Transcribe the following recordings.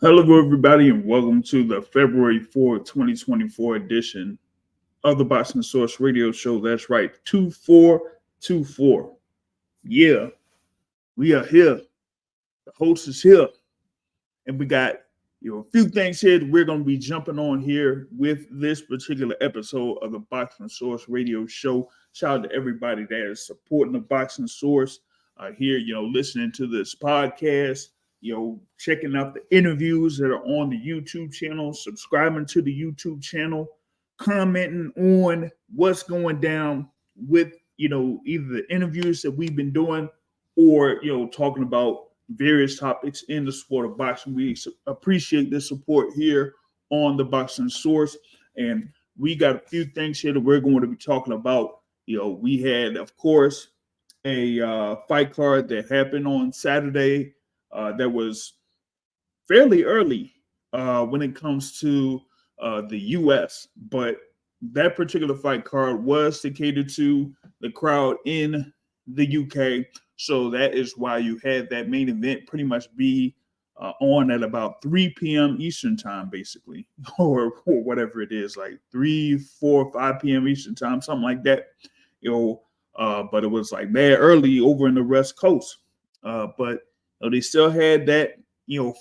Hello, everybody, and welcome to the February 4th, 2024 edition of the Boxing Source Radio Show. That's right, 2424. Yeah, we are here. The host is here, and we got a few things here that we're going to be jumping on here with this particular episode of the Boxing Source Radio Show. Shout out to everybody that is supporting the Boxing Source here, listening to this podcast. Checking out the interviews that are on the YouTube channel, subscribing to the YouTube channel, commenting on what's going down with, either the interviews that we've been doing or, talking about various topics in the sport of boxing. We appreciate the support here on the Boxing Source. And we got a few things here that we're going to be talking about. We had, of course, a fight card that happened on Saturday. That was fairly early when it comes to the U.S., but that particular fight card was to cater to the crowd in the U.K., so that is why you had that main event pretty much be on at about 3 p.m. Eastern time, basically, or whatever it is, like 3, 4, 5 p.m. Eastern time, something like that, but it was like there early over in the West Coast, but they still had that,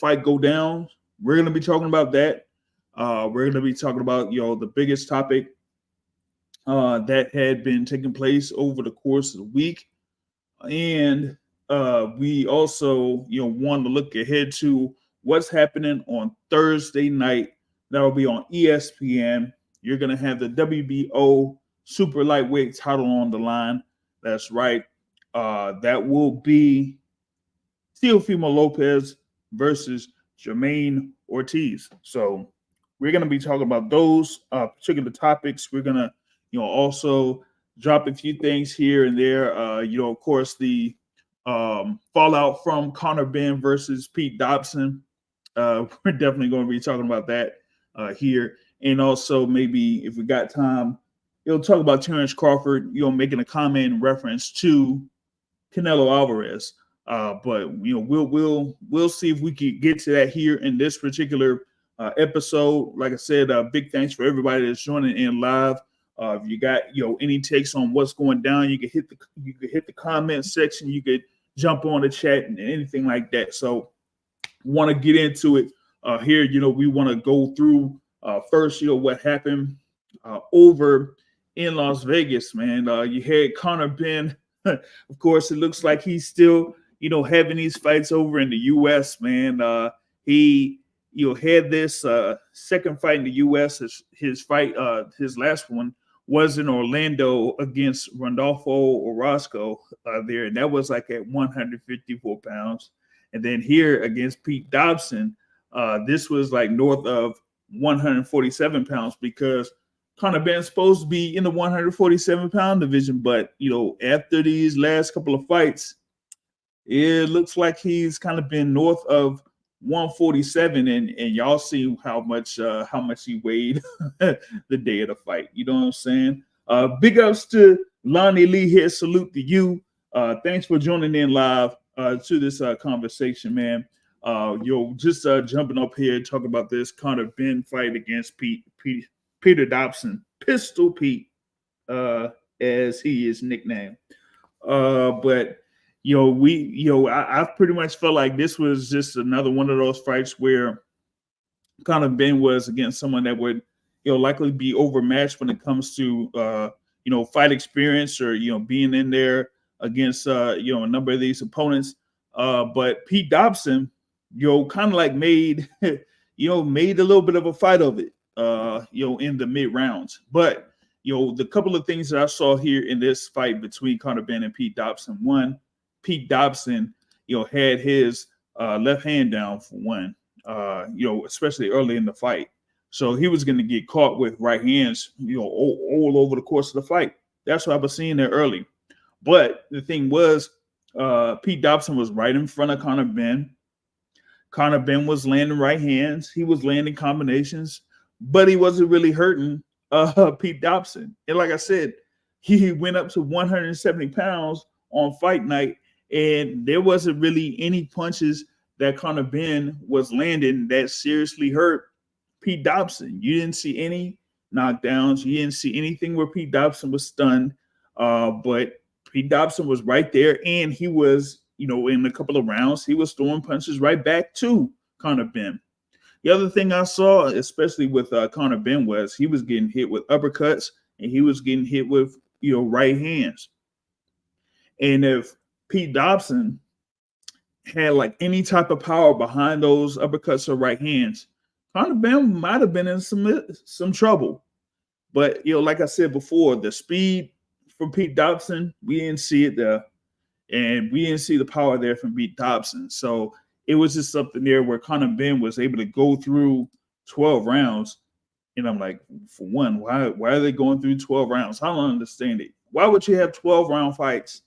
fight go down. We're going to be talking about that. We're going to be talking about, the biggest topic that had been taking place over the course of the week. And we also, want to look ahead to what's happening on Thursday night. That will be on ESPN. You're going to have the WBO super lightweight title on the line. That's right. That will be Teofimo Lopez versus Jamaine Ortiz. So we're going to be talking about those particular topics. We're going to, also drop a few things here and there. Of course, the fallout from Conor Benn versus Pete Dobson. We're definitely going to be talking about that here. And also maybe if we got time, talk about Terrence Crawford, making a comment in reference to Canelo Alvarez. But we'll see if we can get to that here in this particular episode. Like I said, big thanks for everybody that's joining in live. If you got any takes on what's going down, you can hit the comment section. You could jump on the chat and anything like that. So want to get into it here. We want to go through first. What happened over in Las Vegas, man. You had Conor Benn. Of course, it looks like he's still having these fights over in the U.S., man. He, had this second fight in the U.S. His fight, his last one was in Orlando against Rodolfo Orozco there, and that was like at 154 pounds. And then here against Pete Dobson, this was like north of 147 pounds because Conor Benn's supposed to be in the 147-pound division, but, after these last couple of fights, it looks like he's kind of been north of 147, and y'all see how much he weighed the day of the fight. You know what I'm saying? Big ups to Lonnie Lee here. Salute to you. Thanks for joining in live to this conversation, man. Just jumping up here and talking about this Conor Benn fight against Peter Dobson, Pistol Pete, as he is nicknamed. But I pretty much felt like this was just another one of those fights where Conor Benn was against someone that would, likely be overmatched when it comes to, fight experience or, being in there against, a number of these opponents. But Pete Dobson, kind of like made, made a little bit of a fight of it, in the mid rounds. But, the couple of things that I saw here in this fight between Conor Benn and Pete Dobson, one, Pete Dobson, had his left hand down for one, especially early in the fight. So he was going to get caught with right hands, all over the course of the fight. That's what I was seeing there early. But the thing was, Pete Dobson was right in front of Conor Benn. Conor Benn was landing right hands. He was landing combinations, but he wasn't really hurting Pete Dobson. And like I said, he went up to 170 pounds on fight night, and there wasn't really any punches that Conor Benn was landing that seriously hurt Pete Dobson. You didn't see any knockdowns. You didn't see anything where Pete Dobson was stunned. But Pete Dobson was right there, and he was, in a couple of rounds, he was throwing punches right back to Conor Benn. The other thing I saw, especially with Conor Benn, was he was getting hit with uppercuts and he was getting hit with, right hands. And if Pete Dobson had like any type of power behind those uppercuts or right hands, Conor Benn might have been in some trouble. But, like I said before, the speed from Pete Dobson, we didn't see it there. And we didn't see the power there from Pete Dobson. So it was just something there where Conor Benn was able to go through 12 rounds. And I'm like, for one, why are they going through 12 rounds? I don't understand it. Why would you have 12-round fights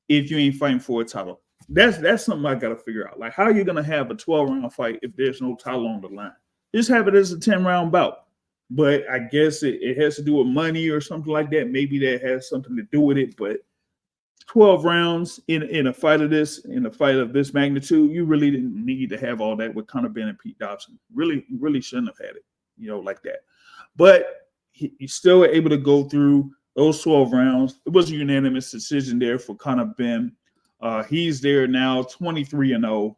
if you ain't fighting for a title? That's something I got to figure out. Like, how are you going to have a 12-round fight if there's no title on the line? Just have it as a 10-round bout. But I guess it has to do with money or something like that. Maybe that has something to do with it. But 12 rounds in a fight of this magnitude, you really didn't need to have all that with Conor Benn and Pete Dobson. Really shouldn't have had it, like that. But he's still able to go through those 12 rounds. It was a unanimous decision there for Conor Benn. He's there now, 23-0.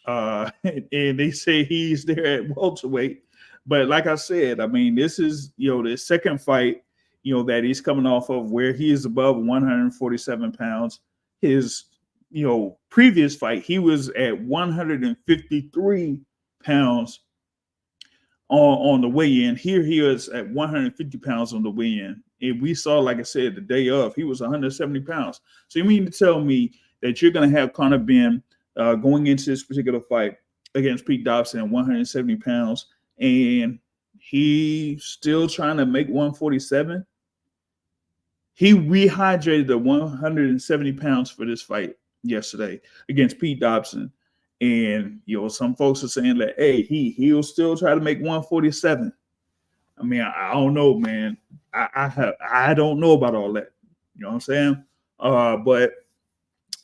And they say he's there at welterweight. But like I said, I mean, this is, the second fight, that he's coming off of where he is above 147 pounds. His, previous fight, he was at 153 pounds on the weigh-in. Here he is at 150 pounds on the weigh-in. And we saw, like I said, the day of, he was 170 pounds. So you mean to tell me that you're going to have Conor Benn going into this particular fight against Pete Dobson at 170 pounds, and he's still trying to make 147? He rehydrated the 170 pounds for this fight yesterday against Pete Dobson. And, some folks are saying that, hey, he'll still try to make 147. I mean, I don't know, man. I don't know about all that. You know what I'm saying? But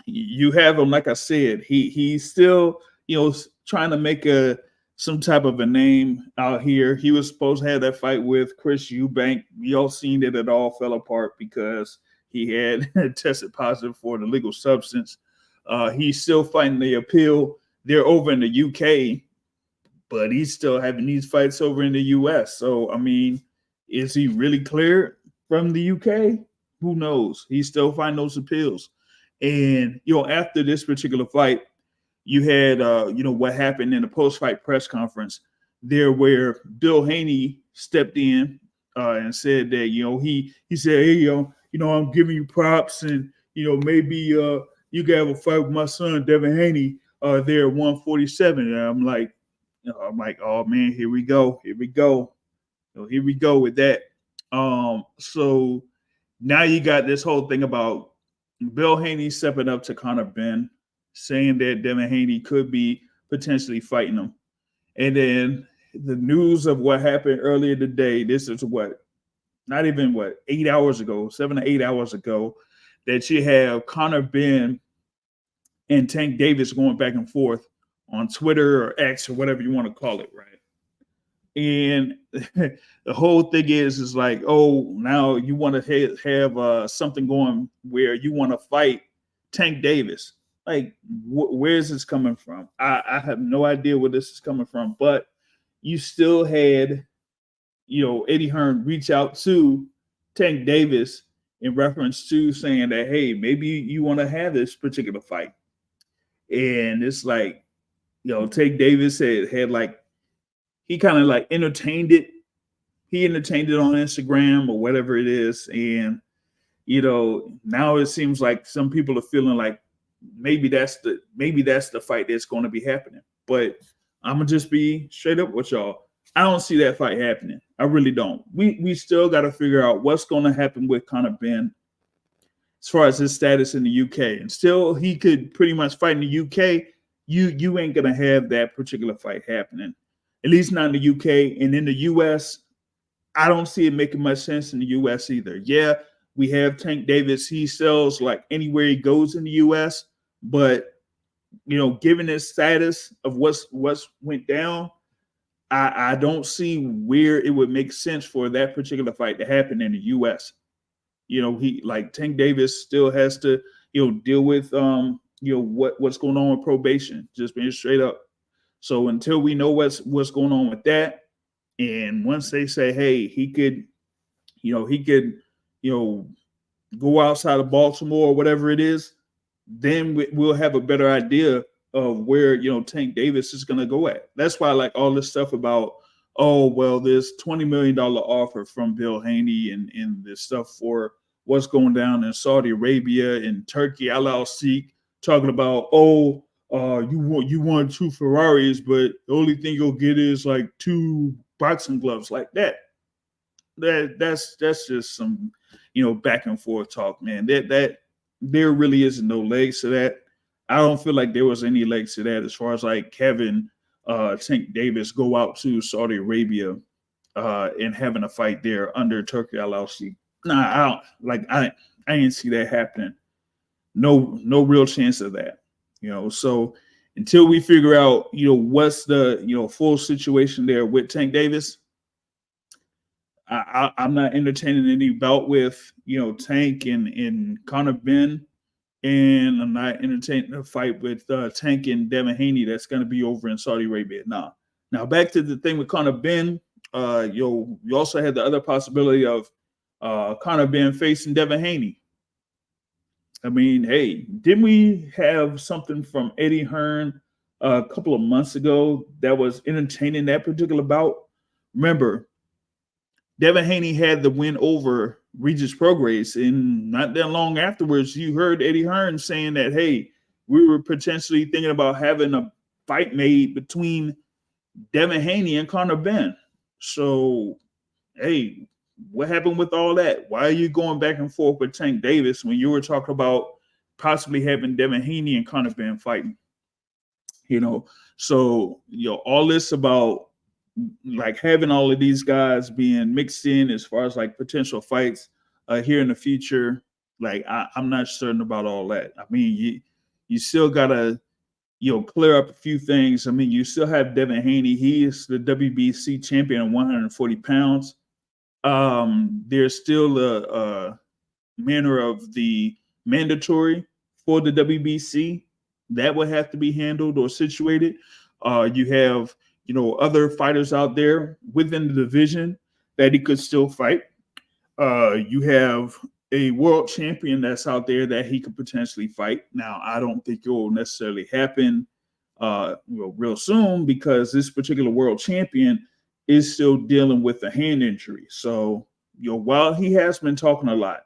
you have him, like I said, he's still, trying to make some type of a name out here. He was supposed to have that fight with Chris Eubank. We all seen that it all fell apart because he had tested positive for an illegal substance. He's still fighting the appeal. They're over in the UK, but he's still having these fights over in the US. So, I mean, is he really cleared from the UK? Who knows? He's still fighting those appeals. And, after this particular fight, you had, what happened in the post-fight press conference there where Bill Haney stepped in and said that, he said, hey, I'm giving you props and, maybe you can have a fight with my son, Devin Haney, there at 147. And I'm like, oh, man, here we go. Here we go with that. So now you got this whole thing about Bill Haney stepping up to Conor Benn, saying that Devin Haney could be potentially fighting him. And then the news of what happened earlier today, this is 8 hours ago, 7 to 8 hours ago, that you have Conor Benn and Tank Davis going back and forth on Twitter or X or whatever you want to call it, right? And the whole thing is like, oh, now you want to have something going where you want to fight Tank Davis. Like, where is this coming from? I have no idea where this is coming from, but you still had, Eddie Hearn reach out to Tank Davis in reference to saying that, hey, maybe you want to have this particular fight. And it's like, Tank Davis had like, he kind of like entertained it. He entertained it on Instagram or whatever it is. And, now it seems like some people are feeling like maybe that's the fight that's going to be happening. But I'm going to just be straight up with y'all. I don't see that fight happening. I really don't. We still got to figure out what's going to happen with Conor Benn as far as his status in the UK. And still, he could pretty much fight in the UK. You ain't going to have that particular fight happening, at least not in the UK. And in the US, I don't see it making much sense in the US either. Yeah, we have Tank Davis. He sells like anywhere he goes in the US, but given this status of what's went down, I don't see where it would make sense for that particular fight to happen in the U.S. He like Tank Davis still has to deal with what's going on with probation, just being straight up. So until we know what's going on with that, and once they say, hey, he could go outside of Baltimore or whatever it is, then we'll have a better idea of where Tank Davis is going to go at. That's why I like all this stuff about, oh well, there's $20 million offer from Bill Haney and this stuff for what's going down in Saudi Arabia and Turkey. LLC talking about, oh, you want 2 Ferraris, but the only thing you'll get is like 2 boxing gloves like that. That's just some back and forth talk, man. That there really isn't no legs to that. I don't feel like there was any legs to that as far as like having Tank Davis go out to Saudi Arabia and having a fight there under Turkey LLC. Nah, I didn't see that happening. No real chance of that. So until we figure out what's the full situation there with Tank Davis, I'm not entertaining any bout with Tank and Conor Benn, and I'm not entertaining a fight with Tank and Devin Haney that's going to be over in Saudi Arabia. Nah. Now back to the thing with Conor Benn. You also had the other possibility of Conor Benn facing Devin Haney. I mean, hey, didn't we have something from Eddie Hearn a couple of months ago that was entertaining that particular bout? Remember, Devin Haney had the win over Regis Prograis, and not that long afterwards, you heard Eddie Hearn saying that, hey, we were potentially thinking about having a fight made between Devin Haney and Conor Benn. So, hey, what happened with all that? Why are you going back and forth with Tank Davis when you were talking about possibly having Devin Haney and Conor Benn fighting? So all this about like having all of these guys being mixed in as far as like potential fights here in the future, like I'm not certain about all that. I mean, you still gotta clear up a few things. I mean, you still have Devin Haney. He is the WBC champion at 140 pounds. There's still a manner of the mandatory for the WBC that would have to be handled or situated. You have other fighters out there within the division that he could still fight. You have a world champion that's out there that he could potentially fight. Now, I don't think it will necessarily happen real soon, because this particular world champion is still dealing with a hand injury. So, while he has been talking a lot,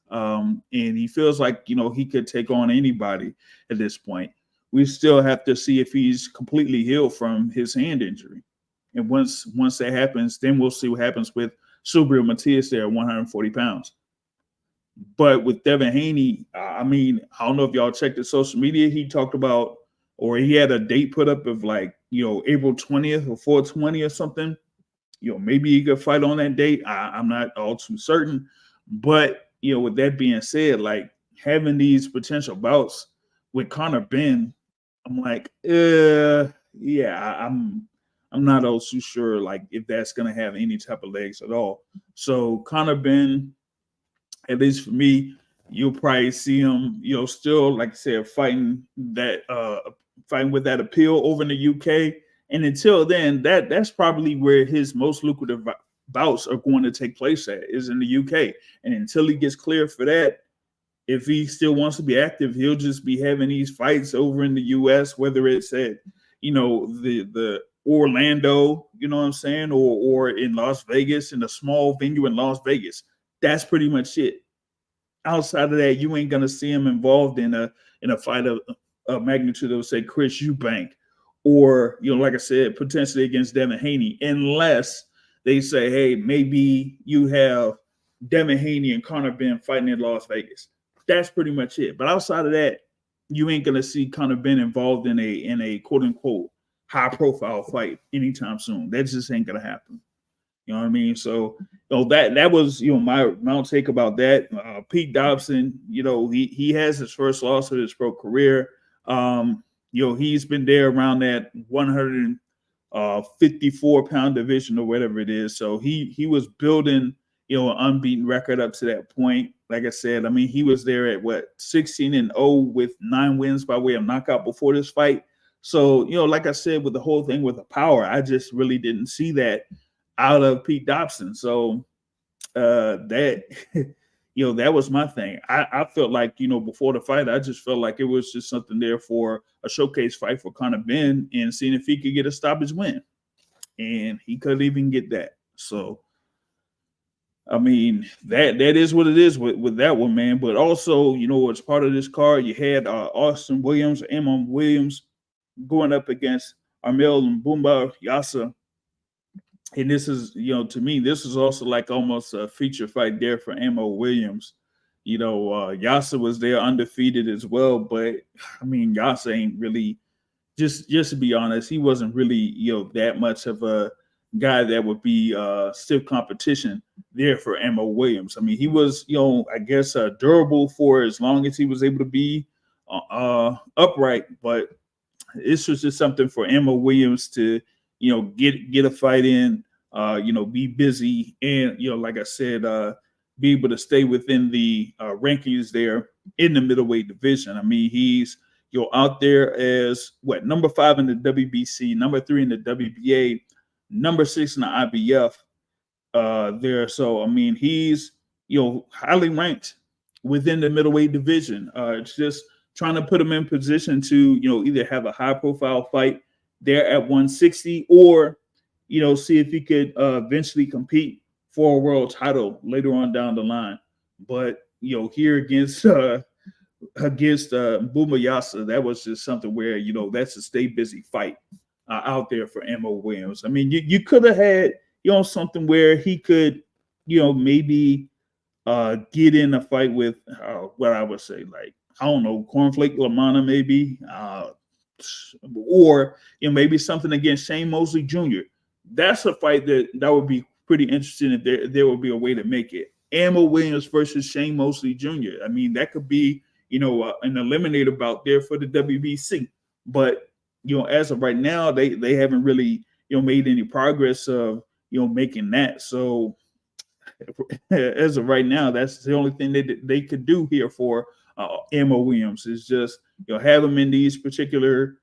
and he feels like, he could take on anybody at this point, we still have to see if he's completely healed from his hand injury. And once that happens, then we'll see what happens with Subriel Matias there at 140 pounds. But with Devin Haney, I mean, I don't know if y'all checked his social media. He talked about, or he had a date put up of like, April 20th or 420 or something. Maybe he could fight on that date. I'm not all too certain. But, with that being said, like having these potential bouts with Conor Benn, I'm like, I'm not all too sure like if that's gonna have any type of legs at all. So Conor Benn, at least for me, you'll probably see him, still, like I said, fighting with that appeal over in the UK. And until then, that's probably where his most lucrative bouts are going to take place at, is in the UK. And until he gets cleared for that, if he still wants to be active, he'll just be having these fights over in the US, whether it's at, the Orlando, you know what I'm saying, or in Las Vegas, in a small venue in Las Vegas. That's pretty much it. Outside of that, you ain't gonna see him involved in a fight of magnitude of, say, Chris Eubank, or like I said, potentially against Devin Haney, unless they say, hey, maybe you have Devin Haney and Conor Benn fighting in Las Vegas. That's pretty much it. But outside of that, you ain't gonna see Conor Benn involved in a quote unquote high profile fight anytime soon. That just ain't gonna happen. You know what I mean? So, that was, my take about that. Pete Dobson, he has his first loss of his pro career. He's been there around that 154-pound division or whatever it is. So he was building, an unbeaten record up to that point. Like I said, I mean, he was there at 16-0 with 9 wins by way of knockout before this fight. So, like I said, with the whole thing with the power, I just really didn't see that out of Pete Dobson. So that that was my thing. I felt like, before the fight, I just felt like it was just something there for a showcase fight for Conor Benn and seeing if he could get a stoppage win. And he couldn't even get that. So, I mean, that is what it is with that one, man. But also, as part of this card, you had Austin Williams, Amon Williams going up against Armel and Boomba Yasa. And this is, to me, this is also like almost a feature fight there for Ammo Williams. Yasa was there undefeated as well, but I mean, Yasa ain't really, just to be honest, he wasn't really, that much of a guy that would be stiff competition there for Ammo Williams. I mean, he was, I guess durable for as long as he was able to be upright, but this was just something for Ammo Williams to, get a fight in, be busy and, like I said, be able to stay within the rankings there in the middleweight division. I mean, he's, out there as number 5 in the WBC, number 3 in the WBA, number 6 in the IBF there. So, I mean, he's, highly ranked within the middleweight division. It's just trying to put him in position to, either have a high profile fight there at 160 or, see if he could eventually compete for a world title later on down the line. But, here against Booma Yasa, that was just something where, that's a stay busy fight out there for Ammo Williams. I mean, you could have had, something where he could, maybe get in a fight with what I would say, like, I don't know, Cornflake Lamana maybe, or maybe something against Shane Mosley Jr. That's a fight that would be pretty interesting if there would be a way to make it. Ammo Williams versus Shane Mosley Jr. I mean, that could be, an eliminator bout there for the WBC. But, as of right now, they haven't really, made any progress of, making that. So as of right now, that's the only thing they could do here for Ammo Williams is just, have him in these particular,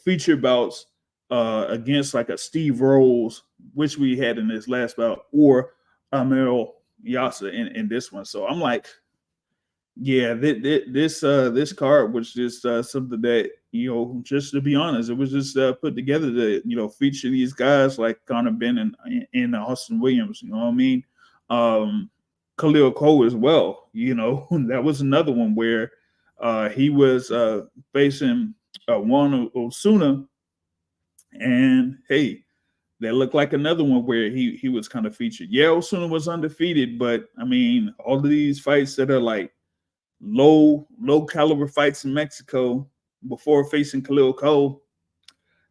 feature bouts against like a Steve Rolls, which we had in this last bout, or Amel Yasa in this one. So I'm like, yeah, this card was just something that, just to be honest, it was just put together to, feature these guys like Conor Benn and Austin Williams. You know what I mean? Khalil Cole as well. That was another one where he was facing Juan Osuna, and hey, that looked like another one where he was kind of featured. Yeah, Osuna was undefeated, but I mean, all of these fights that are like low caliber fights in Mexico before facing Khalil Cole,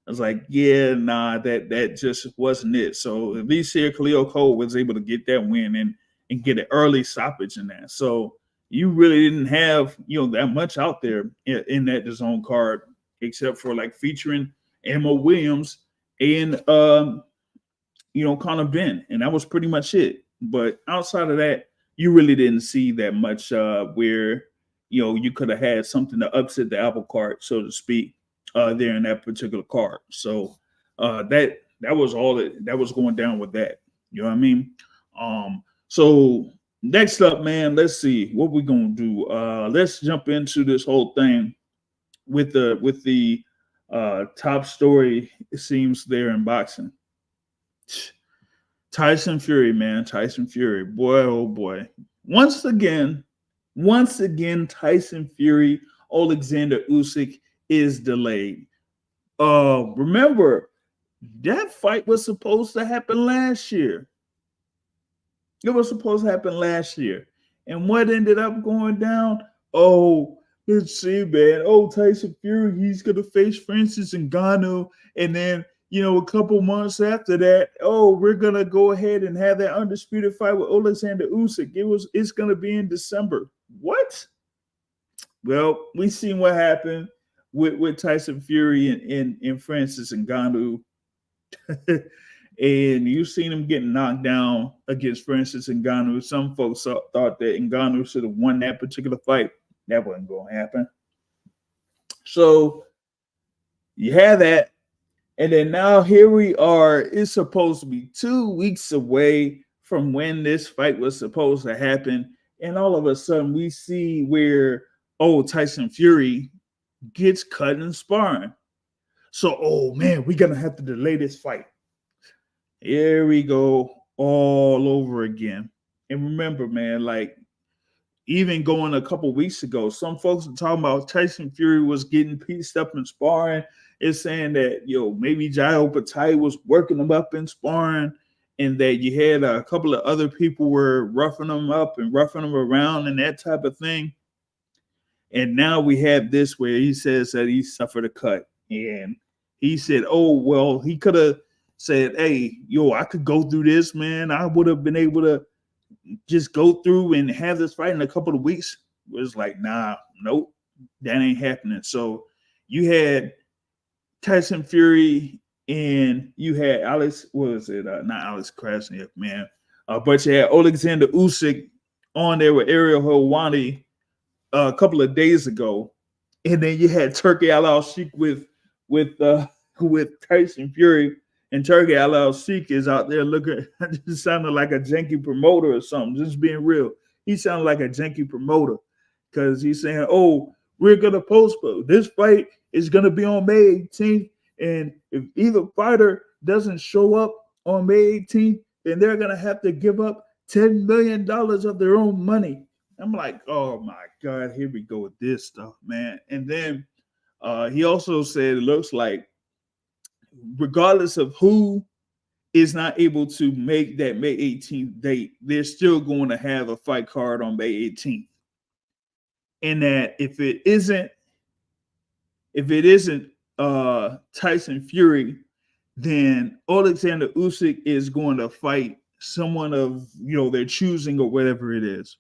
I was like, yeah, nah, that just wasn't it. So at least here Khalil Cole was able to get that win and get an early stoppage in that. So you really didn't have, that much out there in that DAZN card, except for like featuring Ammo Williams and Conor Benn, and that was pretty much it. But outside of that, you really didn't see that much where you could have had something to upset the apple cart, so to speak, there in that particular card. So that was all that was going down with that. You know what I mean? So next up, man, let's see what we're gonna do. Let's jump into this whole thing with the top story, it seems, there in boxing. Tyson Fury, man. Tyson Fury. Boy, oh boy. Once again, Tyson Fury, Oleksandr Usyk is delayed. Remember, that fight was supposed to happen last year. It was supposed to happen last year. And what ended up going down? Oh, let's see, man. Oh, Tyson Fury, he's going to face Francis Ngannou. And then, a couple months after that, oh, we're going to go ahead and have that undisputed fight with Oleksandr Usyk. It's going to be in December. What? Well, we seen what happened. with Tyson Fury and Francis Ngannou. And you've seen him getting knocked down against Francis Ngannou. Some folks thought that Ngannou should have won that particular fight. That wasn't going to happen. So you have that. And then now here we are. It's supposed to be 2 weeks away from when this fight was supposed to happen. And all of a sudden we see where, Tyson Fury gets cut in sparring. So, oh man, we're going to have to delay this fight. Here we go all over again. And remember, man, like even going a couple weeks ago, some folks are talking about Tyson Fury was getting pieced up in sparring. It's saying that, maybe Jai Patai was working him up in sparring, and that you had a couple of other people were roughing him up and roughing him around and that type of thing. And now we have this where he says that he suffered a cut. And he said, he could have said, hey, I could go through this, man. I would have been able to just go through and have this fight in a couple of weeks. It was like, nah, nope, that ain't happening. So you had Tyson Fury and you had not Alex Krassyuk, man. But you had Oleksandr Usyk on there with Ariel Helwani a couple of days ago. And then you had Turki Al-Sheikh with Tyson Fury. And Turki Al-Sheikh is out there looking, just sounding like a janky promoter or something, just being real. He sounded like a janky promoter because he's saying, we're going to postpone. This fight is going to be on May 18th. And if either fighter doesn't show up on May 18th, then they're going to have to give up $10 million of their own money. I'm like, oh my God, here we go with this stuff, man. And then he also said it looks like regardless of who is not able to make that May 18th date, they're still going to have a fight card on May 18th. And that if it isn't Tyson Fury, then Oleksandr Usyk is going to fight someone of their choosing or whatever it is.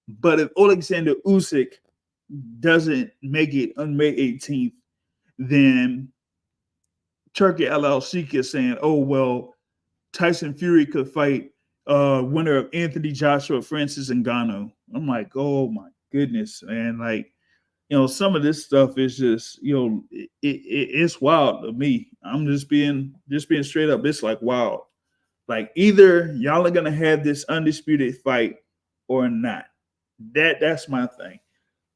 But if Oleksandr Usyk doesn't make it on May 18th, then Turki Al-Sheikh is saying, Tyson Fury could fight winner of Anthony Joshua, Francis Ngannou. I'm like, oh my goodness, man. Like, some of this stuff is just, it's wild to me. I'm just being straight up. It's like wild. Like either y'all are gonna have this undisputed fight or not. That's my thing.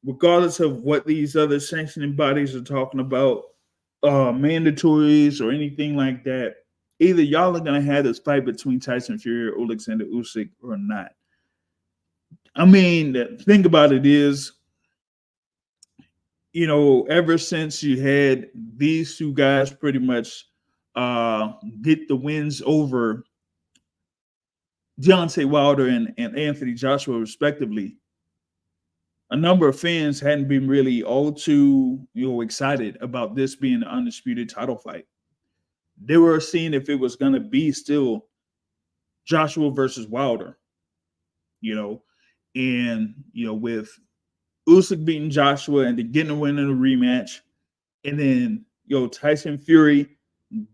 Regardless of what these other sanctioning bodies are talking about, mandatories or anything like that, either y'all are going to have this fight between Tyson Fury or Oleksandr Usyk or not. I mean, the thing about it is, ever since you had these two guys pretty much get the wins over Deontay Wilder and Anthony Joshua, respectively, a number of fans hadn't been really all too, excited about this being an undisputed title fight. They were seeing if it was going to be still Joshua versus Wilder, and, with Usyk beating Joshua and then getting a win in a rematch, and then, Tyson Fury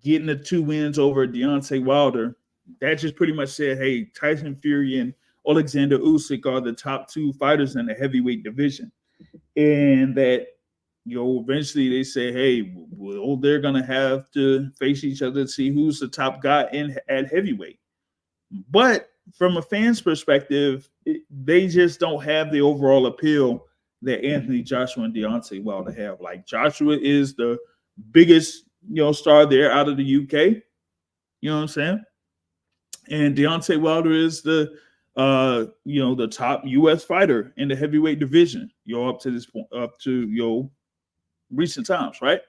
getting the 2 wins over Deontay Wilder, that just pretty much said, hey, Tyson Fury and Oleksandr Usyk are the top 2 fighters in the heavyweight division. And that, eventually they say, hey, they're going to have to face each other to see who's the top guy at heavyweight. But from a fan's perspective, they just don't have the overall appeal that Anthony Joshua and Deontay Wilder have. Like Joshua is the biggest, star there out of the UK. You know what I'm saying? And Deontay Wilder is the the top U.S. fighter in the heavyweight division, up to this point, up to recent times, right?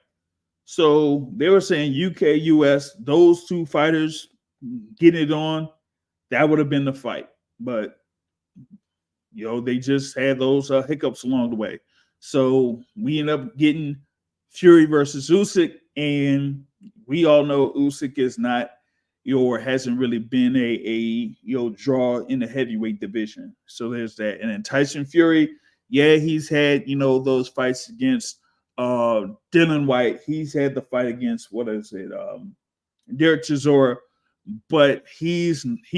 So they were saying UK, US, those 2 fighters getting it on, that would have been the fight. But they just had those hiccups along the way. So we end up getting Fury versus Usyk, and we all know Usyk is not or hasn't really been a draw in the heavyweight division. So there's that. And then Tyson Fury, yeah, he's had, those fights against Dylan White, he's had the fight against Derek Chisora, but he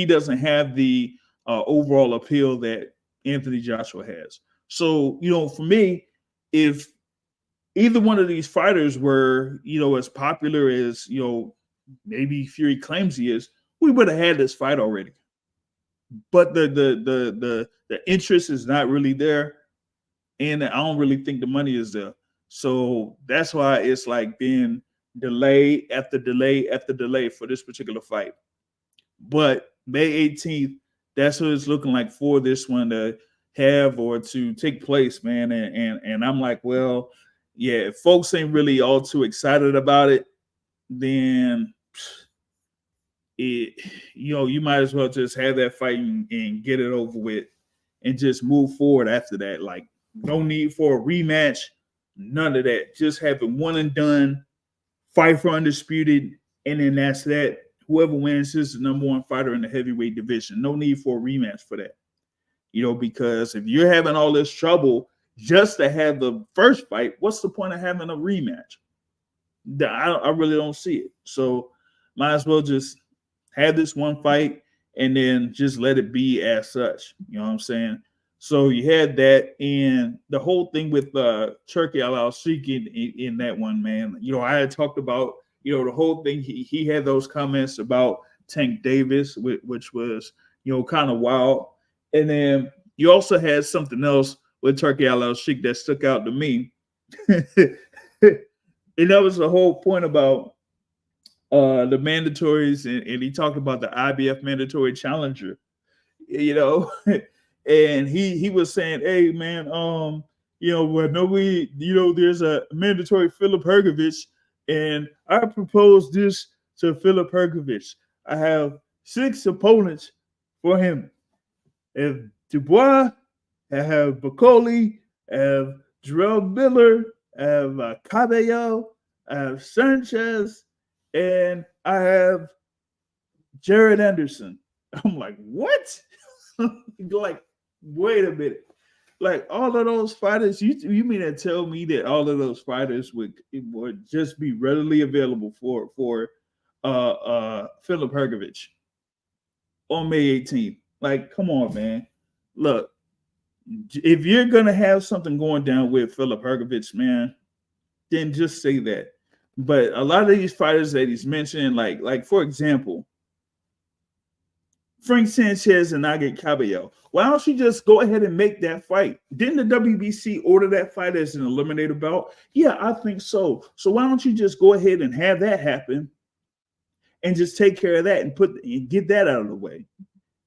doesn't have the overall appeal that Anthony Joshua has. So, for me, if either one of these fighters were, as popular as, maybe Fury claims he is, we would have had this fight already. But the interest is not really there, and I don't really think the money is there. So that's why it's like being delay after delay after delay for this particular fight. But May 18th, that's what it's looking like for this one to have or to take place, man. And I'm like, well, yeah, if folks ain't really all too excited about it, then you might as well just have that fight and get it over with and just move forward after that. Like, no need for a rematch, none of that. Just have it one and done, fight for undisputed, and then that's that. Whoever wins is the number one fighter in the heavyweight division. No need for a rematch for that. Because if you're having all this trouble just to have the first fight, what's the point of having a rematch? I really don't see it. So might as well just have this one fight and then just let it be as such. You know what I'm saying? So you had that, and the whole thing with Turkey Usyk in that one, man. I had talked about, the whole thing. He had those comments about Tank Davis, which was, kind of wild. And then you also had something else with Turkey Usyk that stuck out to me. And that was the whole point about the mandatories, and he talked about the IBF mandatory challenger, and he was saying, hey, man, there's a mandatory Filip Hrgović, and I propose this to Filip Hrgović. I have 6 opponents for him. I have Dubois, I have Bacoli, I have Jarrell Miller, I have Cabello, I have Sanchez, and I have Jared Anderson. I'm like, what? Like, wait a minute. Like, all of those fighters, you mean to tell me that all of those fighters would just be readily available for Filip Hrgović on May 18th? Like, come on, man. Look, if you're gonna have something going down with Filip Hrgović, man, then just say that. But a lot of these fighters that he's mentioned, like for example, Frank Sanchez and Nugget Cabello. Why don't you just go ahead and make that fight? Didn't the WBC order that fight as an eliminator bout? Yeah, I think so. So why don't you just go ahead and have that happen and just take care of that and get that out of the way?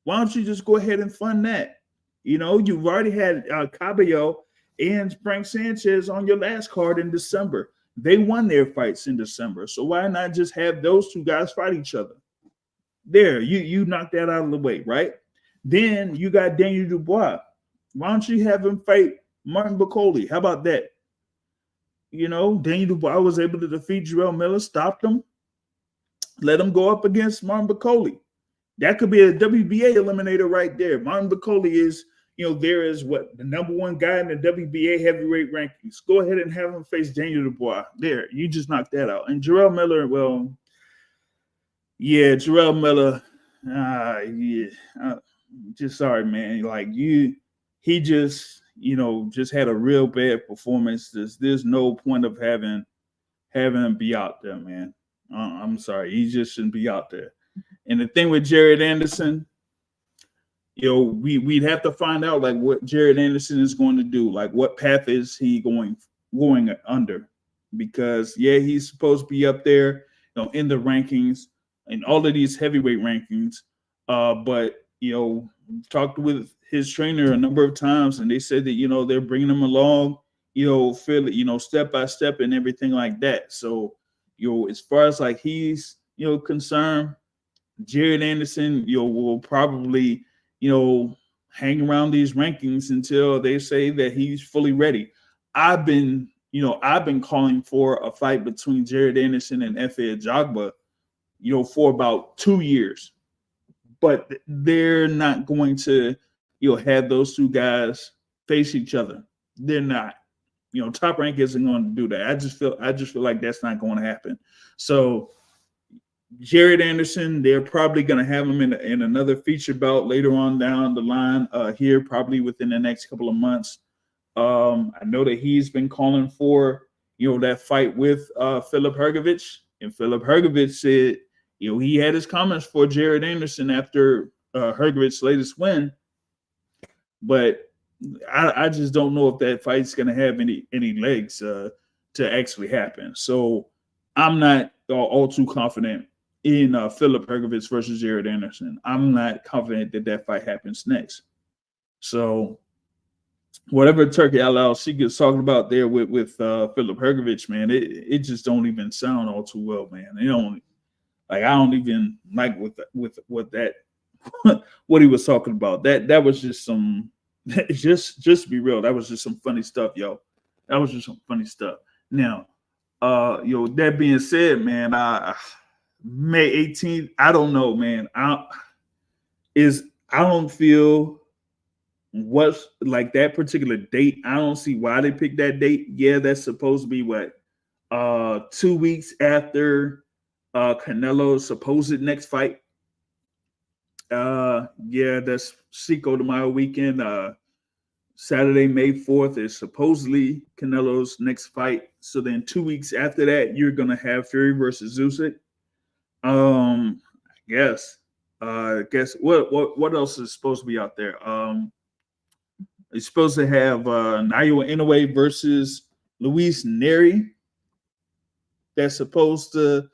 Why don't you just go ahead and fund that? You've already had Cabello and Frank Sanchez on your last card in December. They won their fights in December. So why not just have those two guys fight each other? There, you knocked that out of the way, right? Then you got Daniel Dubois. Why don't you have him fight Martin Bacoli? How about that? Daniel Dubois was able to defeat Jarrell Miller, stopped him, let him go up against Martin Bacoli. That could be a WBA eliminator right there. Martin Bacoli is, there is the number one guy in the WBA heavyweight rankings. Go ahead and have him face Daniel Dubois. There, you just knocked that out. And Jarrell Miller, well, yeah, Jarrell Miller, just sorry, man. Like he just, just had a real bad performance. There's no point of having him be out there, man. I'm sorry, he just shouldn't be out there. And the thing with Jared Anderson, we'd have to find out like what Jared Anderson is going to do, like what path is he going under, because he's supposed to be up there, in the rankings and all of these heavyweight rankings. But talked with his trainer a number of times, and they said that they're bringing him along, step by step and everything like that. So as far as like he's concerned, Jared Anderson, will probably, hang around these rankings until they say that he's fully ready. I've been calling for a fight between Jared Anderson and Efe Ajagba, for about 2 years, but they're not going to, have those two guys face each other. They're not. Top Rank isn't going to do that. I just feel like that's not going to happen. So Jared Anderson, they're probably going to have him in another feature bout later on down the line here, probably within the next couple of months. I know that he's been calling for, that fight with Filip Hrgović, and Filip Hrgović said, he had his comments for Jared Anderson after Hrgovic's latest win, but I just don't know if that fight's going to have any legs to actually happen. So I'm not all too confident in Filip Hrgović versus Jared Anderson. I'm not confident that fight happens next. So whatever Turkey LLC gets talking about there with Filip Hrgović, man, it just don't even sound all too well, man. I don't even like what that what he was talking about. That was just some just to be real, that was just some funny stuff, yo. That was just some funny stuff. Now, that being said, man, May 18th, I don't know, man. I don't feel what's like that particular date. I don't see why they picked that date. Yeah, that's supposed to be what 2 weeks after Canelo's supposed next fight. Yeah, that's Cinco de Mayo weekend. Saturday, May 4th is supposedly Canelo's next fight. So then 2 weeks after that, you're gonna have Fury versus Usyk. I guess what else is supposed to be out there? It's supposed to have Naoya Inoue versus Luis Neri. That's supposed to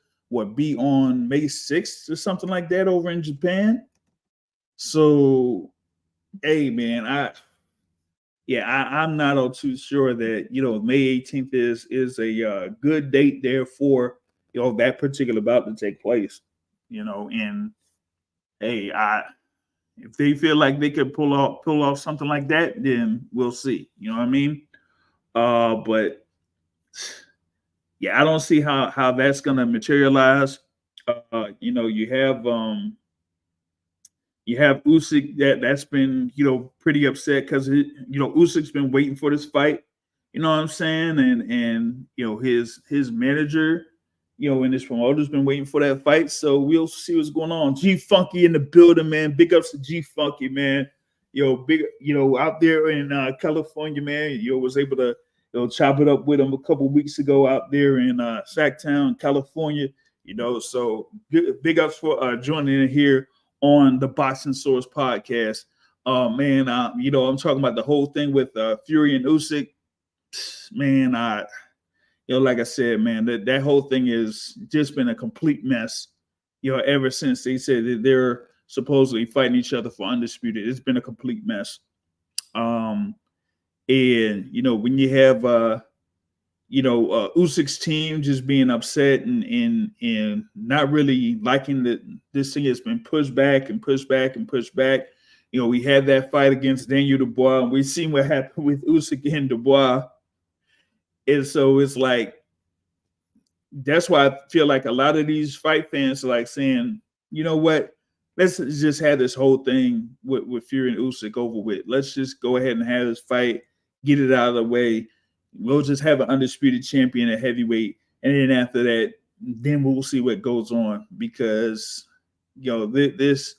be on May 6th or something like that over in Japan. So, hey man, I'm not all too sure that May 18th is a good date there for that particular bout to take place. And hey, if they feel like they could pull off something like that, then we'll see. You know what I mean? But yeah, I don't see how that's gonna materialize. You have Usyk that's been pretty upset because Usyk's been waiting for this fight. You know what I'm saying? And his manager, and his promoter's been waiting for that fight. So we'll see what's going on. G Funky in the building, man. Big ups to G Funky, man. Big out there in California, man. Was able to chop it up with him a couple weeks ago out there in Sacktown, California. So big ups for joining in here on the Boxing Source podcast. Man, I'm talking about the whole thing with Fury and Usyk. Man, like I said, man, that whole thing has just been a complete mess. Ever since they said that they're supposedly fighting each other for undisputed, it's been a complete mess. And when you have Usyk's team just being upset and not really liking that this thing has been pushed back and pushed back and pushed back. We had that fight against Daniel Dubois, and we've seen what happened with Usyk and Dubois. And so it's like, that's why I feel like a lot of these fight fans are like saying, you know what, let's just have this whole thing with Fury and Usyk over with. Let's just go ahead and have this fight, get it out of the way. We'll just have an undisputed champion at heavyweight. And then after that, then we'll see what goes on. Because, this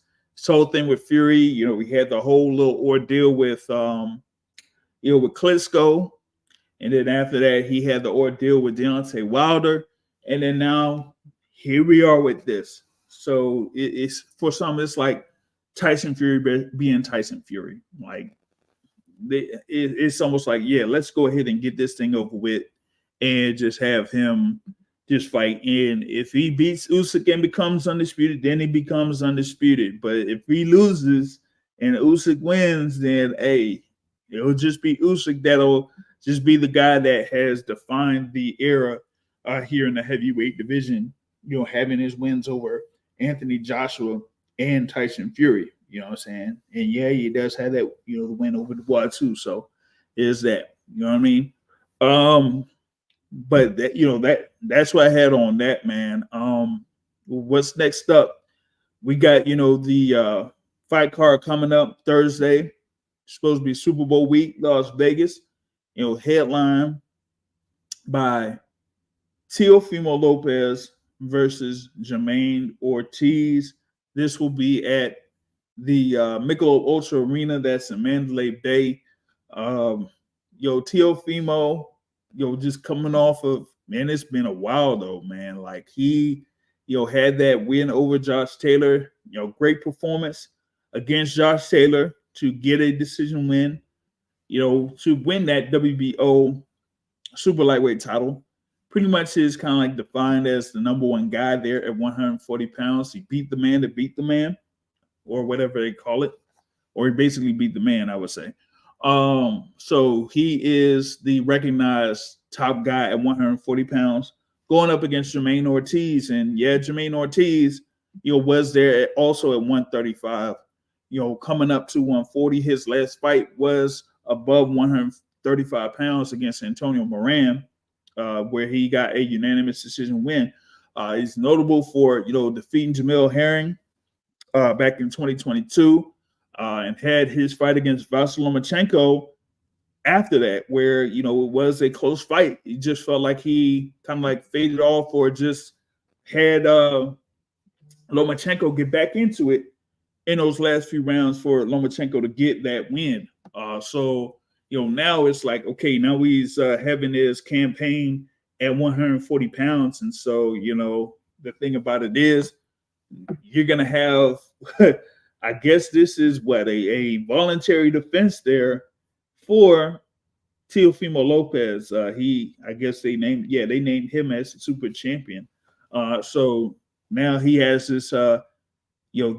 whole thing with Fury, we had the whole little ordeal with, with Klitschko. And then after that, he had the ordeal with Deontay Wilder. And then now, here we are with this. So it's for some, it's like Tyson Fury being Tyson Fury. Like, it's almost like, yeah, let's go ahead and get this thing over with and just have him just fight. And if he beats Usyk and becomes undisputed, then he becomes undisputed. But if he loses and Usyk wins, then, hey, it'll just be Usyk that'll just be the guy that has defined the era here in the heavyweight division, having his wins over Anthony Joshua and Tyson Fury. You know what I'm saying? And yeah, he does have that, the win over Dubois too. So is that, you know what I mean? But that, that's what I had on that, man. What's next up? We got, the fight card coming up Thursday. It's supposed to be Super Bowl week, Las Vegas. Headline by Teofimo Lopez versus Jamaine Ortiz. This will be at the Michelob Ultra Arena. That's in Mandalay Bay. Um, Teofimo, just coming off of, man, it's been a while though, man. Like he, had that win over Josh Taylor. Great performance against Josh Taylor to get a decision win. To win that WBO super lightweight title. Pretty much is kind of like defined as the number one guy there at 140 pounds. He beat the man to beat the man, or whatever they call it, or he basically beat the man, I would say. So he is the recognized top guy at 140 pounds, going up against Jamaine Ortiz. And yeah, Jamaine Ortiz, was there also at 135. Coming up to 140. His last fight was above 135 pounds against Antonio Moran, where he got a unanimous decision win. He's notable for defeating Jamil Herring back in 2022, and had his fight against Vasily Lomachenko after that, where it was a close fight. He just felt like he kind of like faded off, or just had Lomachenko get back into it in those last few rounds for Lomachenko to get that win. So now it's like, okay, now he's having his campaign at 140 pounds, and so the thing about it is, you're gonna have, I guess this is what a voluntary defense there for Teofimo Lopez. I guess they named him as super champion. So now he has this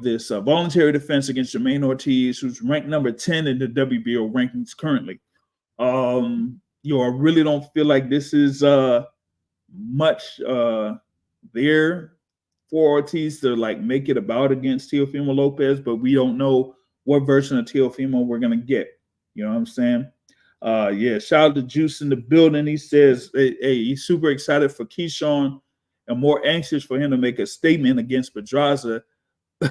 this voluntary defense against Jamaine Ortiz, who's ranked number 10 in the WBO rankings currently. I really don't feel like this is much there for Ortiz to like make it about against Teofimo Lopez, but we don't know what version of Teofimo we're gonna get. You know what I'm saying? Shout out to Juice in the building. He says, hey, he's super excited for Keyshawn and more anxious for him to make a statement against Pedraza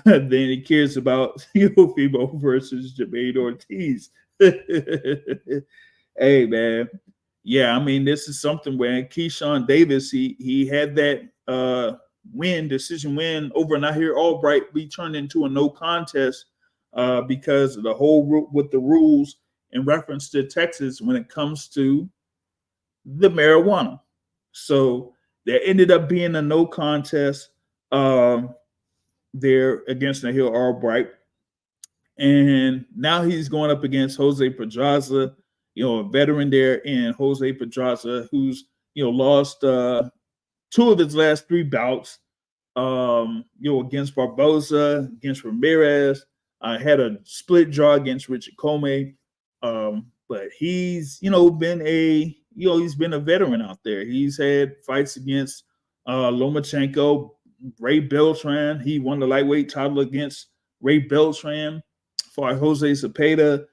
than he cares about Teofimo versus Jamaine Ortiz. Hey man, yeah, I mean, this is something where Keyshawn Davis, he had that decision win over Nahir Albright be turned into a no contest because of the whole with the rules in reference to Texas when it comes to the marijuana. So there ended up being a no contest there against Nahir Albright. And now he's going up against Jose Pedraza, a veteran there in Jose Pedraza, who's, lost two of his last three bouts, against Barboza, against Ramirez, had a split draw against Richard Comey. But he's, he's been a veteran out there. He's had fights against Lomachenko, Ray Beltran. He won the lightweight title against Ray Beltran. Fought Jose Zepeda,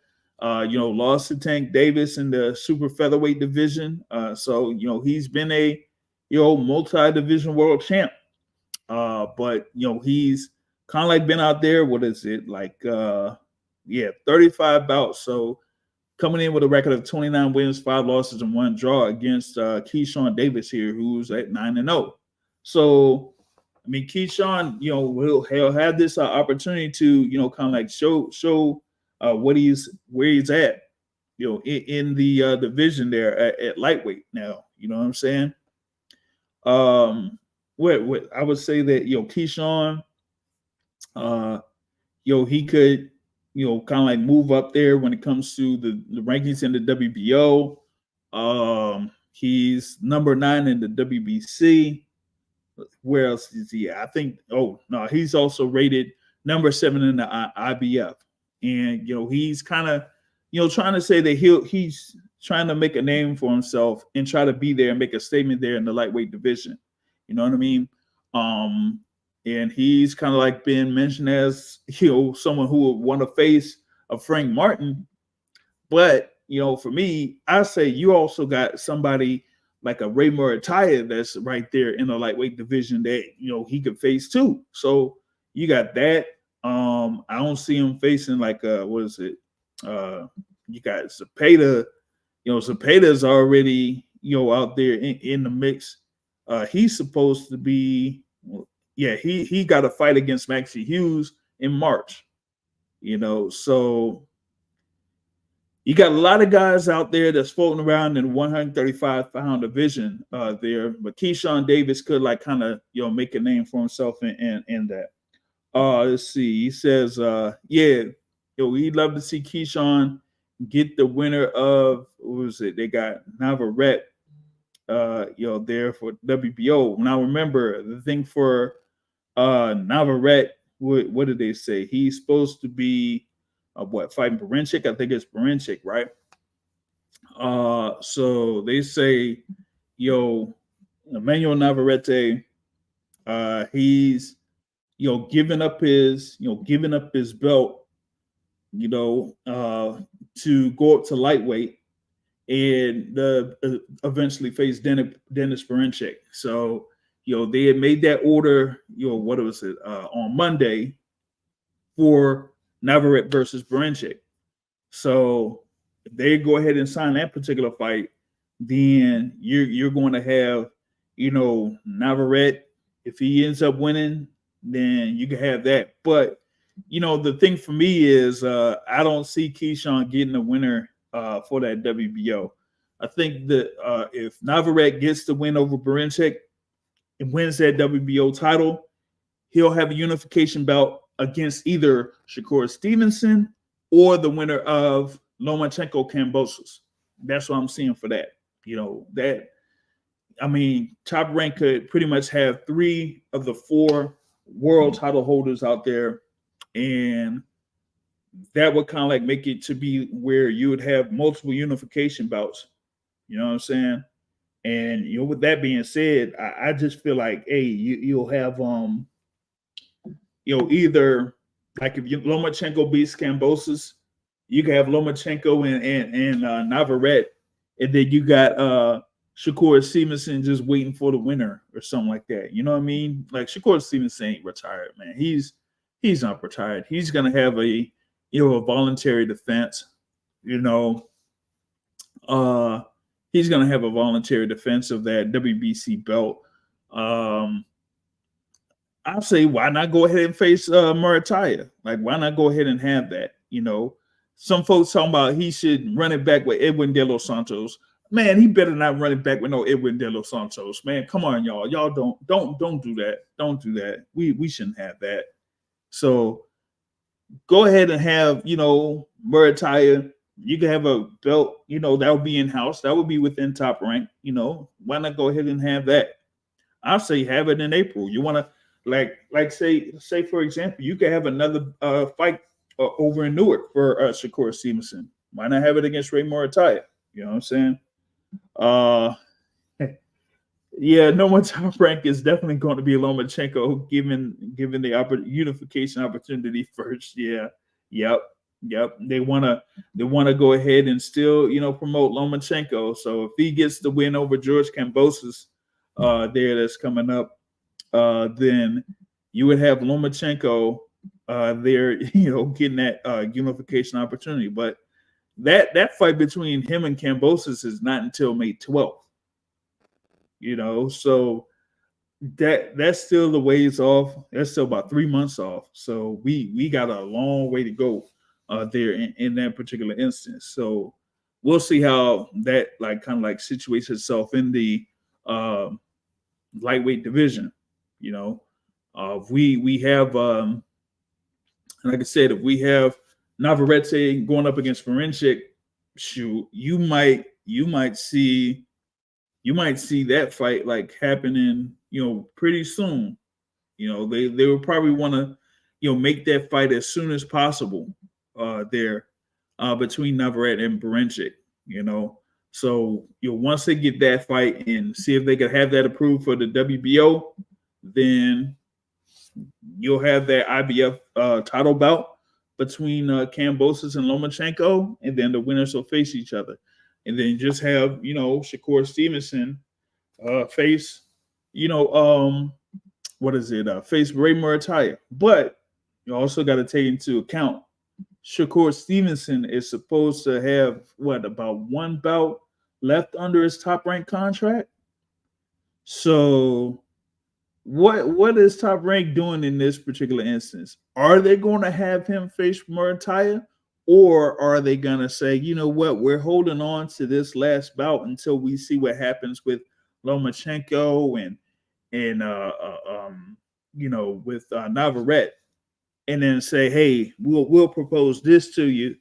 lost to Tank Davis in the super featherweight division. So he's been a, multi-division world champ. But he's kind of like been out there. What is it like? 35 bouts. So coming in with a record of 29 wins, 5 losses, and 1 draw against Keyshawn Davis here, who's at 9-0. So I mean, Keyshawn, he'll have this opportunity to, kind of like show where he's at, in the division there at lightweight now. You know what I'm saying? What I would say that Keyshawn, he could, kind of like move up there when it comes to the rankings in the WBO. He's number 9 in the WBC. Where else is he? I think. Oh no, he's also rated number 7 in the IBF, and he's kind of trying to say that he's trying to make a name for himself and try to be there and make a statement there in the lightweight division. You know what I mean? And he's kind of like been mentioned as someone who would want to face a Frank Martin, but for me, I say you also got somebody like a Ray Murataya that's right there in the lightweight division that he could face too. So you got that. I don't see him facing like what is it? You got Zepeda. Zepeda's already out there in the mix. He's supposed to be, he got a fight against Maxie Hughes in March. So you got a lot of guys out there that's floating around in 135-pound division there, but Keyshawn Davis could kind of make a name for himself in that. Let's see. He says, we'd love to see Keyshawn get the winner of, what was it? They got Navarrete, there for WBO. Now remember the thing for Navarrete. What did they say? He's supposed to be fighting Berinchik? I think it's Berinchik, right? So they say, Emmanuel Navarrete, he's giving up his belt, to go up to lightweight and eventually face Denis Berinchik. So, they had made that order, what was it, on Monday for Navarrete versus Berinchik. So if they go ahead and sign that particular fight, then you're going to have, Navarrete. If he ends up winning, then you can have that. But the thing for me is I don't see Keyshawn getting a winner for that WBO. I think that if Navarrete gets the win over Berinchik and wins that WBO title, he'll have a unification bout against either Shakur Stevenson or the winner of Lomachenko-Kambosos. That's what I'm seeing for that. Top Rank could pretty much have 3 of the 4 world title holders out there, and that would kind of make it to be where you would have multiple unification bouts. You know what I'm saying? And with that being said, I just feel like, hey, you'll have either if Lomachenko beats Kambosos, you can have Lomachenko and Navarrete, and then you got Shakur Stevenson just waiting for the winner or something like that. You know what I mean? Shakur Stevenson ain't retired, man. He's not retired. He's gonna have a voluntary defense. He's gonna have a voluntary defense of that WBC belt. I'll say, why not go ahead and face Murataya? Why not go ahead and have that? Some folks talking about he should run it back with Edwin De Los Santos. Man, he better not run it back with no Edwin De Los Santos. Man, come on, y'all. Y'all don't do that. Don't do that. We shouldn't have that. So go ahead and have, Murataya. You can have a belt, that would be in-house. That would be within Top Rank. Why not go ahead and have that? I'll say have it in April. You want to say for example, you could have another fight over in Newark for Shakur Stevenson. Why not have it against Ray Murataya? You know what I'm saying? No one Top Rank is definitely going to be Lomachenko, given the unification opportunity first. Yep. They want to go ahead and still promote Lomachenko. So if he gets the win over George Kambosos, that's coming up, then you would have Lomachenko there, getting that unification opportunity. But that fight between him and Kambosos is not until May 12th. So that's still the ways off. That's still about 3 months off. So we got a long way to go there in that particular instance. So we'll see how that situates itself in the lightweight division. If we have like I said, if we have Navarrete going up against Berinchik, shoot, you might see that fight happening, pretty soon. They would probably want to, make that fight as soon as possible there between Navarrete and Berinchik. So once they get that fight and see if they could have that approved for the WBO, then you'll have that IBF title bout between Kambosos and Lomachenko, and then the winners will face each other. And then just have, Shakur Stevenson face, face Ray Murataya. But you also got to take into account Shakur Stevenson is supposed to have about one bout left under his top rank contract. So what is Top Rank doing in this particular instance? Are they going to have him face Murtaya, or are they going to say, you know what, we're holding on to this last bout until we see what happens with Lomachenko and with Navarrete, and then say, hey, we'll propose this to you.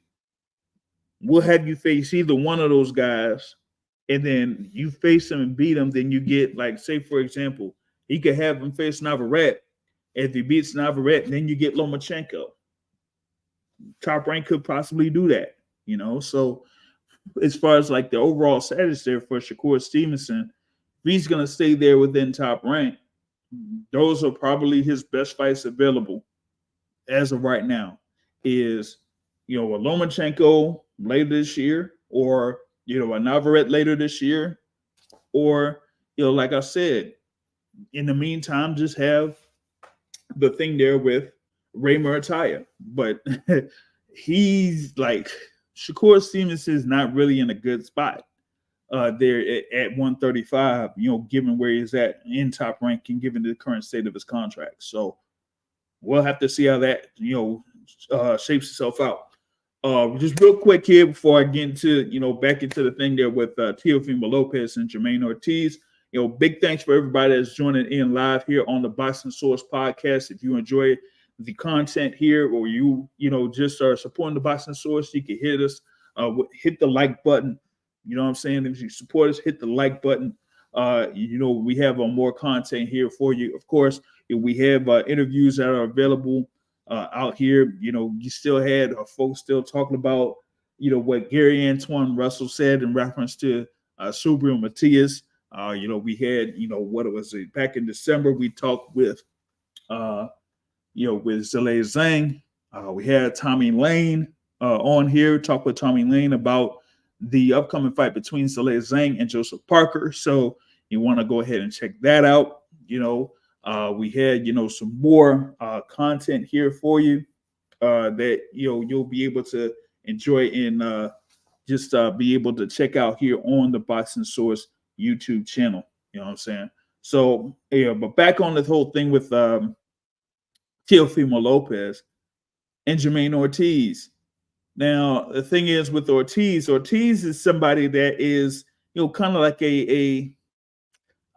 We'll have you face either one of those guys, and then you face them and beat them. Then you get, like, say for example, he could have him face Navarrete. If he beats Navarrete, then you get Lomachenko. Top Rank could possibly do that, So as far as like the overall status there for Shakur Stevenson, if he's going to stay there within Top Rank, those are probably his best fights available as of right now. Is a Lomachenko later this year, or a Navarrete later this year, or like I said, in the meantime, just have the thing there with Ray Murtaya. But he's like, Shakur Stevenson is not really in a good spot there at 135, given where he's at in Top Rank and given the current state of his contract. So we'll have to see how that, shapes itself out. Just real quick here before I get into, back into the thing there with Teofimo Lopez and Jamaine Ortiz. Big thanks for everybody that's joining in live here on the Boxing Source podcast. If you enjoy the content here, or you just are supporting the Boxing Source, you can hit us, hit the like button. You know what I'm saying? If you support us, hit the like button. We have more content here for you. Of course, we have interviews that are available out here. You still had folks still talking about, what Gary Antoine Russell said in reference to Subriel Matias. We had, what it was back in December, we talked with, with Zhilei Zhang. We had Tommy Lane on here, talk with Tommy Lane about the upcoming fight between Zhilei Zhang and Joseph Parker. So you want to go ahead and check that out. We had, some more content here for you that, you'll be able to enjoy and just be able to check out here on the Boxing Source YouTube channel. You know what I'm saying? So, yeah, but back on this whole thing with Teofimo Lopez and Jamaine Ortiz. Now, the thing is with Ortiz is somebody that is, kind of like I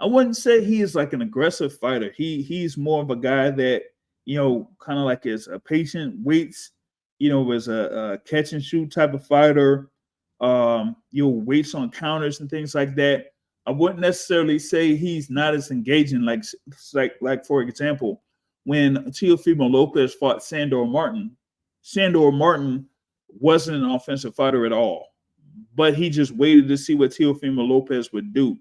wouldn't say he is like an aggressive fighter. He's more of a guy that, kind of like is a patient, waits, is a catch and shoot type of fighter, waits on counters and things like that. I wouldn't necessarily say he's not as engaging, like for example, when Teofimo Lopez fought Sandor Martin wasn't an offensive fighter at all, but he just waited to see what Teofimo Lopez would do.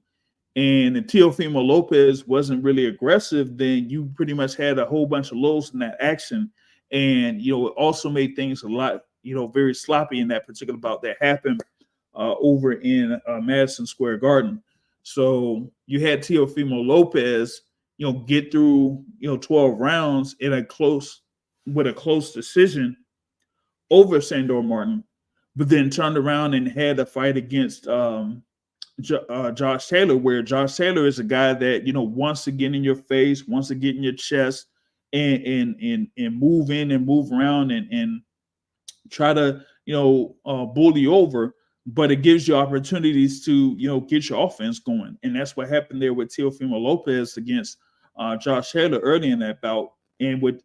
And if Teofimo Lopez wasn't really aggressive, then you pretty much had a whole bunch of lows in that action. And, it also made things a lot, very sloppy in that particular bout that happened over in Madison Square Garden. So you had Teofimo Lopez, get through, 12 rounds with a close decision over Sandor Martin, but then turned around and had a fight against Josh Taylor, where Josh Taylor is a guy that, wants to get in your face, wants to get in your chest and move in and move around and try to, bully over. But it gives you opportunities to, get your offense going. And that's what happened there with Teofimo Lopez against Josh Taylor early in that bout. And with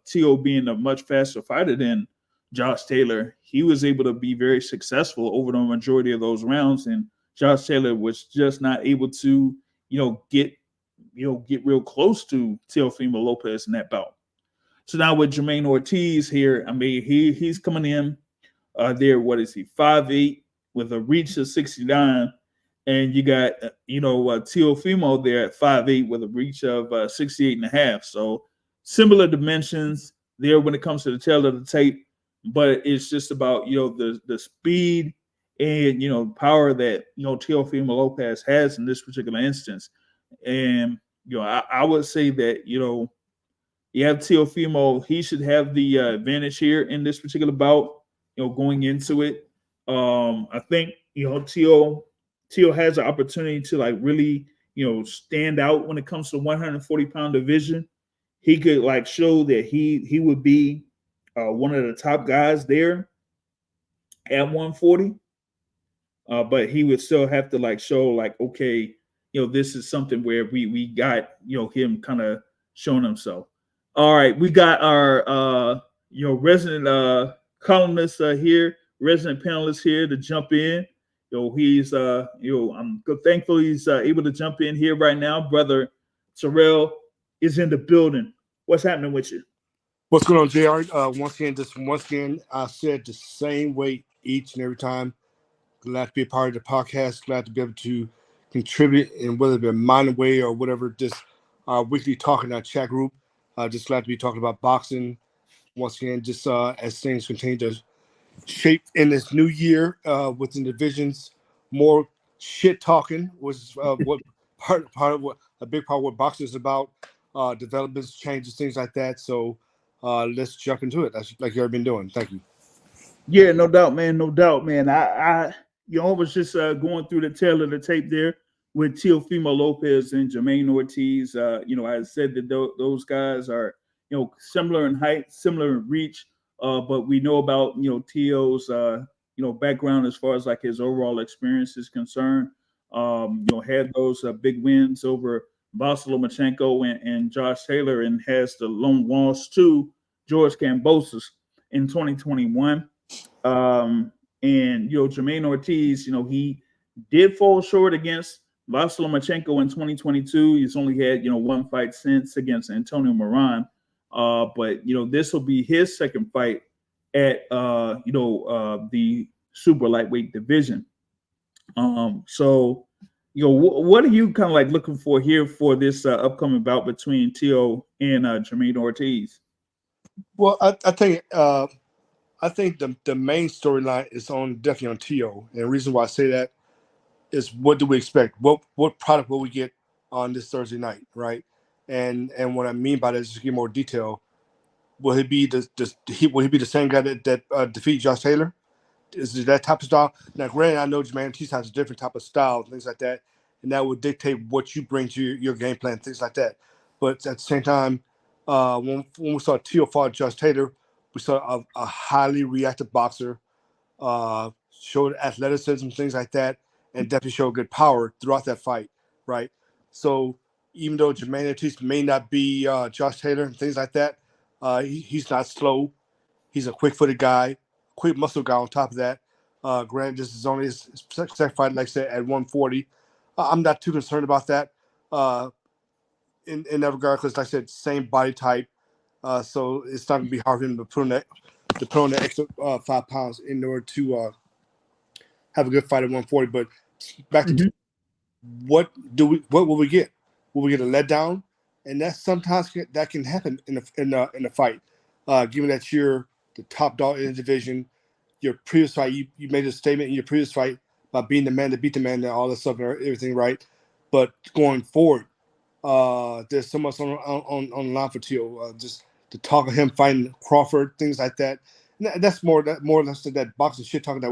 Teo being a much faster fighter than Josh Taylor, he was able to be very successful over the majority of those rounds. And Josh Taylor was just not able to, get real close to Teofimo Lopez in that bout. So now with Jamaine Ortiz here, I mean, he's coming in there. What is he? 5'8" with a reach of 69, and you got Teofimo there at 5'8" with a reach of 68.5. So similar dimensions there when it comes to the tail of the tape, but it's just about the speed and power that Teofimo Lopez has in this particular instance. And I would say that you have Teofimo, he should have the advantage here in this particular bout, going into it. I think Teo Teo has an opportunity to like really, stand out when it comes to 140-pound division. He could like show that he would be one of the top guys there at 140. But he would still have to like show like, okay, this is something where we got him kind of showing himself. All right, we got our resident columnist here, resident panelist here to jump in. He's I'm thankful he's able to jump in here right now. Brother Terrell is in the building. What's happening with you? What's going on, JR? Once again, I said the same way each and every time. Glad to be a part of the podcast. Glad to be able to contribute in whether it be a minor way or whatever. Just weekly talk in our chat group. Just glad to be talking about boxing once again. Just as things continue to shape in this new year within divisions, more shit talking was what part of what a big part of what boxing is about. Developments, changes, things like that. So let's jump into it. That's like you've been doing. Thank you. Yeah, no doubt, man. No doubt, man. I was just going through the tail of the tape there with Teofimo Lopez and Jamaine Ortiz. I said that those guys are, similar in height, similar in reach, but we know about, Teo's, background as far as like his overall experience is concerned. Had those big wins over Lomachenko and Josh Taylor, and has the lone loss to George Kambosos in 2021. And Jamaine Ortiz, he did fall short against Lomachenko in 2022. He's only had one fight since against Antonio Moran. But this will be his second fight at the super lightweight division. So what are you kind of like looking for here for this upcoming bout between Teo and Jamaine Ortiz? Well, I think the main storyline is definitely on Teo, and the reason why I say that is what do we expect? What product will we get on this Thursday night, right? And what I mean by that is to give more detail. Will he be the same guy that defeat Josh Taylor? Is it that type of style? Now, granted, I know Jamaine Ortiz has a different type of style, things like that, and that would dictate what you bring to your game plan, things like that. But at the same time, when we saw Teo fought Josh Taylor, we saw a highly reactive boxer, showed athleticism, things like that, and definitely showed good power throughout that fight, right? So even though Jamaine Ortiz may not be Josh Taylor and things like that, he's not slow. He's a quick-footed guy, quick muscle guy on top of that. Granted, this is only his second fight, like I said, at 140. I'm not too concerned about that in that regard because, like I said, same body type. So it's not going to be hard for him to put on that extra 5 pounds in order to have a good fight at 140. But back to what will we get? Will we get a letdown? And that sometimes that can happen in a fight. Given that you're the top dog in the division, your previous fight, you made a statement in your previous fight about being the man to beat the man and all that stuff and everything, right? But going forward, there's so much on the line for Teo. Just the talk of him fighting Crawford, things like that. And that's more or less that boxing shit talking that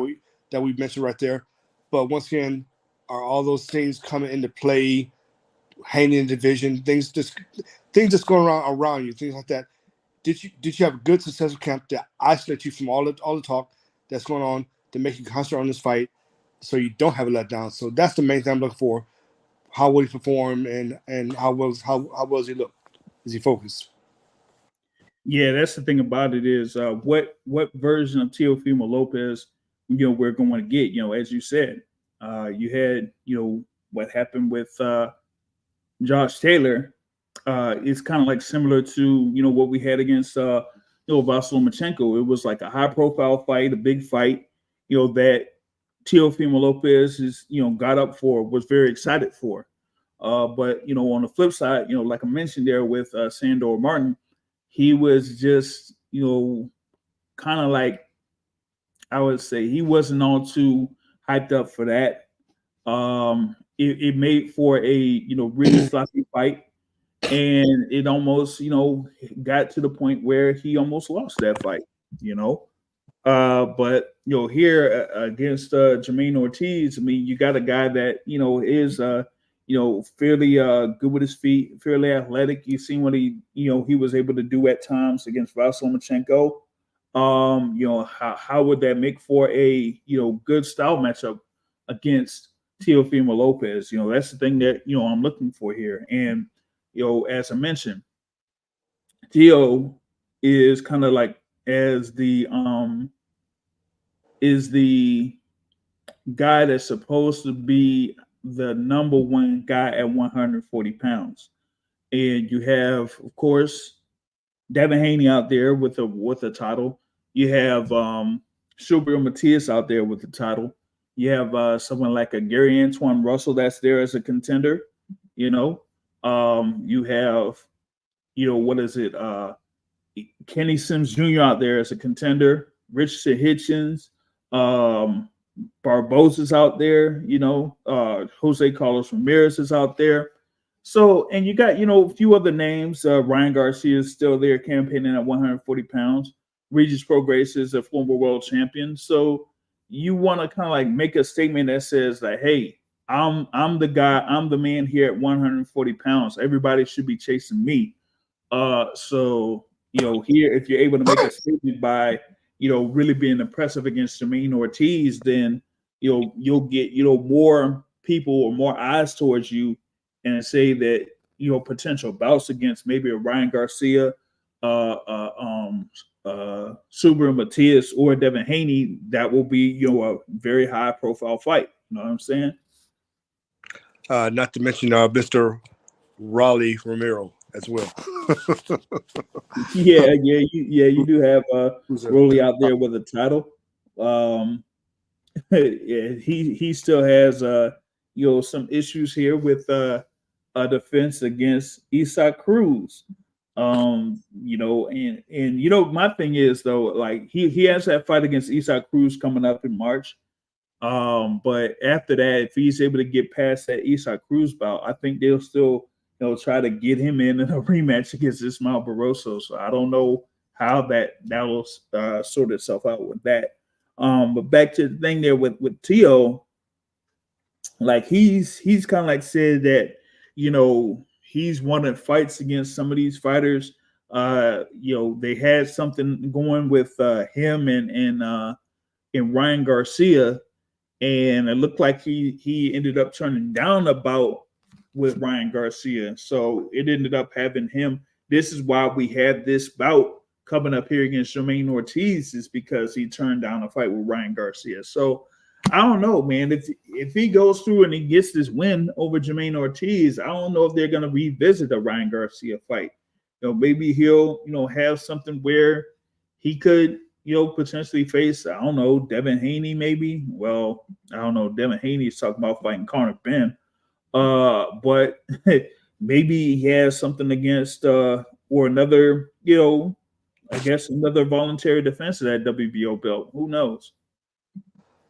we mentioned right there. But once again, are all those things coming into play? Haney in the division, things just going around you, things like that. Did you have a good successful camp that isolate you from all the talk that's going on to make you concentrate on this fight, so you don't have a letdown? So that's the main thing I'm looking for. How will he perform and how well does he look? Is he focused? Yeah, that's the thing about it is what version of Teofimo Lopez we're going to get. As you said, you had what happened with Josh Taylor. It's kind of like similar to what we had against Lomachenko. It was like a high profile fight, a big fight, that Teofimo Lopez is got up for, was very excited for. But on the flip side, like I mentioned there with Sandor Martin, he was just kind of like, I would say he wasn't all too hyped up for that. It made for a really sloppy fight, and it almost got to the point where he almost lost that fight. But here against Jamaine Ortiz, I mean, you got a guy that is fairly good with his feet, fairly athletic. You've seen what he was able to do at times against Vasyl Lomachenko. How would that make for a good style matchup against Teofimo Lopez? That's the thing that I'm looking for here. And as I mentioned, Teo is kind of like as the is the guy that's supposed to be the number one guy at 140 pounds. And you have, of course, Devin Haney out there with a title. You have Shubir Matias out there with the title. You have someone like a Gary Antoine Russell that's there as a contender. You have, what is it? Kenny Sims Jr. out there as a contender. Richardson Hitchens. Barbosa's out there, Jose Carlos Ramirez is out there. So, and you got, a few other names. Ryan Garcia is still there campaigning at 140 pounds. Regis Prograis is a former world champion. So you want to kind of like make a statement that says like, hey, I'm the guy, I'm the man here at 140 pounds. Everybody should be chasing me. So, here, if you're able to make a statement by really being impressive against Jamaine Ortiz, then you'll get more people or more eyes towards you, and say that potential bouts against maybe a Ryan Garcia, Subaru Matias, or Devin Haney, that will be a very high profile fight. You know what I'm saying? Not to mention Mr. Raleigh Romero as well. You do have Rolly out there with a title. He still has some issues here with a defense against Usyk Cruz. My thing is though, like he has that fight against Usyk Cruz coming up in March. But after that, if he's able to get past that Usyk Cruz bout, I think they'll still try to get him in a rematch against Ismael Barroso. So I don't know how that will sort itself out with that. But back to the thing there with Teo, like he's kind of like said that he's wanted fights against some of these fighters. They had something going with him and Ryan Garcia, and it looked like he ended up turning down a bout with Ryan Garcia. So it ended up having him. This is why we had this bout coming up here against Jamaine Ortiz, is because he turned down a fight with Ryan Garcia. So I don't know, man. If he goes through and he gets this win over Jamaine Ortiz, I don't know if they're going to revisit a Ryan Garcia fight. Maybe he'll have something where he could potentially face, I don't know, Devin Haney maybe. Well, I don't know. Devin Haney is talking about fighting Conor Benn. But maybe he has something against or another, I guess another voluntary defense of that WBO belt. Who knows?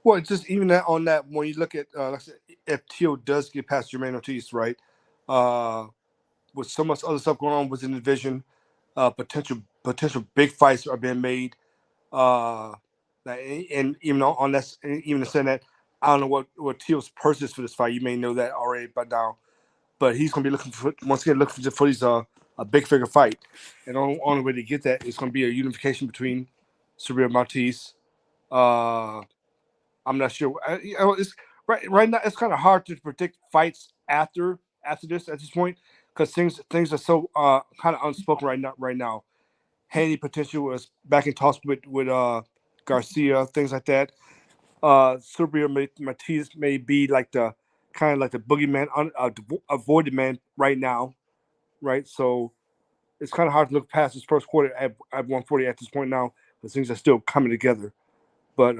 Well, just even that on that, when you look at like I said, if Teo does get past Jamaine Ortiz, right? With so much other stuff going on within the division, potential big fights are being made. And even on that, even saying that, I don't know what Teal's purse is for this fight. You may know that already by now, but he's going to be looking for these a big figure fight, and the only way to get that is going to be a unification between Subriel Martiz. I'm not sure. It's right now. It's kind of hard to predict fights after this at this point, because things are so kind of unspoken right now. Haney potential was back in talks with Garcia, things like that. Subriel Martiz may be like the kind of like the boogeyman, avoided man right now, right? So it's kind of hard to look past this first quarter at 140 at this point now, but things are still coming together. But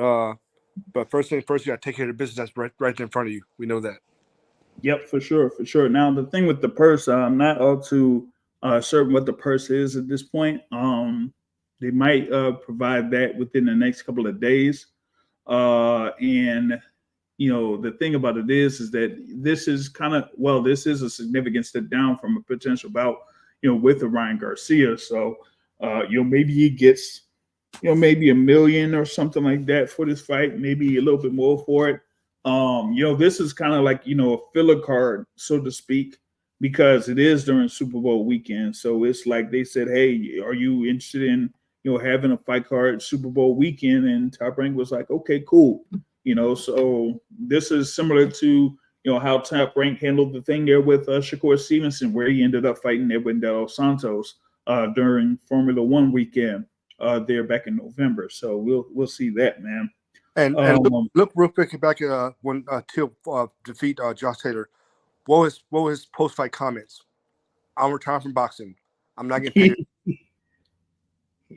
first thing first, you got to take care of the business that's right there in front of you. We know that. Yep, for sure. Now the thing with the purse, I'm not all too certain what the purse is at this point. They might provide that within the next couple of days. And the thing about it is that this is this is a significant step down from a potential bout, with the Ryan Garcia. So, maybe he gets maybe $1 million or something like that for this fight, maybe a little bit more for it. This is kind of like, a filler card, so to speak, because it is during Super Bowl weekend. So it's like they said, hey, are you interested in, having a fight card Super Bowl weekend? And Top Rank was like, okay, cool. So this is similar to, how Top Rank handled the thing there with Shakur Stevenson, where he ended up fighting Edwin De Los Santos during Formula One weekend there back in November. So we'll see that, man. And look real quick back at when Till defeat Josh Taylor. What was his post fight comments? I'm retiring from boxing. I'm not getting paid.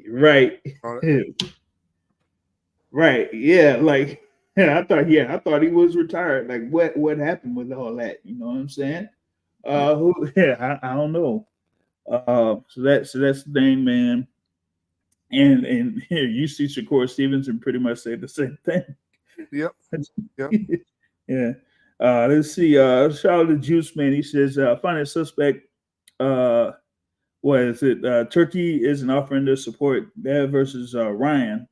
Right. Right. Yeah. Like, I thought he was retired. Like, what happened with all that? You know what I'm saying? I don't know. So that's the thing, man. And here you see Shakur Stevenson pretty much say the same thing. Yep. Yeah. Let's see. Shout out to Juice Man. He says, find a suspect. What is it? Turkey isn't offering to support that versus Ryan.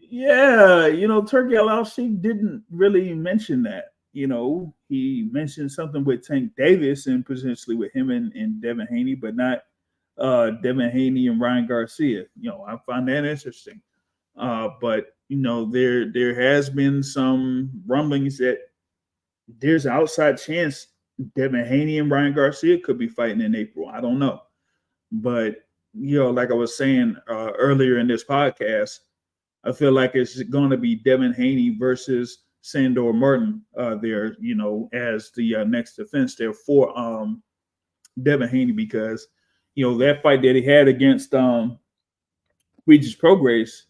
Yeah, Turkey LLC didn't really mention that. He mentioned something with Tank Davis and potentially with him and Devin Haney, but not Devin Haney and Ryan Garcia. I find that interesting. But there has been some rumblings that there's an outside chance Devin Haney and Ryan Garcia could be fighting in April. I don't know. But, like I was saying earlier in this podcast, I feel like it's going to be Devin Haney versus Sandor Martin there, as the next defense there for Devin Haney, because, that fight that he had against Regis Prograis,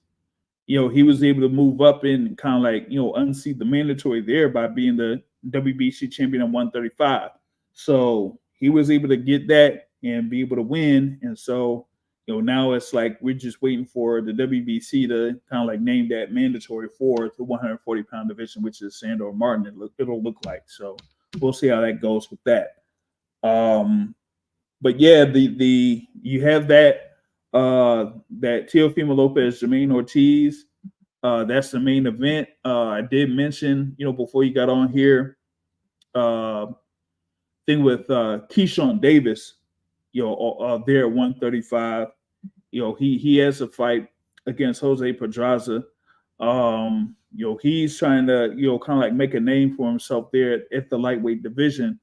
he was able to move up and kind of like, unseat the mandatory there by being the WBC champion at 135. So he was able to get that and be able to win. And so, now it's like we're just waiting for the WBC to kind of like name that mandatory for the 140-pound division, which is Sandor Martin. It'll look like. So we'll see how that goes with that. But yeah, the you have that Teofimo Lopez, Jamaine Ortiz. That's the main event. I did mention, before you got on here, thing with Keyshawn Davis, there at 135. He has a fight against Jose Pedraza. He's trying to, kind of like make a name for himself there at the lightweight division.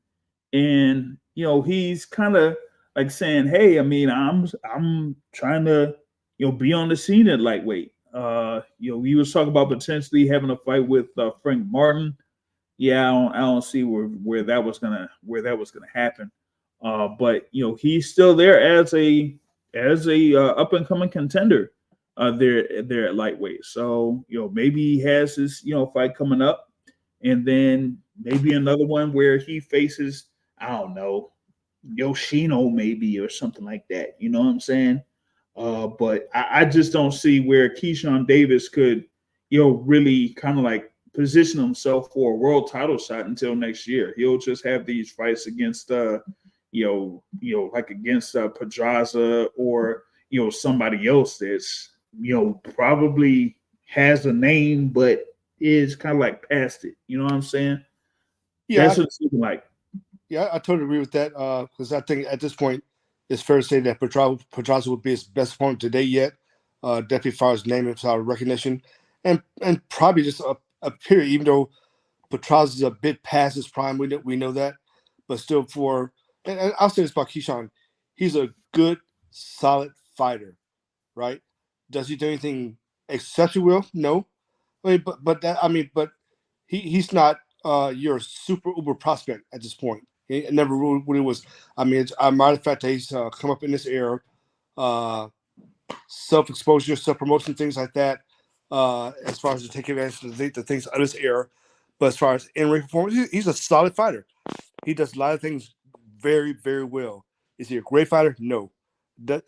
And, he's kind of like saying, hey, I mean, I'm trying to, be on the scene at lightweight. We was talking about potentially having a fight with Frank Martin. Yeah, I don't see where that was gonna happen. But he's still there as a up and coming contender there at lightweight. So maybe he has this fight coming up, and then maybe another one where he faces, I don't know, Yoshino maybe or something like that. You know what I'm saying? But I just don't see where Keyshawn Davis could really kind of like position himself for a world title shot until next year. He'll just have these fights against like against Pedraza or somebody else that's probably has a name but is kind of like past it. You know what I'm saying? Yeah, that's what it's looking like. Yeah, I totally agree with that because I think at this point it's fair to say that Pedraza would be his best opponent today yet. Definitely as far as name and far recognition, and probably just a period. Even though Pedraza is a bit past his prime, we know that, but still and I'll say this about Keyshawn, he's a good, solid fighter, right? Does he do anything exceptional? Well, no. But he's not your super uber prospect at this point. He never really was. I mean, it's a matter of fact that he's come up in this era, self-exposure, self-promotion, things like that, as far as to take advantage of the things of this era. But as far as in-ring performance, he's a solid fighter. He does a lot of things very, very well. Is he a great fighter? No.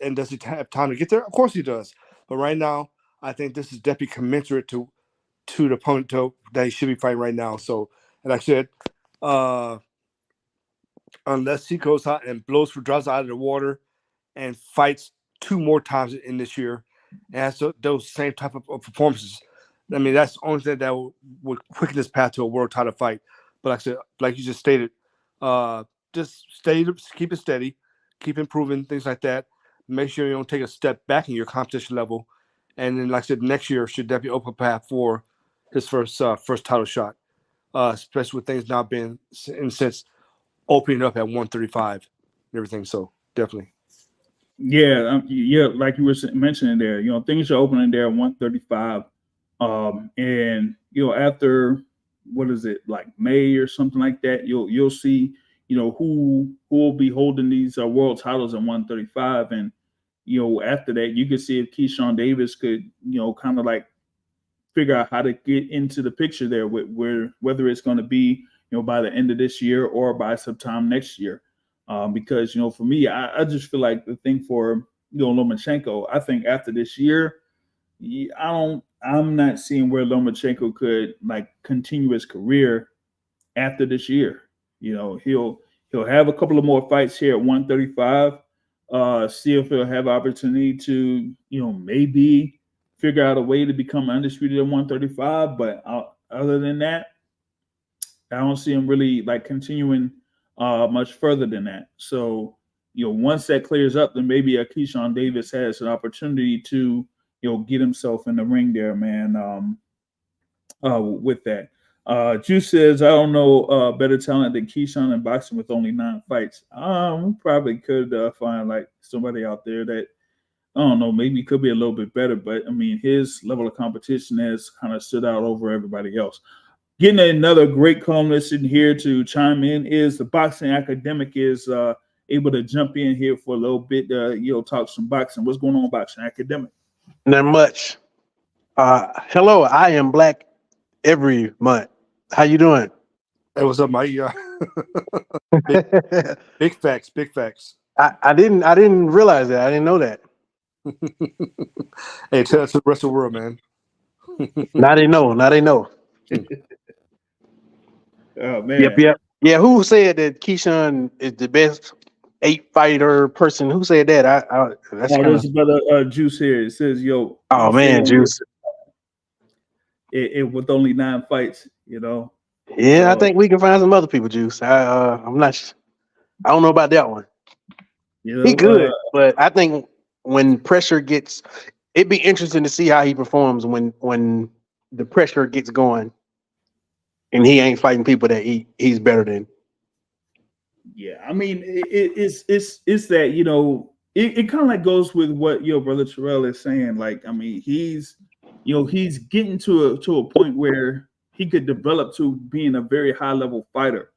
And does he have time to get there? Of course he does. But right now, I think this is definitely commensurate to the opponent that he should be fighting right now. So, and like I said, unless he goes out and blows Pedraza out of the water and fights 2 more times in this year, and has those same type of performances. I mean, that's the only thing that would quicken this path to a world title fight. But like I said, like you just stated, just keep it steady, keep improving, things like that. Make sure you don't take a step back in your competition level. And then, like I said, next year should definitely open a path for his first title shot, especially with things now being, in a sense, opening up at 135 and everything. So definitely. Yeah, yeah, like you were mentioning there, things are opening there at 135. And after what is it, like May or something like that, you'll see, who will be holding these world titles at 135. And after that, you could see if Keyshawn Davis could, kind of like figure out how to get into the picture there, whether it's going to be, by the end of this year or by sometime next year. Because for me, I just feel like the thing for Lomachenko, I think after this year, I'm not seeing where Lomachenko could like continue his career after this year. He'll have a couple of more fights here at 135. See if he'll have opportunity to maybe figure out a way to become undisputed at 135. But other than that, I don't see him really like continuing much further than that. So, once that clears up, then maybe Keyshawn Davis has an opportunity to, get himself in the ring there, man. With that. Juice says, I don't know better talent than Keyshawn in boxing with only 9 fights. We probably could find like somebody out there that, I don't know, maybe could be a little bit better, but I mean, his level of competition has kind of stood out over everybody else. Getting another great columnist in here to chime in is the boxing academic is able to jump in here for a little bit, talk some boxing. What's going on, boxing academic? Not much. Hello, I am black every month. How you doing? Hey, what's up, Mike? Big facts, big facts. I didn't realize that. I didn't know that. Hey, tell us to the rest of the world, man. Now they know. Now they know. Oh man. Yep. Yeah, who said that Keyshawn is the best 8-fighter person? Who said that? That's there's another Juice here. It says, "Yo." Oh man, Juice. It with only 9 fights, Yeah, So, I think we can find some other people, Juice. I'm not. I don't know about that one. He good, but I think when pressure gets, it'd be interesting to see how he performs when the pressure gets going, and he ain't fighting people that he's better than. Yeah, I mean, it's that it kind of like goes with what your brother Terrell is saying. Like, I mean, he's getting to a point where he could develop to being a very high level fighter.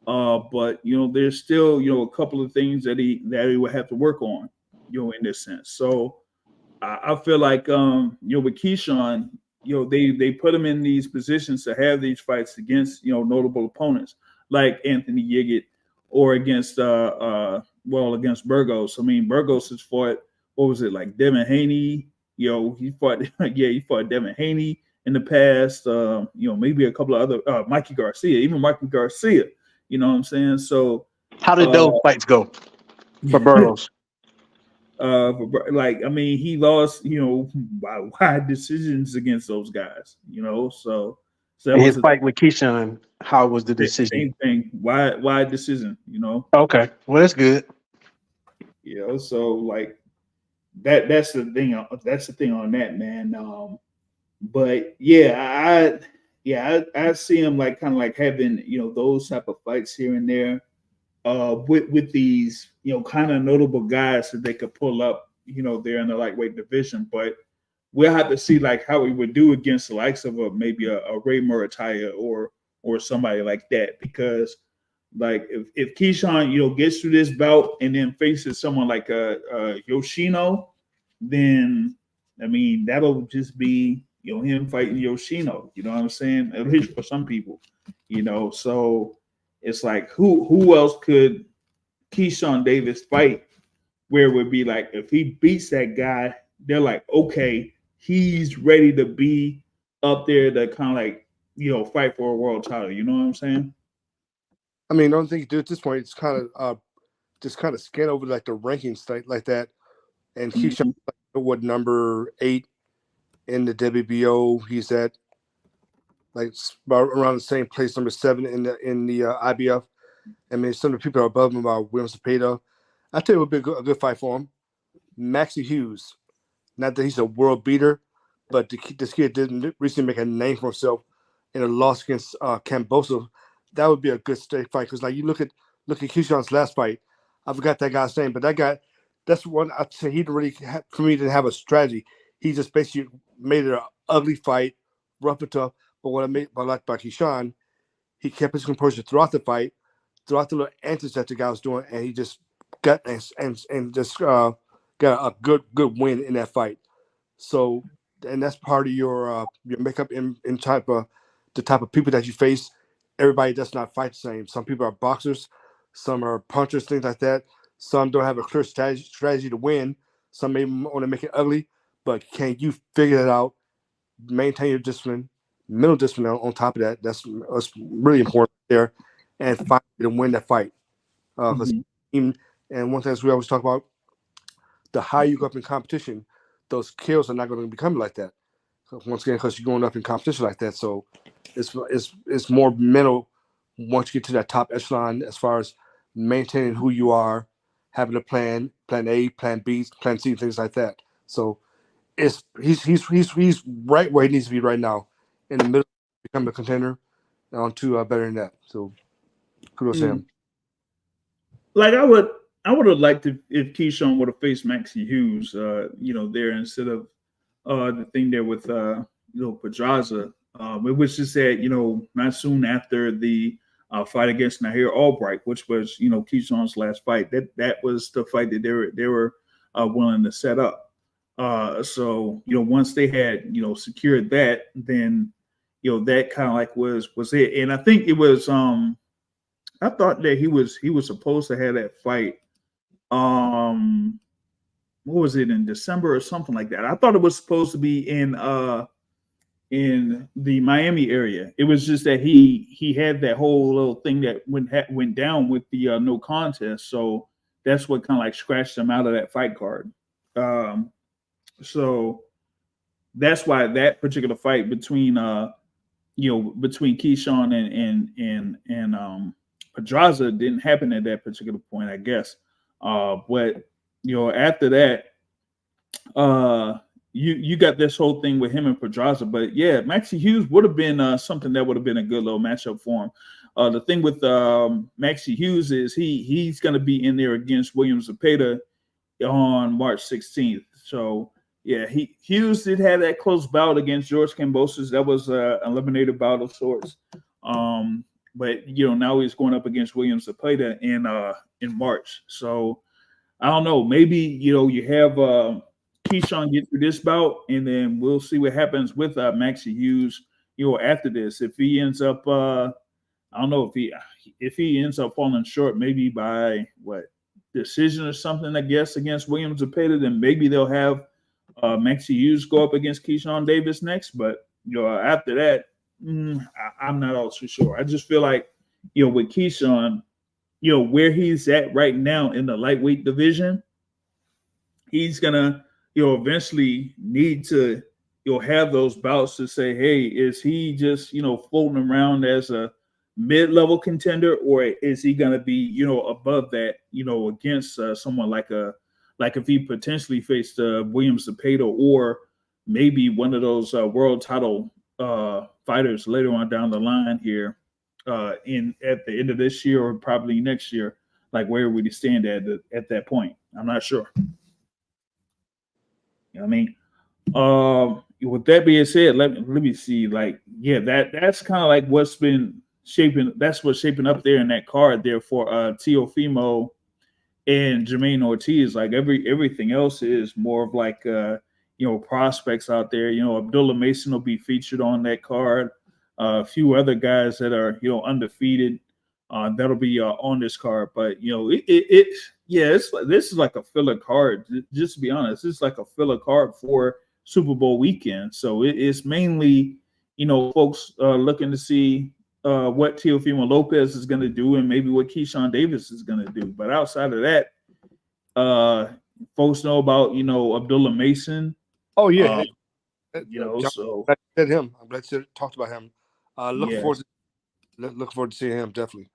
But there's still a couple of things that he would have to work on, in this sense. So I feel like with Keyshawn, they put him in these positions to have these fights against notable opponents like Anthony Yiggett or against against Burgos. I mean, Burgos has fought, what was it, like Devin Haney? He fought Devin Haney in the past. Maybe a couple of other Mikey Garcia, even Mikey Garcia. You know what I'm saying? So how did those fights go for Burgos? I mean, he lost, by wide decisions against those guys. So that his fight with Keyshawn, how was the decision? Same thing, wide decision. Okay, well that's good. So like that's the thing. That's the thing on that, man. But yeah, I see him like kind of like having those type of fights here and there, with these kind of notable guys that they could pull up there in the lightweight division. But we'll have to see like how he would do against the likes of maybe a Ray Murataya or somebody like that, because like if Keyshawn gets through this bout and then faces someone like Yoshino, then I mean that'll just be him fighting Yoshino. You know what I'm saying? At least for some people, So it's like who else could Keyshawn Davis fight where it would be like if he beats that guy, they're like, okay, he's ready to be up there to kind of like fight for a world title. You know what I'm saying? I mean, the only thing you do at this point is just kind of scan over like the rankings like that, and Keyshawn what number 8 in the WBO. He's at like about around the same place, number 7 in the IBF. I mean, some of the people are above him about William Cepeda. I tell you, it would be a good fight for him. Maxie Hughes. Not that he's a world beater, but this kid didn't recently make a name for himself in a loss against Kambosos. That would be a good state fight because, like, you look at Keyshawn's last fight. I forgot that guy's name, but that guy, that's one I'd say he didn't really for me didn't have a strategy. He just basically made it an ugly fight, rough and tough. But what I like about Keyshawn, he kept his composure throughout the fight, throughout the little antics that the guy was doing, and he just got and just got a good win in that fight. So, and that's part of your makeup in type of the type of people that you face. Everybody does not fight the same. Some people are boxers, some are punchers, things like that. Some don't have a clear strategy to win. Some may want to make it ugly, but can you figure that out? Maintain your discipline, mental discipline on top of that. That's really important there, and find to win that fight. And one thing we always talk about, the higher you go up in competition, those kills are not going to become like that. Once again, because you're going up in competition like that, so it's more mental once you get to that top echelon as far as maintaining who you are, having a plan A, plan B, plan C, things like that. So he's right where he needs to be right now, in the middle, become a contender, on to better than that. So kudos to him. Like I would have liked if Keyshawn would have faced Maxie Hughes, there instead of the thing there with Pedraza. It was just that not soon after the fight against Nahir Albright, which was Keyshawn's last fight. That was the fight that they were willing to set up. So once they had secured that, then that kind of like was it. And I think it was I thought that he was supposed to have that fight. What was it, in December or something like that? I thought it was supposed to be in the Miami area. It was just that he had that whole little thing that went down with the no contest. So that's what kind of like scratched him out of that fight card. So that's why that particular fight between Keyshawn and Pedraza didn't happen at that particular point, I guess. But after that, you got this whole thing with him and Pedraza. But yeah, Maxie Hughes would have been something that would have been a good little matchup for him. The thing with Maxie Hughes is he's going to be in there against William Cepeda on March 16th. So yeah, Hughes did have that close bout against George Kambosos. That was an eliminated bout of sorts. But now he's going up against William Cepeda in March. So I don't know. Maybe you have Keyshawn get through this bout, and then we'll see what happens with Maxie Hughes. After this, if he ends up, I don't know if he ends up falling short, maybe by decision or something, I guess, against William Cepeda, then maybe they'll have Maxie Hughes go up against Keyshawn Davis next. But after that, I'm not all too sure. I just feel like with Keyshawn, where he's at right now in the lightweight division, he's gonna eventually need to have those bouts to say, hey, is he just floating around as a mid-level contender, or is he gonna be above that against someone like if he potentially faced William Cepeda, or maybe one of those world title fighters later on down the line here at the end of this year or probably next year. Like, where would he stand at that point? I'm not sure. I mean, with that being said, let me see. Like, yeah, that's kind of like what's been shaping. That's what's shaping up there in that card there for Teofimo and Jamaine Ortiz. Like everything else is more of like prospects out there. Abdullah Mason will be featured on that card. A few other guys that are undefeated that'll be on this card. But this is like a filler card. Just to be honest, it's like a filler card for Super Bowl weekend. So it's mainly folks looking to see what Teofimo Lopez is going to do and maybe what Keyshawn Davis is going to do. But outside of that, folks know about, Abdullah Mason. Oh yeah, So said him. I'm glad you talked about him. Look yeah. forward to seeing him definitely.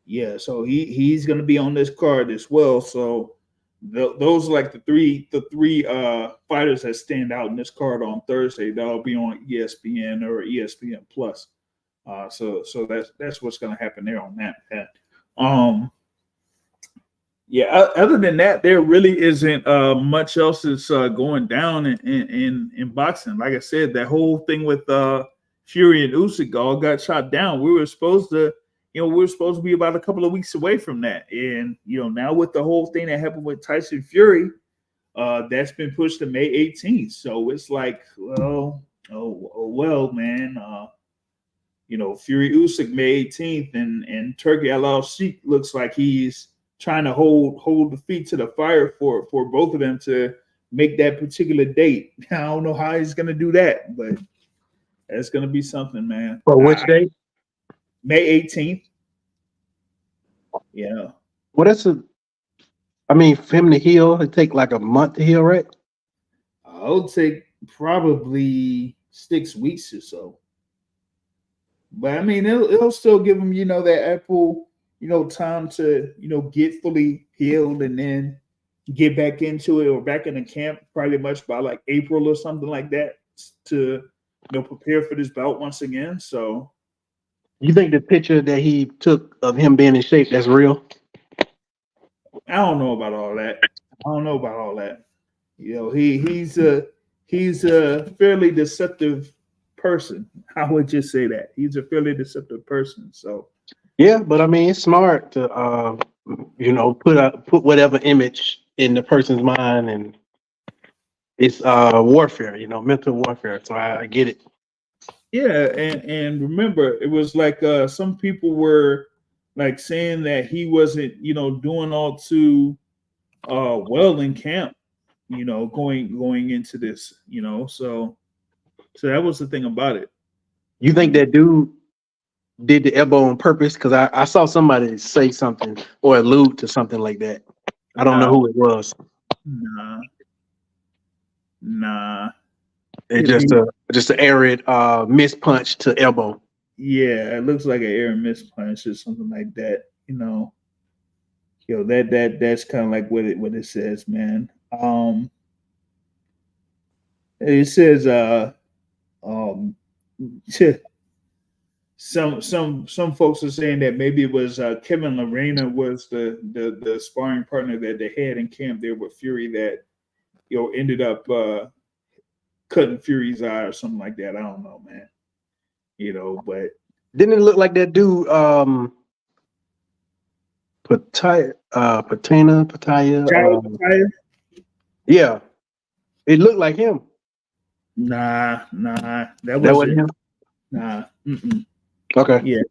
Yeah, so he's going to be on this card as well. So those are like the three fighters that stand out in this card on Thursday. That'll be on ESPN or ESPN Plus. So that's what's going to happen there on that. Yeah. Other than that, there really isn't much else that's going down in boxing. Like I said, that whole thing with Fury and Usyk all got shot down. We were supposed to be about a couple of weeks away from that, and now with the whole thing that happened with Tyson Fury, that's been pushed to May 18th. So it's like, well, man. Fury Usyk May 18th, and Turkey Usyk looks like he's trying to hold the feet to the fire for both of them to make that particular date. I don't know how he's gonna do that, but that's gonna be something, man. For which date? May 18th. Yeah. Well, for him to heal, it take like a month to heal, right? It'll take probably 6 weeks or so. But I mean, it'll still give him, that ample, time to, get fully healed and then get back into it or back in the camp pretty much by like April or something like that to, prepare for this bout once again. So. You think the picture that he took of him being in shape, that's real? I don't know about all that. He's a fairly deceptive person. I would just say that he's a fairly deceptive person. So yeah, but I mean, it's smart to put whatever image in the person's mind, and it's warfare, mental warfare. So I get it. Yeah, and remember, it was like some people were like saying that he wasn't, doing all too well in camp, going into this, so that was the thing about it. You think that dude did the elbow on purpose? Because I saw somebody say something or allude to something like that. I don't know who it was. Nah. It's just an arid miss punch to elbow. Yeah, it looks like an air miss punch or something like that. That's kind of like what it says, man. It says some folks are saying that maybe it was Kevin Lorena was the sparring partner that they had in camp there with Fury that ended up cutting Fury's eye or something like that. I don't know, man. But didn't it look like that dude Pataya? Yeah, it looked like him. Nah, that wasn't him. Nah. Okay. Yeah.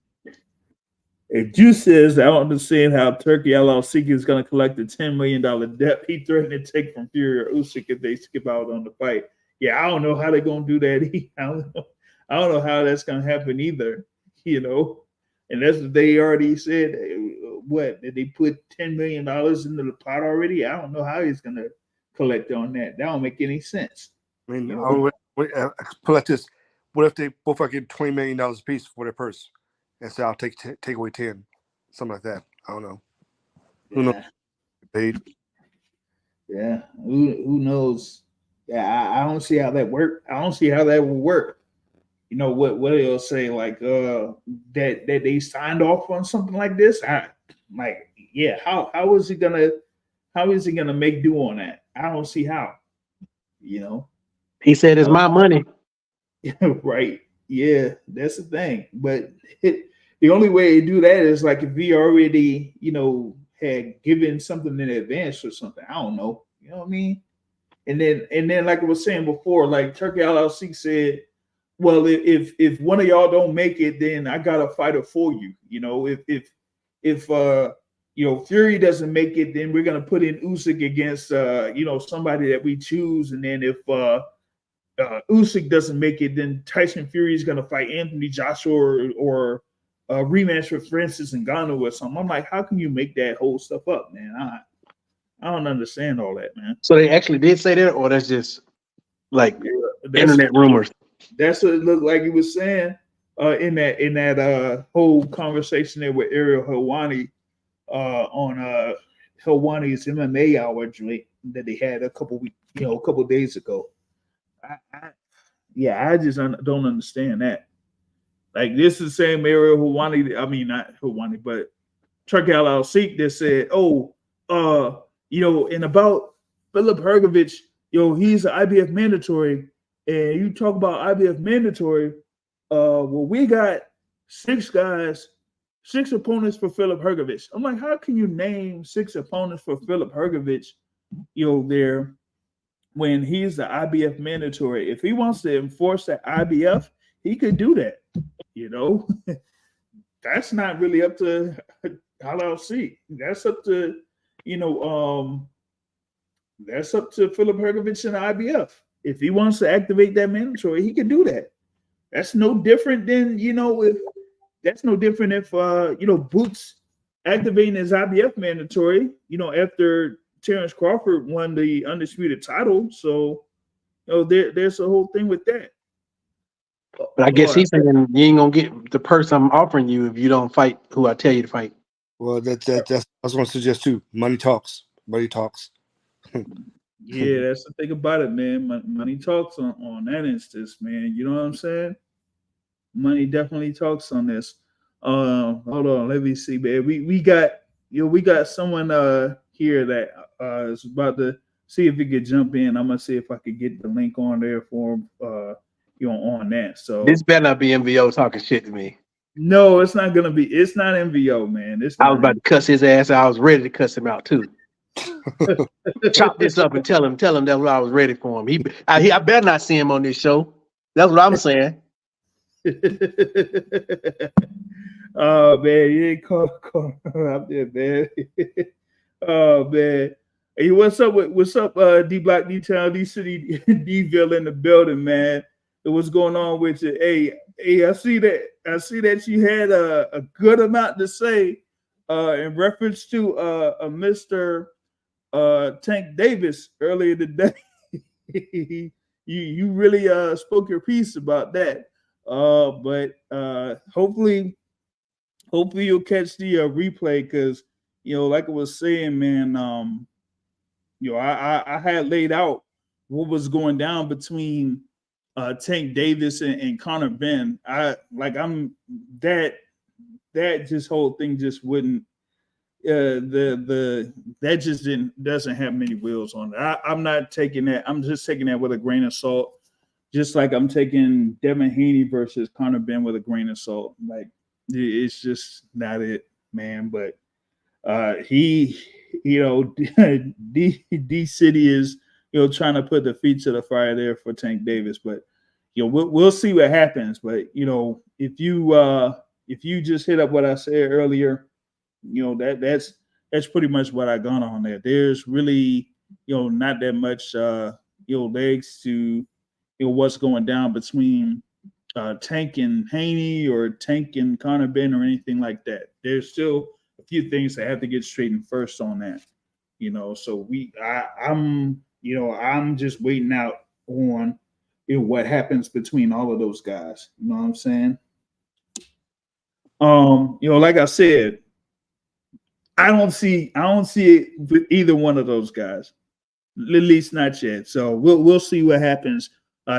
If Juice says, I don't understand how Turkey Usyk is going to collect the $10 million debt he threatened to take from Fury or Usyk if they skip out on the fight. Yeah, I don't know how they're going to do that. I don't know how that's going to happen either, And that's what they already said. What, did they put $10 million into the pot already? I don't know how he's going to collect on that. That don't make any sense. I mean, put like this. What if they both are getting $20 million a piece for their purse? And say, I'll take away 10, something like that. I don't know. Who knows? Paid. Yeah. Who knows? Yeah, I don't see how that work. I don't see how that will work. What they'll say, like that they signed off on something like this. How is he gonna make do on that? I don't see how. He said it's my money. Right. Yeah, that's the thing. But the only way to do that is like if he already, had given something in advance or something. I don't know. You know what I mean? And then like I was saying before, like Turkey Usyk said, well, if one of y'all don't make it, then I got a fighter for you. If Fury doesn't make it, then we're gonna put in Usyk against somebody that we choose, and then if Usyk doesn't make it, then Tyson Fury is gonna fight Anthony Joshua or rematch with Francis Ngannou or something. I'm like, how can you make that whole stuff up, man? I don't understand all that, man. So they actually did say that, or that's just like internet rumors? That's what it looked like he was saying in that whole conversation there with Ariel Helwani on Helwani's MMA hour joint that they had a couple days ago. I just don't understand that. Like, this is the same Ariel Helwani. I mean, not Helwani, but Turkey Usyk that said, and about Philip Hergovich, he's an IBF mandatory, and you talk about IBF mandatory. Well, we got 6 opponents for Philip Hergovich. I'm like, how can you name 6 opponents for Philip Hergovich, there when he's the IBF mandatory? If he wants to enforce the IBF, he could do that. That's not really up to LLC. That's up to that's up to Philip Hergovich and the IBF. If he wants to activate that mandatory, he can do that. That's no different than if Boots activating his IBF mandatory, after Terrence Crawford won the undisputed title. So there's a whole thing with that. But I guess he's saying you ain't gonna get the purse I'm offering you if you don't fight who I tell you to fight. Well, that's I was going to suggest too. Money talks. Money talks. Yeah, that's the thing about it, man. Money talks on that instance, man. You know what I'm saying? Money definitely talks on this. Hold on, let me see, man. We got someone here that is about to see if he could jump in. I'm gonna see if I could get the link on there for him. On that. So this better not be MVO talking shit to me. No, it's not gonna be. It's not MVO, man. I was about to cuss his ass out. I was ready to cuss him out too. Chop this up and tell him that's what I was ready for him. I better not see him on this show. That's what I'm saying. Oh man, you ain't caught out there, man. Oh man. Hey, what's up, D Block, D Town, D City, D-Ville in the building, man. What's going on with you? Hey, I see that you had a good amount to say in reference to Mr. Tank Davis earlier today. you really spoke your piece about that. But hopefully you'll catch the replay, because like I was saying, man, I had laid out what was going down between Tank Davis and Conor Benn. That just whole thing just wouldn't that just doesn't have many wheels on it. I'm not taking that. I'm just taking that with a grain of salt, just like I'm taking Devin Haney versus Conor Benn with a grain of salt. Like, it's just not it, man. But D City is trying to put the feet to the fire there for Tank Davis. But we'll see what happens. But if you just hit up what I said earlier, that's pretty much what I got on there. There's really not that much legs to what's going down between Tank and Haney or Tank and Conor Benn or anything like that. There's still a few things that have to get straightened first on that. So I'm just waiting out on what happens between all of those guys. You know what I'm saying? Like I said, I don't see it with either one of those guys, at least not yet. So we'll see what happens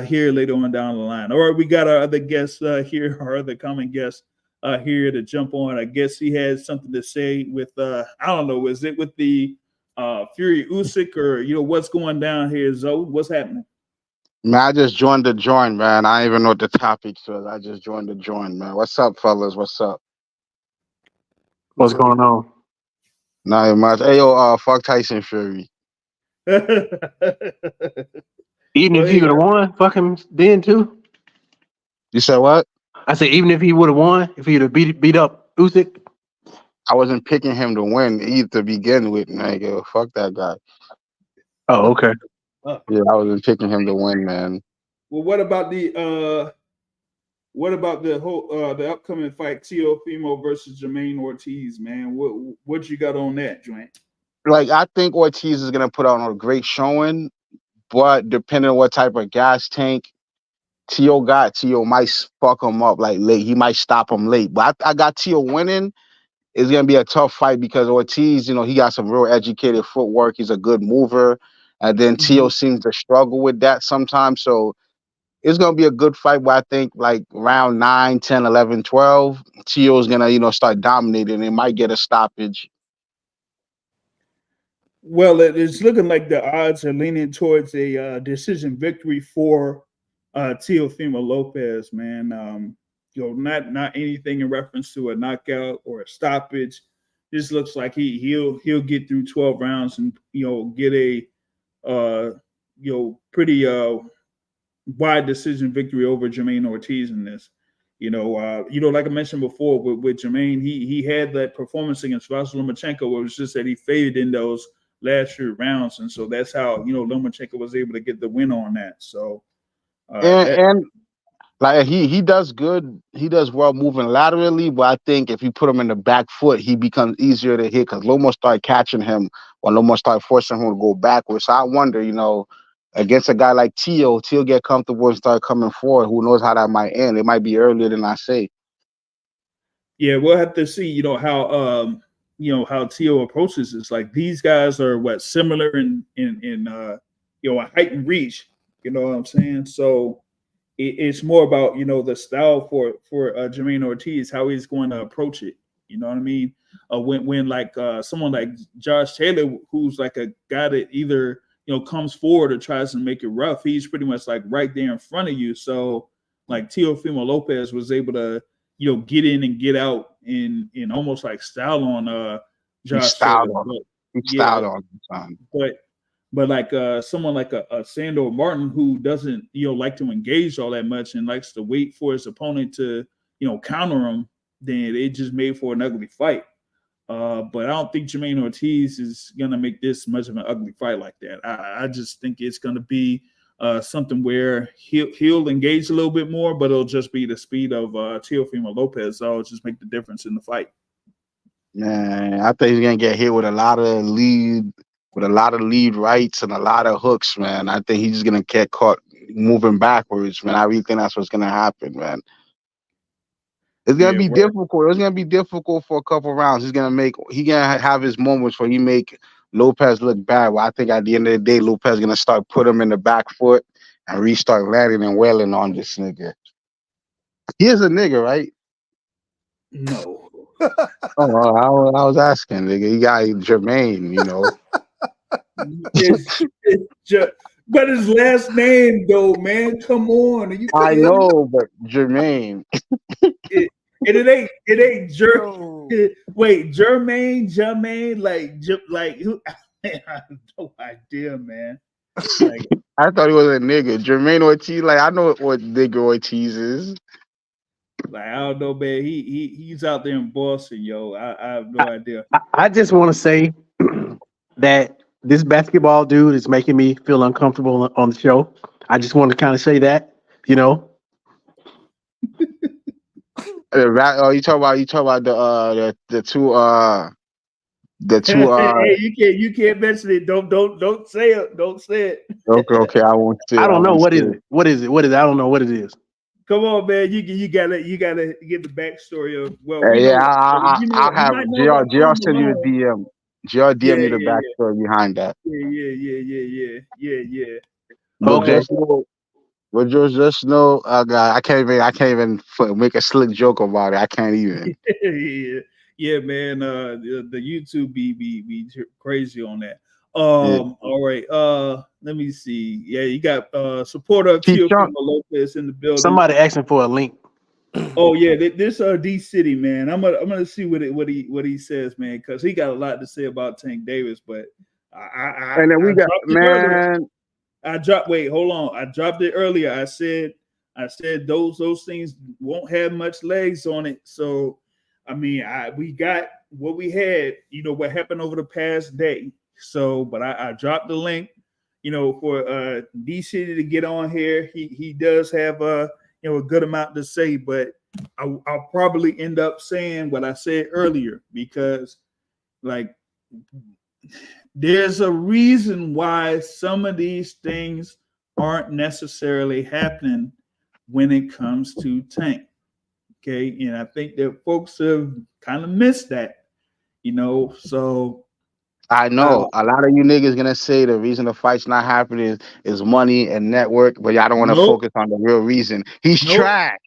here later on down the line. All right, we got our other guest here, our other common guest here to jump on. I guess he has something to say with I don't know, is it with the Fury Usyk, or what's going down here, Zoe? What's happening? Man, I just joined the join, man. I don't even know what the topic was. I just joined the join, man. What's up, fellas? What's up? What's going on? Not much. Hey, yo, fuck Tyson Fury. Even if he would have won, fuck him then too. You said what? I said even if he would have won, if he'd have beat up Usyk. I wasn't picking him to win either to begin with, nigga. Fuck that guy. Oh, okay. Yeah, I wasn't picking him to win, man. Well, what about the whole the upcoming fight, Teofimo versus Jamaine Ortiz, man? What you got on that, joint? like I think Ortiz is gonna put on a great showing, but depending on what type of gas tank Tio might fuck him up like late. He might stop him late. But I got Tio winning. It's gonna be a tough fight because Ortiz, he got some real educated footwork. He's a good mover. And then Tio seems to struggle with that sometimes. So it's gonna be a good fight, but I think like round 9, 10, 11, 12, Tio's gonna, start dominating and might get a stoppage. Well, it's looking like the odds are leaning towards a decision victory for Teofimo Lopez, man. Not anything in reference to a knockout or a stoppage. This looks like he'll get through 12 rounds and get a pretty wide decision victory over Jamaine Ortiz in this. Like I mentioned before with Jamaine, he had that performance against Vasyl Lomachenko where it was just that he faded in those last few rounds, and so that's how Lomachenko was able to get the win on that. So and like he does good. He does well moving laterally, but I think if you put him in the back foot, he becomes easier to hit because Lomo started catching him or Lomo started forcing him to go backwards. So I wonder, against a guy like Tio get comfortable and start coming forward. Who knows how that might end? It might be earlier than I say. Yeah, we'll have to see, how Tio approaches this. Like these guys are similar in height and reach. You know what I'm saying? So it's more about the style for Jamaine Ortiz, how he's going to approach it. You know what I mean? When like someone like Josh Taylor, who's like a guy that either comes forward or tries to make it rough, he's pretty much like right there in front of you. So like Teofimo Lopez was able to get in and get out in almost like style on Josh Taylor. He styled on him. But like someone like a Sandor Martin who doesn't like to engage all that much and likes to wait for his opponent to counter him, then it just made for an ugly fight. But I don't think Jamaine Ortiz is gonna make this much of an ugly fight like that. I just think it's gonna be something where he'll engage a little bit more, but it'll just be the speed of Teofimo Lopez. So it'll just make the difference in the fight. Man, I think he's gonna get hit with a lot of lead rights and a lot of hooks, man. I think he's just gonna get caught moving backwards, man. I really think that's what's gonna happen, man. It's gonna be difficult. It's gonna be difficult for a couple rounds. He's gonna have his moments where he make Lopez look bad. But I think at the end of the day, Lopez is gonna start put him in the back foot and restart landing and wailing on this nigga. He is a nigga, right? No. I was asking, nigga. He got Jermaine, But his last name, though, man, come on. I know, but Jermaine. it ain't Jermaine, like who? I have no idea, man. Like, I thought he was a nigga. Jamaine Ortiz, like I know what nigga Ortiz is. Like I don't know, man. He's out there in Boston, yo. I have no idea. I just want to say that this basketball dude is making me feel uncomfortable on the show. I just want to kind of say that, you talk about the two Hey, you can't mention it. Don't say it. Don't say it. Okay, I won't say it. I don't know what is it. What is it? I don't know what it is. Come on, man. You gotta get the backstory of I'll have JR send you the DM. JR DM you the backstory behind that. Yeah. But just know, I can't even make a slick joke about it. I can't even. Yeah, man. The YouTube be crazy on that. All right. Let me see. Yeah, you got supporter of Teofimo Lopez in the building. Somebody asking for a link. Oh yeah, this D City, man. I'm gonna see what he says, man, because he got a lot to say about Tank Davis. But I dropped. Wait, hold on. I dropped it earlier. I said those things won't have much legs on it. So, I mean, we got what we had. What happened over the past day. So, but I dropped the link. For D City to get on here. He does have a good amount to say, but I'll probably end up saying what I said earlier because, like, there's a reason why some of these things aren't necessarily happening when it comes to Tank. Okay, and I think that folks have kind of missed that, so I know a lot of you niggas gonna say the reason the fight's not happening is money and network, but y'all don't want to nope, focus on the real reason. He's nope, trash.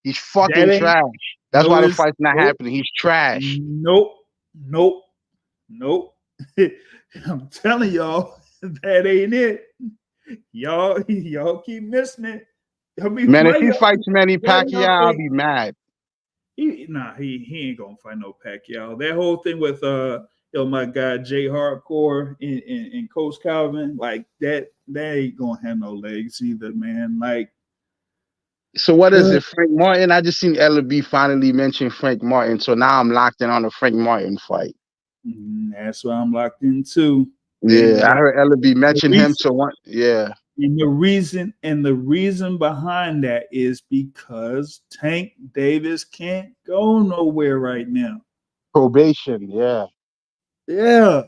He's that fucking ain't, trash. That's no, why the it's, fight's not nope, happening. He's trash. nope, nope, nope. I'm telling y'all, that ain't it. Y'all keep missing it. I mean, Man, if he fights Manny Pacquiao, I'll be mad. He ain't gonna fight no Pacquiao. That whole thing with my guy Jay Hardcore and Coach Calvin, like that ain't gonna have no legs either, man. Like, so what is it, Frank Martin? I just seen Ella B finally mention Frank Martin, so now I'm locked in on the Frank Martin fight. That's what I'm locked into. Yeah, I heard Ella B mention him. So what? Yeah. And the reason behind that is because Tank Davis can't go nowhere right now. Probation, yeah. Yeah.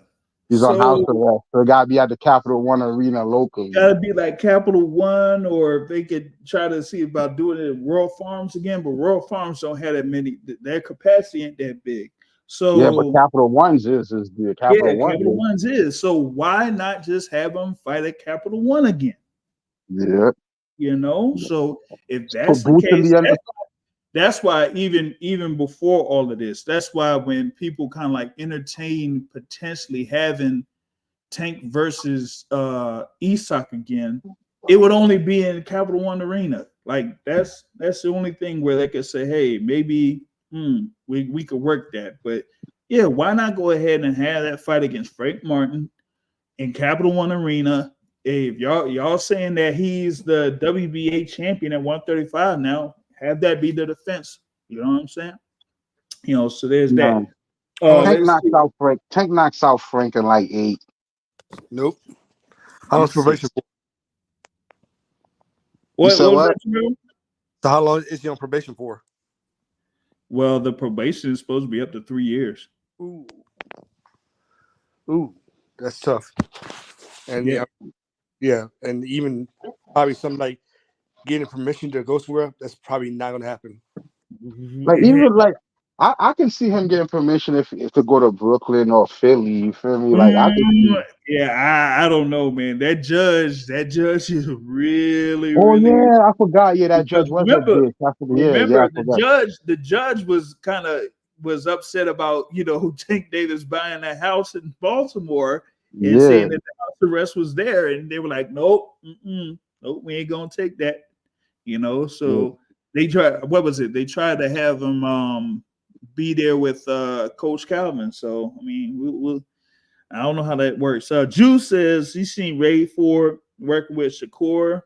He's on house arrest. So it gotta be at the Capital One Arena locally. Gotta be like Capital One, or they could try to see about doing it at Royal Farms again, but Royal Farms don't have that many, their capacity ain't that big. So yeah, but Capital One's is the Capital One. Capital One's is. So why not just have them fight at Capital One again? Yeah. So if that's the case, that's why even before all of this, that's why when people kind of like entertain potentially having Tank versus Usyk again, it would only be in Capital One Arena. Like that's the only thing where they could say, hey, maybe we could work that. But yeah, why not go ahead and have that fight against Frank Martin in Capital One Arena? Hey, if y'all saying that he's the WBA champion at 135 now, have that be the defense. You know what I'm saying? So there's that. Tank knocks out Frank in like 8. Nope. How long's probation for? What was that? So how long is he on probation for? Well, the probation is supposed to be up to 3 years. Ooh, that's tough. And yeah, and even probably something like getting permission to go somewhere, that's probably not gonna happen. Like even like I can see him getting permission if to go to Brooklyn or Philly. You feel me? Like I can see. I don't know, man. That judge is really. Oh really. Yeah, I forgot. Yeah, that judge was a bitch. The judge was upset about Tank Davis buying a house in Baltimore and saying that the house arrest was there, and they were like, nope, nope, we ain't gonna take that. So they tried. What was it? They tried to have him be there with Coach Calvin. So I mean, we'll I don't know how that works. Juice says he's seen Ray Ford working with Shakur,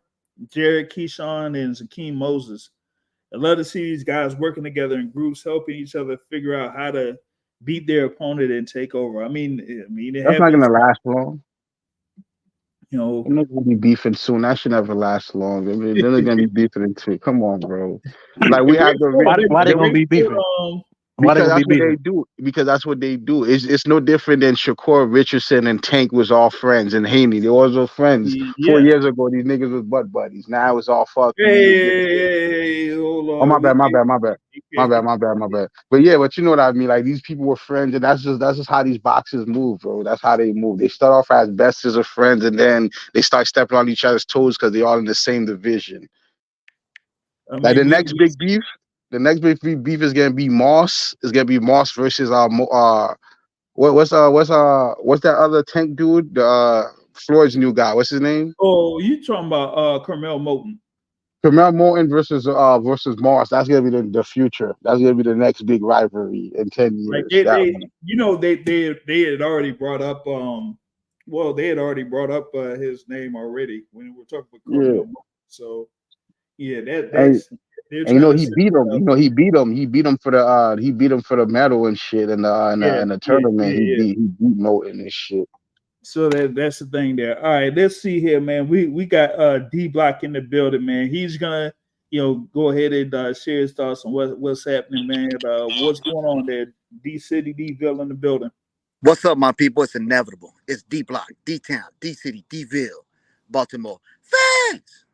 Jared Keyshawn, and Zakeem Moses. I love to see these guys working together in groups, helping each other figure out how to beat their opponent and take over. I mean, that's not gonna last long. They're not gonna be beefing soon. That should never last long. I mean, they're gonna be beefing in 2. Come on, bro. Like we had the why they gonna be beefing? Because that's what they do. Because that's what they do. It's no different than Shakur Richardson and Tank was all friends, and Haney. They always were friends. 4 years ago, these niggas was butt buddies. Now it's all fucking. Hey, hold on. Oh my bad. But yeah, but you know what I mean. Like these people were friends, and that's just how these boxers move, bro. That's how they move. They start off as bestest of friends, and then they start stepping on each other's toes because they're all in the same division. Like the next big beef is gonna be Moss. It's gonna be Moss versus what's that other Tank dude? Floyd's new guy. What's his name? Oh, you talking about Carmel Moulton? Carmel Moulton versus Moss. That's gonna be the future. That's gonna be the next big rivalry in 10 years. Like they had already brought up his name already when we were talking about Carmel Moulton. So yeah, that's. And he beat him. He beat him for the medal and shit in the tournament. He beat Moulton and shit. So that's the thing there. All right, let's see here, man. We got D Block in the building, man. He's gonna go ahead and share his thoughts on what's happening, man. What's going on there? D City, D Ville in the building. What's up, my people? It's inevitable. It's D Block, D Town, D City, D-Ville, Baltimore. Fans!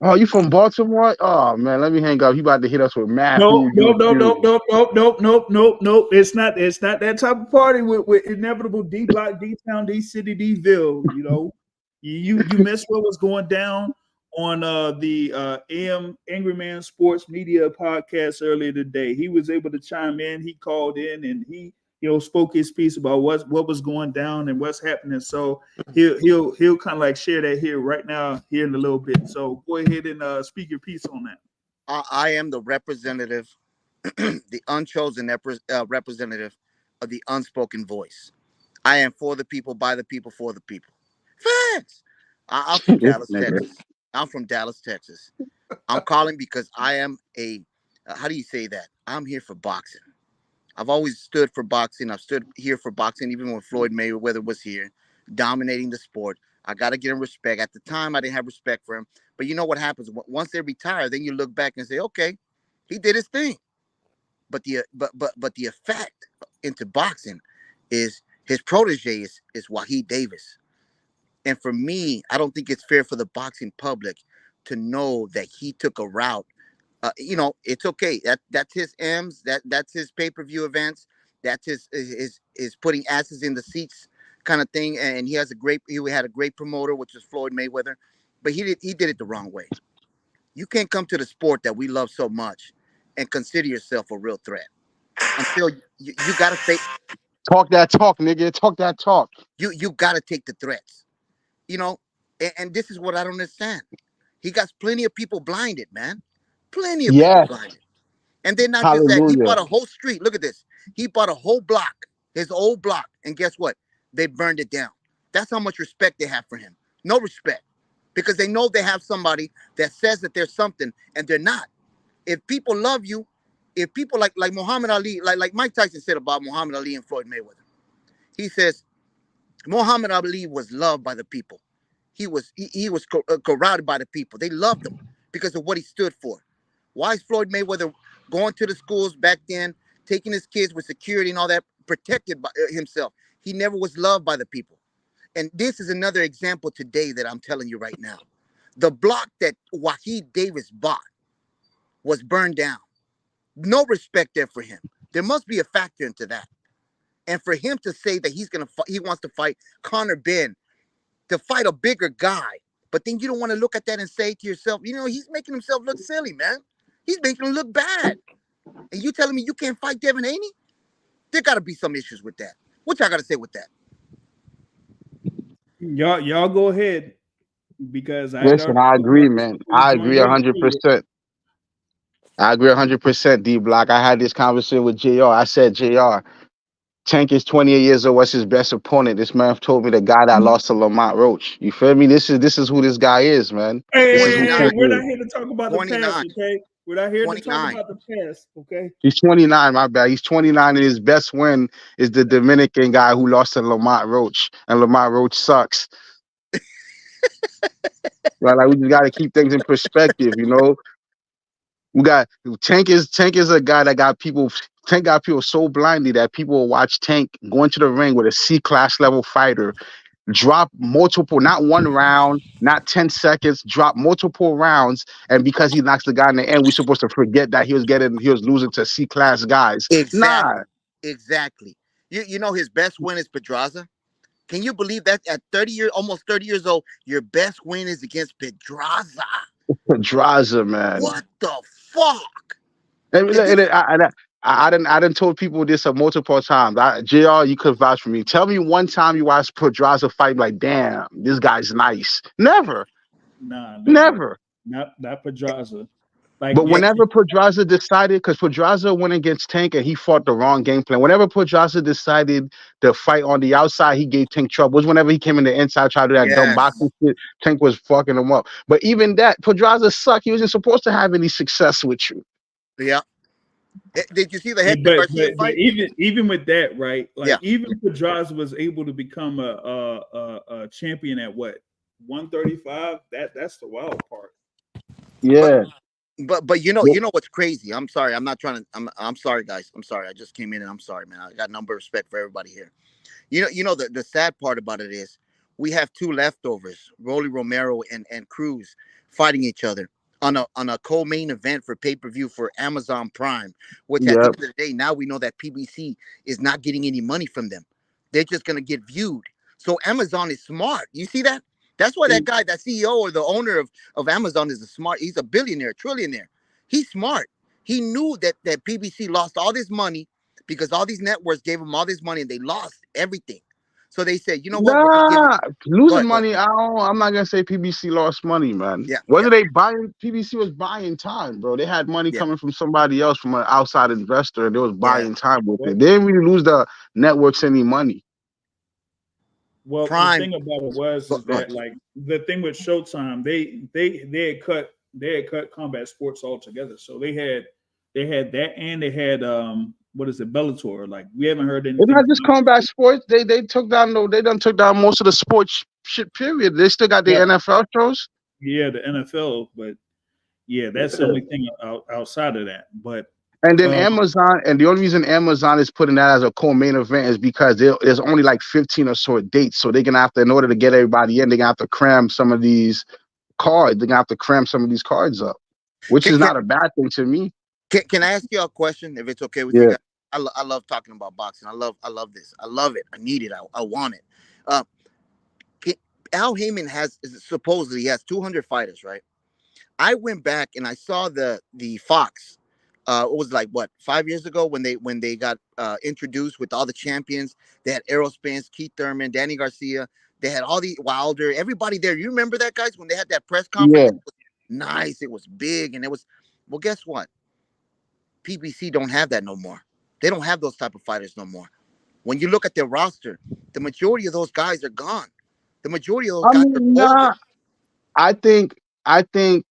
Oh, you from Baltimore? Oh man, let me hang up. You about to hit us with mad Nope, food. nope, nope, nope, nope, nope, nope, nope, nope, nope. It's not that type of party with inevitable D Block, D Town, D City, D-Ville. You know, you missed what was going down on the AM Angry Man Sports Media podcast earlier today. He was able to chime in. He called in and he spoke his piece about what was going down and what's happening. So he'll kind of like share that here right now here in a little bit. So go ahead and speak your piece on that. I am the representative, the unchosen representative of the unspoken voice. I am for the people, by the people, for the people. Fans! I'm from Dallas, Texas. I'm from Dallas, Texas. I'm calling because I am how do you say that? I'm here for boxing. I've always stood for boxing. I've stood here for boxing, even when Floyd Mayweather was here, dominating the sport. I got to get him respect. At the time, I didn't have respect for him. But you know what happens? Once they retire, then you look back and say, okay, he did his thing. But the effect into boxing is his protege is Wahid Davis. And for me, I don't think it's fair for the boxing public to know that he took a route. It's okay. That's his M's. That's his pay-per-view events. That's his putting asses in the seats kind of thing. And he had a great promoter, which was Floyd Mayweather. But he did it the wrong way. You can't come to the sport that we love so much and consider yourself a real threat until you gotta say, talk that talk, nigga. Talk that talk. You gotta take the threats. And this is what I don't understand. He got plenty of people blinded, man. Plenty of people blinded. And then not just that, he bought a whole street. Look at this. He bought a whole block, his old block. And guess what? They burned it down. That's how much respect they have for him. No respect. Because they know they have somebody that says that there's something and they're not. If people love you, if people like Muhammad Ali, like Mike Tyson said about Muhammad Ali and Floyd Mayweather, he says, Muhammad Ali was loved by the people. He was corralled by the people. They loved him because of what he stood for. Why is Floyd Mayweather going to the schools back then, taking his kids with security and all that, protected by himself? He never was loved by the people. And this is another example today that I'm telling you right now. The block that Wahid Davis bought was burned down. No respect there for him. There must be a factor into that. And for him to say that he wants to fight Conor Benn, to fight a bigger guy, but then you don't want to look at that and say to yourself, he's making himself look silly, man. He's making him look bad. And you telling me you can't fight Devin Haney? There got to be some issues with that. What y'all got to say with that? Y'all go ahead because I agree, man. I agree 100%. I agree 100%, D Block. I had this conversation with JR. I said, JR, Tank is 28 years old. What's his best opponent? This man told me the guy that lost to Lamont Roach. You feel me? This is who this guy is, man. Hey, we're not here to talk about the past, okay? We're not here 29. To talk about the past, okay? He's 29, my bad. He's 29, and his best win is the Dominican guy who lost to Lamont Roach, and Lamont Roach sucks. Right, like we just got to keep things in perspective, We got Tank is a guy that got people. Tank got people so blindly that people will watch Tank go into the ring with a C-class level fighter, drop multiple, not one round, not 10 seconds, drop multiple rounds, and because he knocks the guy in the end, we're supposed to forget that he was losing to C-class guys. Exactly. You know his best win is Pedraza. Can you believe that at almost 30 years old, your best win is against Pedraza? Pedraza, man. What the fuck? I didn't told people this multiple times. JR, you could vouch for me. Tell me one time you watched Pedraza fight like, damn, this guy's nice. Never. Nah, never. Not Pedraza. But whenever Pedraza decided, because Pedraza went against Tank and he fought the wrong game plan. Whenever Pedraza decided to fight on the outside, he gave Tank trouble. It was whenever he came in the inside, tried to do that dumb boxing shit, Tank was fucking him up. But even that, Pedraza sucked. He wasn't supposed to have any success with you. Yeah. Did you see the Hector Garcia fight? But even with that, right? Even Pedraza was able to become a champion at what? 135? That's the wild part. Yeah. But you know what's crazy? I'm sorry. I'm not trying to. I'm sorry, guys. I'm sorry. I just came in and I'm sorry, man. I got number of respect for everybody here. You know the sad part about it is we have two leftovers, Rolly Romero and Cruz, fighting each other on a co-main event for pay-per-view for Amazon Prime, which at the Yep. end of the day, now we know that PBC is not getting any money from them. They're just gonna get viewed. So Amazon is smart. You see that? That's why that guy, that CEO or the owner of Amazon is he's a billionaire, trillionaire. He's smart. He knew that PBC lost all this money because all these networks gave them all this money and they lost everything. So they said, you know what, we're gonna give Nah, it. Go losing ahead, go ahead. money. I'm not gonna say PBC lost money, man. Yeah, Whether yeah, they buying, PBC was buying time, bro. They had money yeah, coming from somebody else, from an outside investor, and they was yeah. buying time with Well, it. They didn't really lose the networks any money. well, the Prime. thing about it was Go is ahead. that like the thing with Showtime, they had cut combat sports altogether. So they had that, and they had what is it, Bellator? Like we haven't heard It's anything not from just combat sports. They done took down most of the sports shit. Period. They still got the yeah, NFL shows. yeah, the NFL, but yeah, that's the only thing outside of that. But And then um, Amazon, and the only reason Amazon is putting that as a co-main event is because there's only like 15 or so dates. So they're gonna have to, in order to get everybody in, they're gonna have to cram some of these cards. They're gonna have to cram some of these cards up, which Can, is can, not a bad thing to me. can I ask you a question if it's okay with you Yeah. guys? I love talking about boxing. I love this. I love it. I need it. I want it. Uh, can, Al Heyman supposedly he has 200 fighters, right? I went back and I saw the Fox. It was like what 5 years ago when they got introduced with all the champions. They had Errol Spence, Keith Thurman, Danny Garcia. They had all the Wilder, everybody there. You remember that, guys, when they had that press conference? Yeah. It was nice. It was big, and it was. Well, guess what? PBC don't have that no more. They don't have those type of fighters no more. When you look at their roster, the majority of those guys are gone. The majority of those I guys are mean, older. nah. I think I think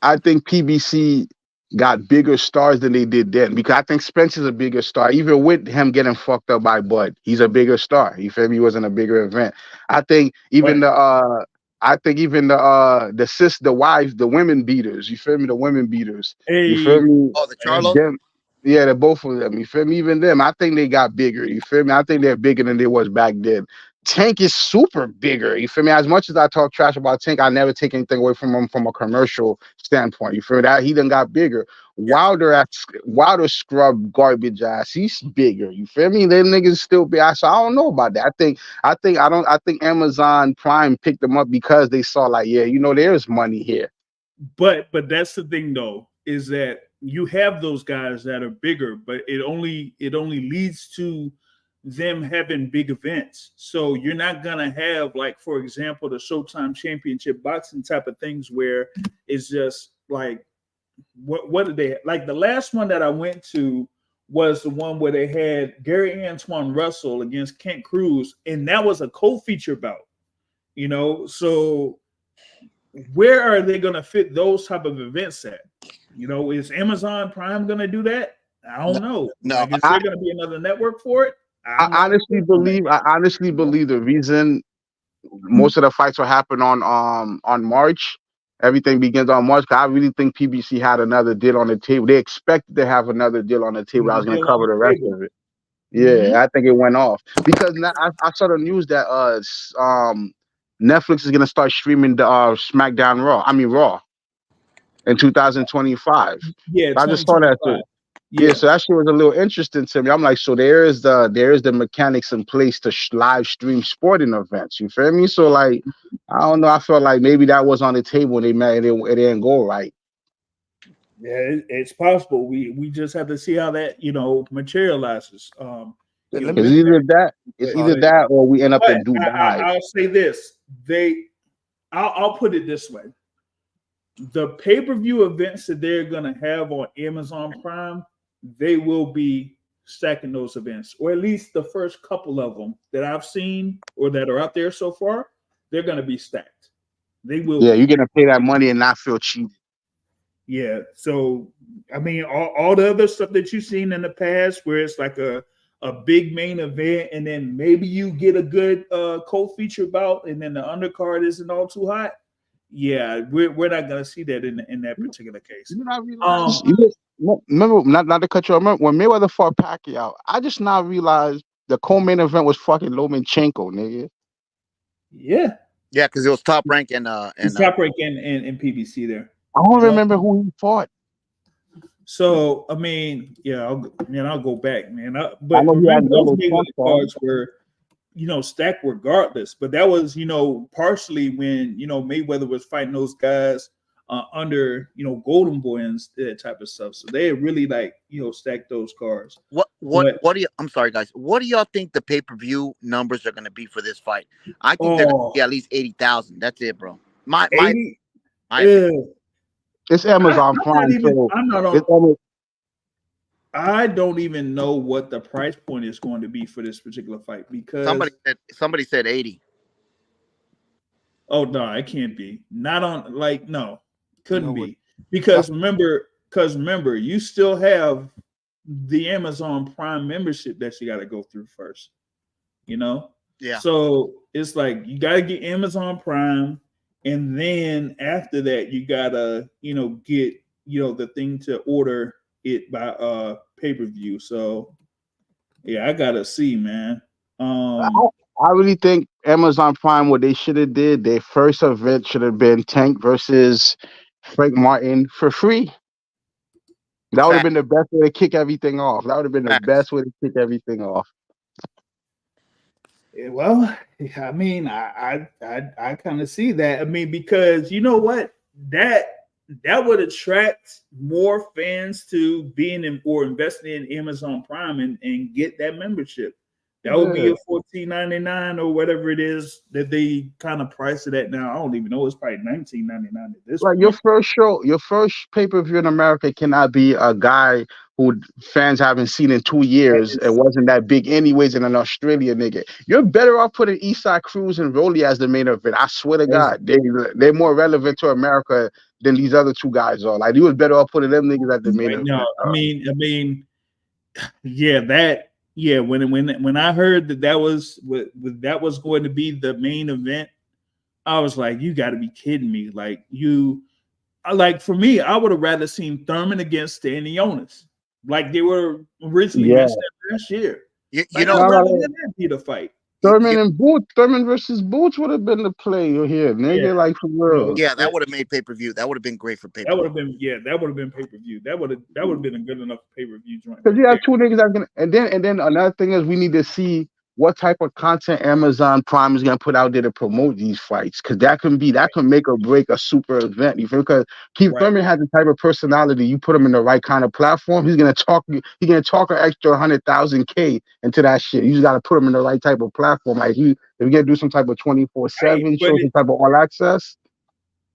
I think PBC got bigger stars than they did then, because I think Spencer's a bigger star. Even with him getting fucked up by Bud, he's a bigger star. You feel me? He wasn't a bigger event. I think even but the wives, the women beaters, you feel me? The women beaters. You feel hey, me? Oh, the that's Charlos. Them, yeah, they're both of them. You feel me? Even them, I think they got bigger. You feel me? I think they're bigger than they was back then. Tank is super bigger. You feel me? As much as I talk trash about Tank, I never take anything away from him from a commercial standpoint. You feel that? He done got bigger. Yeah. Wilder scrub garbage ass. He's bigger. You feel me? Them niggas still big. So I don't know about that. I think Amazon Prime picked them up because they saw like, yeah, you know, there's money here. but that's the thing though, is that you have those guys that are bigger, but it only leads to them having big events. So you're not gonna have, like, for example, the Showtime Championship boxing type of things where it's just like what did they, like the last one that I went to was the one where they had Gary Antoine Russell against Kent Cruz, and that was a co-feature bout, you know. So where are they going to fit those type of events at? You know, is Amazon Prime going to do that? I don't know. No, Like, is there going to be another network for it? I honestly believe the reason most of the fights will happen on March. Everything begins on March. Cause I really think PBC had another deal on the table. They expected to have another deal on the table. I was going to cover the rest of it. Yeah, I think it went off because now I saw the news that Netflix is going to start streaming the SmackDown Raw in 2025. Yeah, I just saw that too. Yeah, so that shit was a little interesting to me. I'm like, so there is the mechanics in place to live stream sporting events. You feel me? So like, I don't know. I felt like maybe that was on the table and it didn't go right. Yeah, it's possible. We just have to see how that, you know, materializes. Let It's me- either that or we end up in Dubai. I'll say this: I'll put it this way: the pay-per-view events that they're gonna have on Amazon Prime, they will be stacking those events, or at least the first couple of them that I've seen or that are out there so far. They're gonna be stacked. They will. Yeah, you're gonna pay that money and not feel cheated. Yeah. So I mean, all the other stuff that you've seen in the past, where it's like a big main event, and then maybe you get a good co-feature bout, and then the undercard isn't all too hot. yeah, we're not gonna see that in that particular case. You not realize, remember, not to cut you. Remember when Mayweather fought Pacquiao? I just now realized the co-main event was fucking Lomachenko, nigga. Yeah, because it was Top Rank and Top Rank and PBC there. I don't remember who he fought. So I mean, yeah, I'll go back, man. But I know remember, those Mayweather cards were, stacked regardless. But that was, partially when Mayweather was fighting those guys under Golden Boy and that type of stuff. So they really stacked those cards. What do you? I'm sorry, guys. What do y'all think the pay-per-view numbers are going to be for this fight? I think they're going to be at least 80,000. That's it, bro. My it's Amazon Prime. I don't even know what the price point is going to be for this particular fight because somebody said 80. Oh no, it can't be. Not on no, couldn't be. Because remember, you still have the Amazon Prime membership that you got to go through first. Yeah. So it's like you got to get Amazon Prime, and then after that, you gotta get the thing to order it by pay-per-view. So yeah, I gotta see, man. I really think Amazon Prime, what they should have did, their first event should have been Tank versus Frank Martin for free. That would have been the best way to kick everything off. That would have been the best way to kick everything off. Well, I mean, I kind of see that. I mean, because you know what, that would attract more fans to being in or investing in Amazon Prime and get that membership. That would be a $14.99 or whatever it is that they kind of price it at now. I don't even know. It's probably $19.99 at this point. Your first show, your first pay-per-view in America cannot be a guy who fans haven't seen in 2 years. It wasn't that big anyways in an Australia nigga. You're better off putting Eastside Cruz and Rolly as the main event. I swear to God. They're more relevant to America than these other two guys are. Like, you was better off putting them niggas at the main event. No, I mean, yeah, when I heard that was going to be the main event, I was like, you got to be kidding me! For me, I would have rather seen Thurman against Stanionis, like they were originally last year. You be the fight. Thurman versus Boots would have been the play here, nigga. Like for real. Yeah, that would have made pay-per-view. That would have been great for pay-per-view. That would have been pay-per-view. That would have been a good enough pay-per-view joint. Because you have two niggas that can, and then another thing is we need to see what type of content Amazon Prime is gonna put out there to promote these fights. Because that can make or break a super event. You feel? Because Keith Thurman has the type of personality. You put him in the right kind of platform, he's gonna talk an extra 100,000 K into that shit. You just gotta put him in the right type of platform. Like if you're gonna do some type of 24/7 show, some type of all access.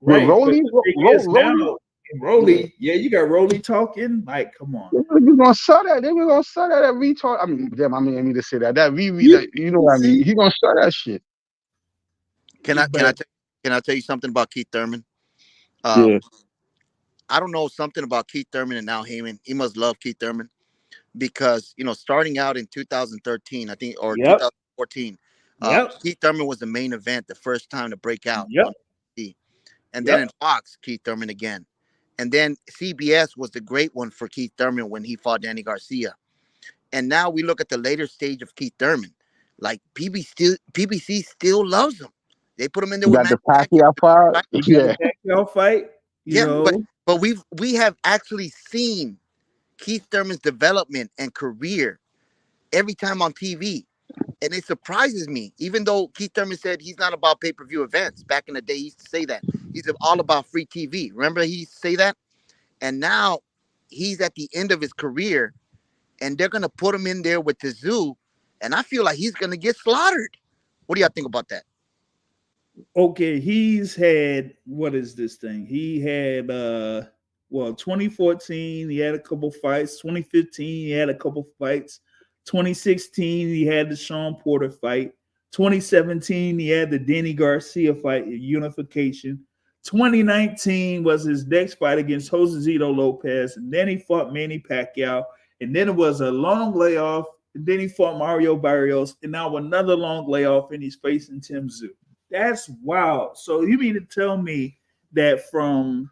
Right. Rolly, yeah, you got Rolly talking. Like, come on. We're gonna sell that. They were gonna sell that retard. I mean, damn, I mean to say that. You know what I mean? He gonna sell that shit. Can I tell you something about Keith Thurman? I don't know something about Keith Thurman and now Heyman. He must love Keith Thurman because starting out in 2013, I think, or 2014, Keith Thurman was the main event the first time to break out. And then in Fox, Keith Thurman again. And then CBS was the great one for Keith Thurman when he fought Danny Garcia. And now we look at the later stage of Keith Thurman. Like PBC still loves him. They put him in there with the Pacquiao fight. Yeah, Pacquiao fight. But we have actually seen Keith Thurman's development and career every time on TV. And it surprises me, even though Keith Thurman said he's not about pay-per-view events. Back in the day, he used to say that. He's all about free TV. Remember he used to say that? And now he's at the end of his career, and they're going to put him in there with the zoo, and I feel like he's going to get slaughtered. What do y'all think about that? Okay, he's had, what is this thing? He had, 2014, he had a couple fights. 2015, he had a couple fights. 2016, he had the Sean Porter fight. 2017, he had the Danny Garcia fight, unification. 2019 was his next fight against Josezito Lopez, and then he fought Manny Pacquiao, and then it was a long layoff, and then he fought Mario Barrios, and now another long layoff, and he's facing Tim Tszyu. That's wild. So you mean to tell me that from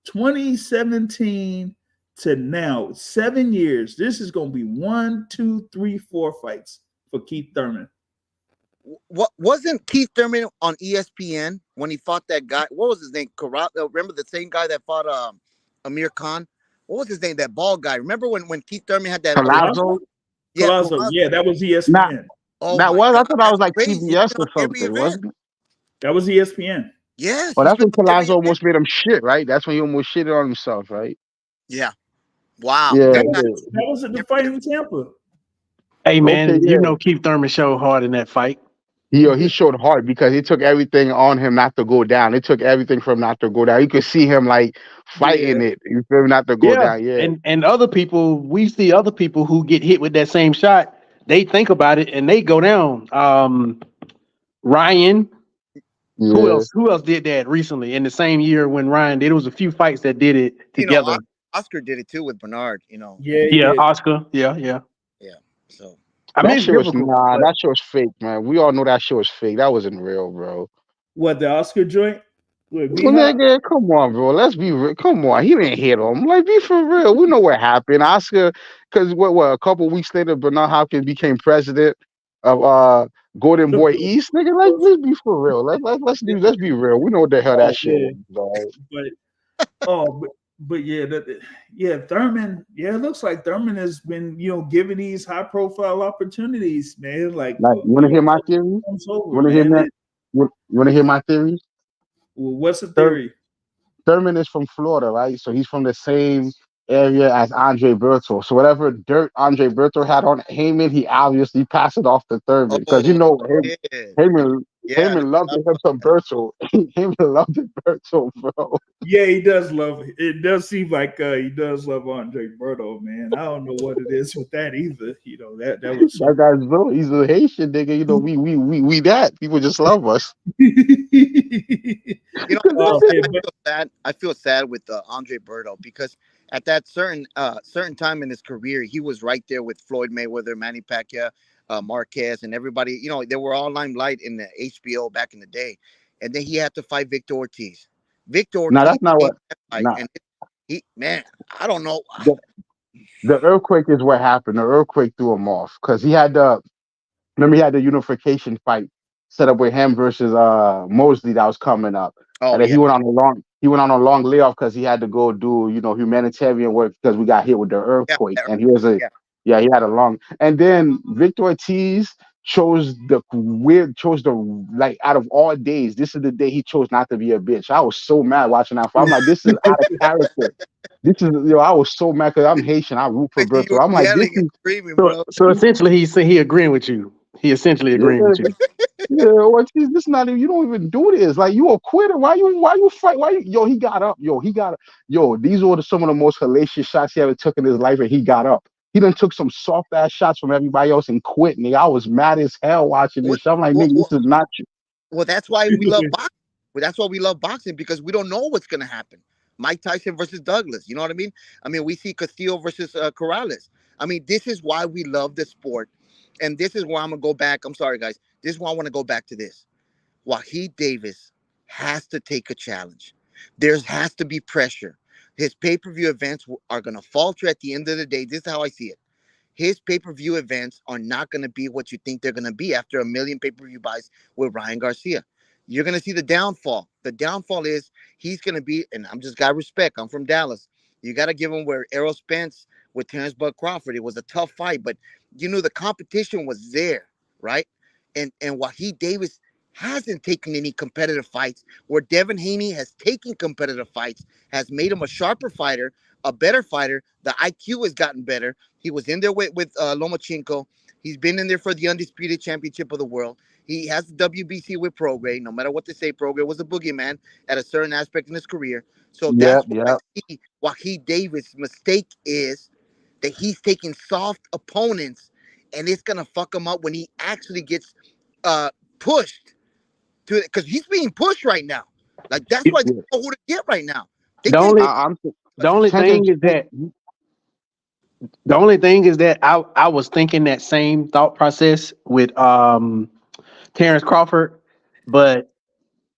2017 to now, 7 years, this is going to be 1, 2, 3, 4 fights for Keith Thurman. What wasn't Keith Thurman on ESPN when he fought that guy? What was his name? Remember the same guy that fought Amir Khan? What was his name? That bald guy. Remember when Keith Thurman had that? Palazzo? Yeah, Palazzo. Yeah, that was ESPN. Nah, oh that my was. God, I thought that was like crazy. CBS or Every something, wasn't it? That was ESPN. Yes. Well, that's when every Palazzo event. almost made him shit, right? That's when he almost shitted on himself, right? Yeah. Wow. Yeah. That was at the fight in Tampa. Hey man, Okay, you yeah. know Keith Thurman showed hard in that fight. He showed hard because he took everything on him not to go down. It took everything from not to go down. You could see him like fighting it. You feel me? Not to go down. Yeah. And other people, we see other people who get hit with that same shot. They think about it and they go down. Ryan. Yeah. Who else did that recently in the same year when Ryan did? It was a few fights that did it together. You know, Oscar did it too with Bernard. You know. Yeah, Oscar. Yeah. So I mean, That it's shit was difficult. that shit was fake, man. We all know that shit was fake. That wasn't real, bro. What, the Oscar joint? With Well, nigga, come on, bro. Let's be real. Come on, he didn't hit him. Like, be for real. We know what happened. Oscar, because what a couple weeks later, Bernard Hopkins became president of Golden Boy East. Nigga, let's be for real. Let's be real. We know what the hell that shit was, bro. But yeah, Thurman. Yeah, it looks like Thurman has been, given these high profile opportunities, man. Like you want to hear my theory? You want to hear that? You want to hear my theory? Well, what's the theory? Thurman is from Florida, right? So he's from the same area as Andre Berto. So whatever dirt Andre Berto had on Heyman, he obviously passed it off to Thurman because Heyman loved him some Berto. Heyman loved Berto, bro. Yeah, he does love it. It does seem like he does love Andre Berto, man. I don't know what it is with that either. That was that guy's bro. He's a Haitian nigga. We that people just love us. I feel sad with Andre Berto because at that certain time in his career, he was right there with Floyd Mayweather, Manny Pacquiao, Marquez, and everybody. They were all limelight in the HBO back in the day, and then he had to fight Victor Ortiz. Now that's not what. And I don't know. The earthquake is what happened. The earthquake threw him off because he had the unification fight set up with him versus Mosley that was coming up. And then he went on a long layoff because he had to go do humanitarian work because we got hit with the earthquake. And he had a long. And then Victor Ortiz chose the out of all days, this is the day he chose not to be a bitch. I was so mad watching that fight. I'm like, this is out of character. This is I was so mad because I'm Haitian. I root for Berto. I'm like, this is so essentially he agreeing with you. He essentially agreeing with you. Yeah, Ortiz, this not even, you don't even do this. Like, you a quitter. Why you fight? He got up. These were some of the most hellacious shots he ever took in his life, and he got up. He done took some soft ass shots from everybody else and quit. Nigga, I was mad as hell watching this. I'm like, nigga, this is not you. Well, that's why we love boxing. That's why we love boxing, because we don't know what's gonna happen. Mike Tyson versus Douglas. You know what I mean? We see Castillo versus Corrales. This is why we love the sport. And this is why I'm going to go back. I'm sorry, guys. This is why I want to go back to this. Wahid Davis has to take a challenge. There has to be pressure. His pay-per-view events are going to falter at the end of the day. This is how I see it. His pay-per-view events are not going to be what you think they're going to be after 1 million pay-per-view buys with Ryan Garcia. You're going to see the downfall. The downfall is he's going to be, and I'm just got respect. I'm from Dallas. You got to give him where Errol Spence with Terrence Bud Crawford. It was a tough fight, but the competition was there, right? And Wahid Davis hasn't taken any competitive fights, where Devin Haney has taken competitive fights, has made him a sharper fighter, a better fighter. The IQ has gotten better. He was in there with Lomachenko. He's been in there for the undisputed championship of the world. He has the WBC with Prograis. No matter what they say, Prograis was a boogeyman at a certain aspect in his career. So that's what I see Wahid Davis' mistake is, that he's taking soft opponents, and it's gonna fuck him up when he actually gets pushed to it, because he's being pushed right now. Like, that's why they don't know who to get right now. The only thing is that I was thinking that same thought process with Terrence Crawford, but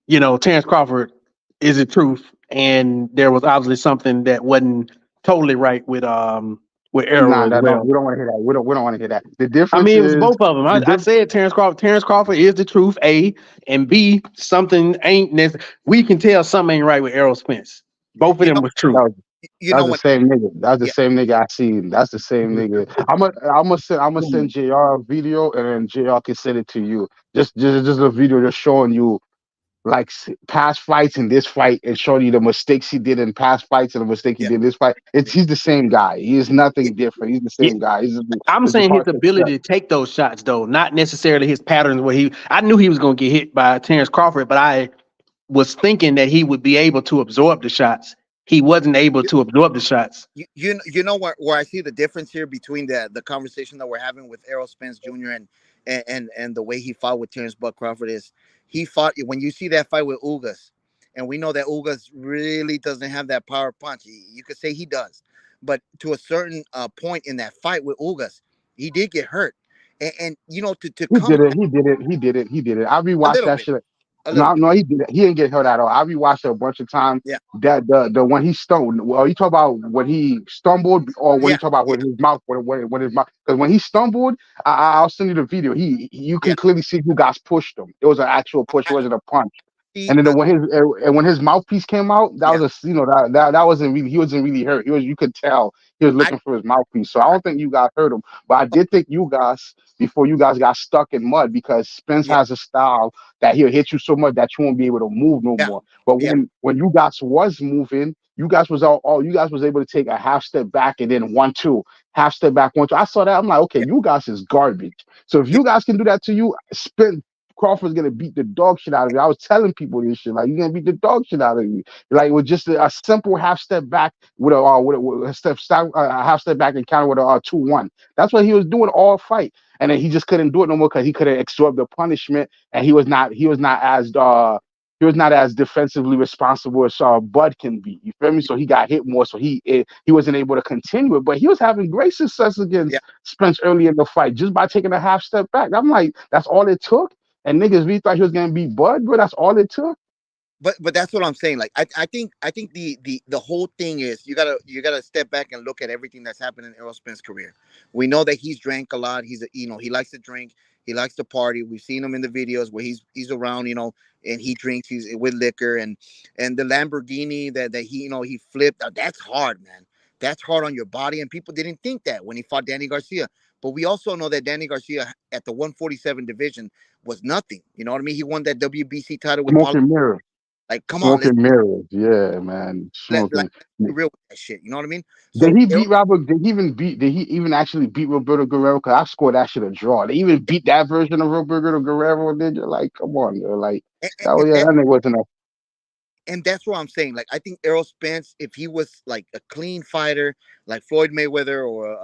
Terrence Crawford is it truth? And there was obviously something that wasn't totally right with Errol Nah, as no, no, well. we don't want to hear that. We don't want to hear that. The I difference mean, it was is both of them. the I said Terrence Crawford. Terrence Crawford is the truth. A and B. Something ain't necessary. We can tell something ain't right with Errol Spence. Both of You them know, was true. That's the when same nigga. That's the yeah, same nigga I seen. That's the same nigga. I'm gonna send JR a video and then JR can send it to you. Just a video just showing you like past fights in this fight and showing you the mistakes he did in past fights and the mistake he yeah, did in this fight. yeah, He's the same guy. He is yeah. nothing different. He's the Yeah, same guy. I'm It's just saying his hard to accept. ability to take those shots, though, not necessarily his patterns. I knew he was going to get hit by Terrence Crawford, but I was thinking that he would be able to absorb the shots. He wasn't able to absorb the shots. You know where I see the difference here between the conversation that we're having with Errol Spence Jr. and the way he fought with Terrence Buck Crawford is he fought when you see that fight with Ugas, and we know that Ugas really doesn't have that power punch. You could say he does, but to a certain point in that fight with Ugas, he did get hurt, and you know to He come did it. back He did it. I a rewatched little that bit, shit. a little No, bit, no, he did it. He didn't get hurt at all. I rewatched it a bunch of times. yeah, That the when he stumbled. Well, you talk about when he stumbled, or when yeah, you talk about yeah, when his mouth, when his mouth. Because when he stumbled, I'll send you the video. You can yeah. clearly see who guys pushed him. It was an actual push. It I wasn't a punch. see, And then when his mouthpiece came out, that yeah, was that wasn't really, he wasn't really hurt. You could tell he was I, looking for his mouthpiece. So I I don't think you guys hurt him, but I did think you guys before you guys got stuck in mud because Spence yeah, has a style that he'll hit you so much that you won't be able to move no yeah, more. But yeah, when you guys was moving, you guys was all you guys was able to take a half step back and then 1-2, half step back 1-2. I saw that. I'm like, okay, yeah, you guys is garbage. So if yeah. you guys can do that to you, Spence Crawford's gonna beat the dog shit out of you. I was telling people this shit, like you're gonna beat the dog shit out of you. Like with just a simple half step back with a half step back and counter with a 2-1. That's what he was doing all fight, and then he just couldn't do it no more because he couldn't absorb the punishment, and he was not as defensively responsible as Bud can be. You feel me? So he got hit more, so he wasn't able to continue it. But he was having great success Yeah. against Spence early in the fight just by taking a half step back. I'm like, that's all it took. And niggas really thought he was gonna beat Bud, bro. That's all it took. But that's what I'm saying. Like I think the whole thing is you gotta step back and look at everything that's happened in Errol Spence's career. We know that he's drank a lot. He likes to drink. He likes to party. We've seen him in the videos where he's around, and he drinks. He's with liquor and the Lamborghini that he flipped. That's hard, man. That's hard on your body. And people didn't think that when he fought Danny Garcia. But we also know that Danny Garcia at the 147 division was nothing. You know what I mean? He won that WBC title with Paulo. Smoking mirrors. Like, come on, Smoking mirrors. Yeah, man. let's Smoking. be real with that shit. You know what I mean? So Did he even actually beat Roberto Guerrero? Because I scored that shit a draw. They even beat that version of Roberto Guerrero, did you? Like, come on, yo. Like and, that and, was that, that nigga wasn't a and that's what I'm saying. Like, I think Errol Spence, if he was like a clean fighter, like Floyd Mayweather, or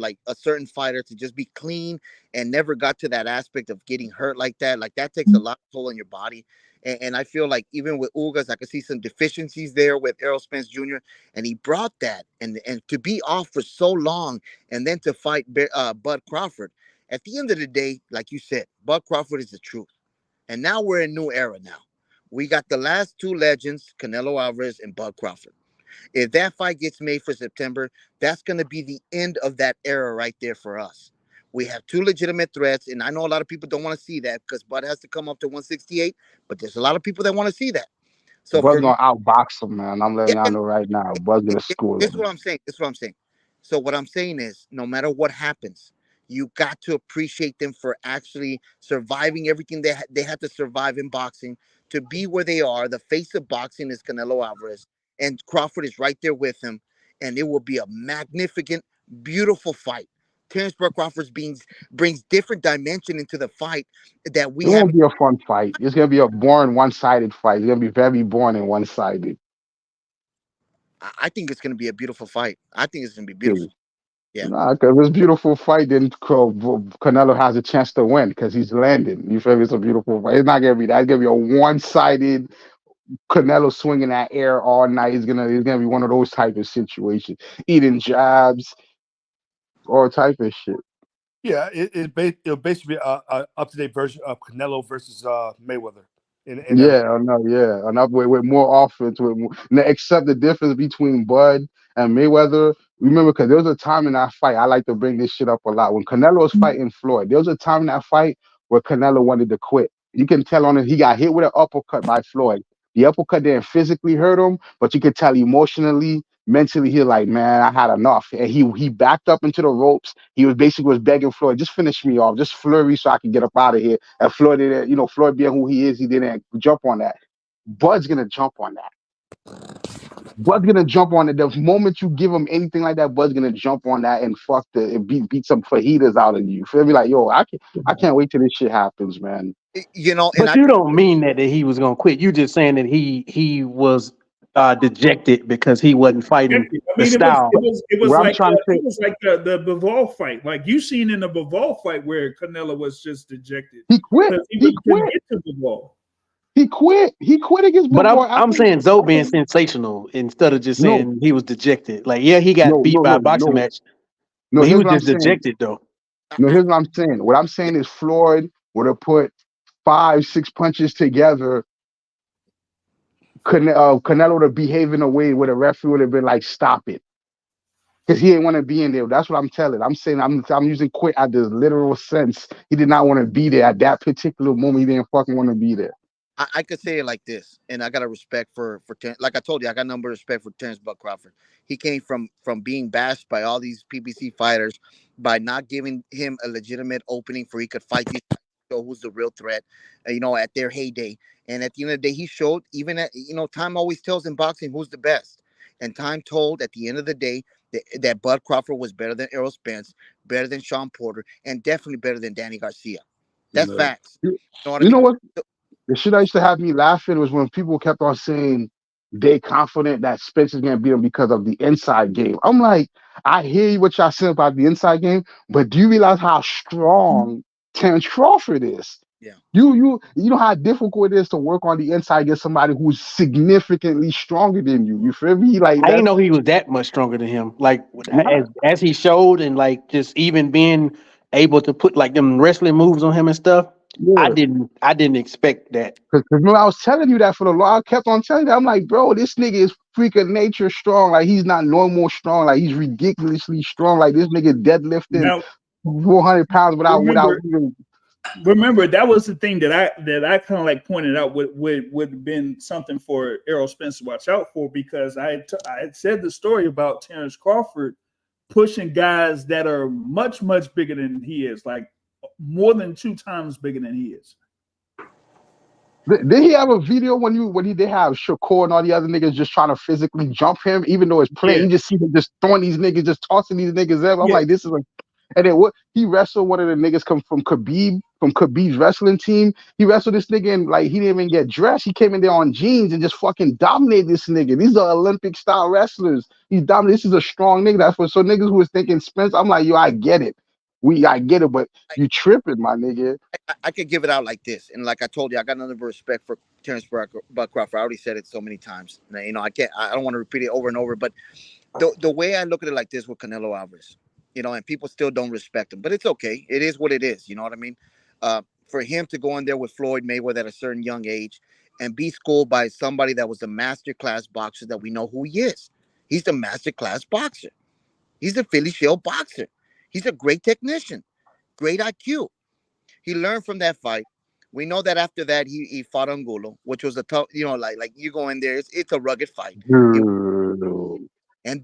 like a certain fighter, to just be clean and never got to that aspect of getting hurt like that takes a lot of toll on your body. And I feel like even with Ugas, I could see some deficiencies there with Errol Spence Jr. And he brought that, and to be off for so long, and then to fight Bud Crawford. At the end of the day, like you said, Bud Crawford is the truth. And now we're in a new era now. We got the last two legends, Canelo Alvarez and Bud Crawford. If that fight gets made for September, that's going to be the end of that era right there for us. We have two legitimate threats, and I know a lot of people don't want to see that because Bud has to come up to 168, but there's a lot of people that want to see that. So Bud's for me, gonna outbox him, man. I'm letting yeah, y'all know right now. Bud's gonna school this is him. what I'm saying. This is what I'm saying. So what I'm saying is, no matter what happens, you got to appreciate them for actually surviving everything they had to survive in boxing to be where they are. The face of boxing is Canelo Alvarez, and Crawford is right there with him, and it will be a magnificent, beautiful fight. Terrence Crawford brings different dimension into the fight that It we won't haven't. be a fun fight. It's gonna be a boring, one-sided fight. It's gonna be very boring and one-sided. I think it's going to be a beautiful fight. I think it's going to be beautiful. Yeah. Nah, because it's a beautiful fight, then Canelo has a chance to win because he's landing. You feel me? It's a beautiful fight. It's not gonna be that. It's gonna be a one-sided Canelo swinging that air all night. It's gonna be one of those type of situations, eating jabs, all type of shit. Yeah, it'll basically be a up to date version of Canelo versus Mayweather. Enough with more offense, except the difference between Bud and Mayweather. Remember, because there was a time in that fight, I like to bring this shit up a lot. When Canelo was fighting Floyd, there was a time in that fight where Canelo wanted to quit. You can tell on it, he got hit with an uppercut by Floyd. The uppercut didn't physically hurt him, but you could tell emotionally, mentally, he was like, man, I had enough. And he backed up into the ropes. He was basically begging Floyd, just finish me off, just flurry so I can get up out of here. And Floyd didn't, Floyd being who he is, he didn't jump on that. Bud's gonna jump on that. Bud's gonna jump on it. The moment you give him anything like that, Bud's gonna jump on that and beat some fajitas out of you. Feel me? Like, yo, I can't wait till this shit happens, man. But you don't mean that he was gonna quit. You just saying that he was dejected because he wasn't fighting the style. It was like the Bivol fight. Like you seen in the Bivol fight where Canelo was just dejected. He quit. He quit. Get to Bivol. He quit. He quit against Bivol. But I'm saying Zoe being sensational instead of just saying he was dejected. Like, yeah, he got beat by a boxing match. No, he was just dejected though. No, here's what I'm saying. What I'm saying is Floyd would have put 5-6 punches together. Canelo would have behaved in a way where the referee would have been like, stop it. Because he didn't want to be in there. That's what I'm telling. I'm saying I'm using quit at the literal sense. He did not want to be there at that particular moment. He didn't fucking want to be there. I could say it like this, and I got a respect for like I told you, I got a number of respect for Terrence Buck Crawford. He came from being bashed by all these PBC fighters by not giving him a legitimate opening for he could fight these guys, show who's the real threat, at their heyday. And at the end of the day, he showed, even at, time always tells in boxing who's the best. And time told at the end of the day that Bud Crawford was better than Errol Spence, better than Sean Porter, and definitely better than Danny Garcia. That's facts. You know what? The shit that used to have me laughing was when people kept on saying they confident that Spencer's gonna beat him because of the inside game. I'm like, I hear you what y'all saying about the inside game, but do you realize how strong Terrence Crawford is? Yeah. You know how difficult it is to work on the inside against somebody who's significantly stronger than you. You feel me? Like, I didn't know he was that much stronger than him. Like as he showed, and like just even being able to put like them wrestling moves on him and stuff. Yeah. I didn't expect that. Because I was telling you that for the law. I kept on telling you that. I'm like, bro, this nigga is freak of nature strong. Like, he's not normal strong. Like, he's ridiculously strong. Like, this nigga deadlifting 400 pounds without even. Remember, that was the thing that I kind of like pointed out would have been something for Errol Spence to watch out for, because I had said the story about Terrence Crawford pushing guys that are much, much bigger than he is, like more than 2 times bigger than he is. Did he have a video when they have Shakur and all the other niggas just trying to physically jump him, even though it's playing? You just see him just throwing these niggas, just tossing these niggas up. I'm like, this is like. And then what? He wrestled one of the niggas come from Khabib's wrestling team. He wrestled this nigga and like he didn't even get dressed. He came in there on jeans and just fucking dominated this nigga. These are Olympic style wrestlers. He's dominated. This is a strong nigga. That's what. So niggas who was thinking Spence, I'm like, yo, I get it. I get it, but you tripping, my nigga. I could give it out like this, and like I told you, I got nothing but respect for Terrence Buck Crawford. I already said it so many times. I don't want to repeat it over and over, but the way I look at it like this with Canelo Alvarez, and people still don't respect him, but it's okay. It is what it is. You know what I mean? For him to go in there with Floyd Mayweather at a certain young age and be schooled by somebody that was a master class boxer that we know who he is. He's the master class boxer. He's the Philly Shield boxer. He's a great technician, great IQ. He learned from that fight. We know that after that, he fought Angulo, which was a tough, like you go in there, it's a rugged fight. And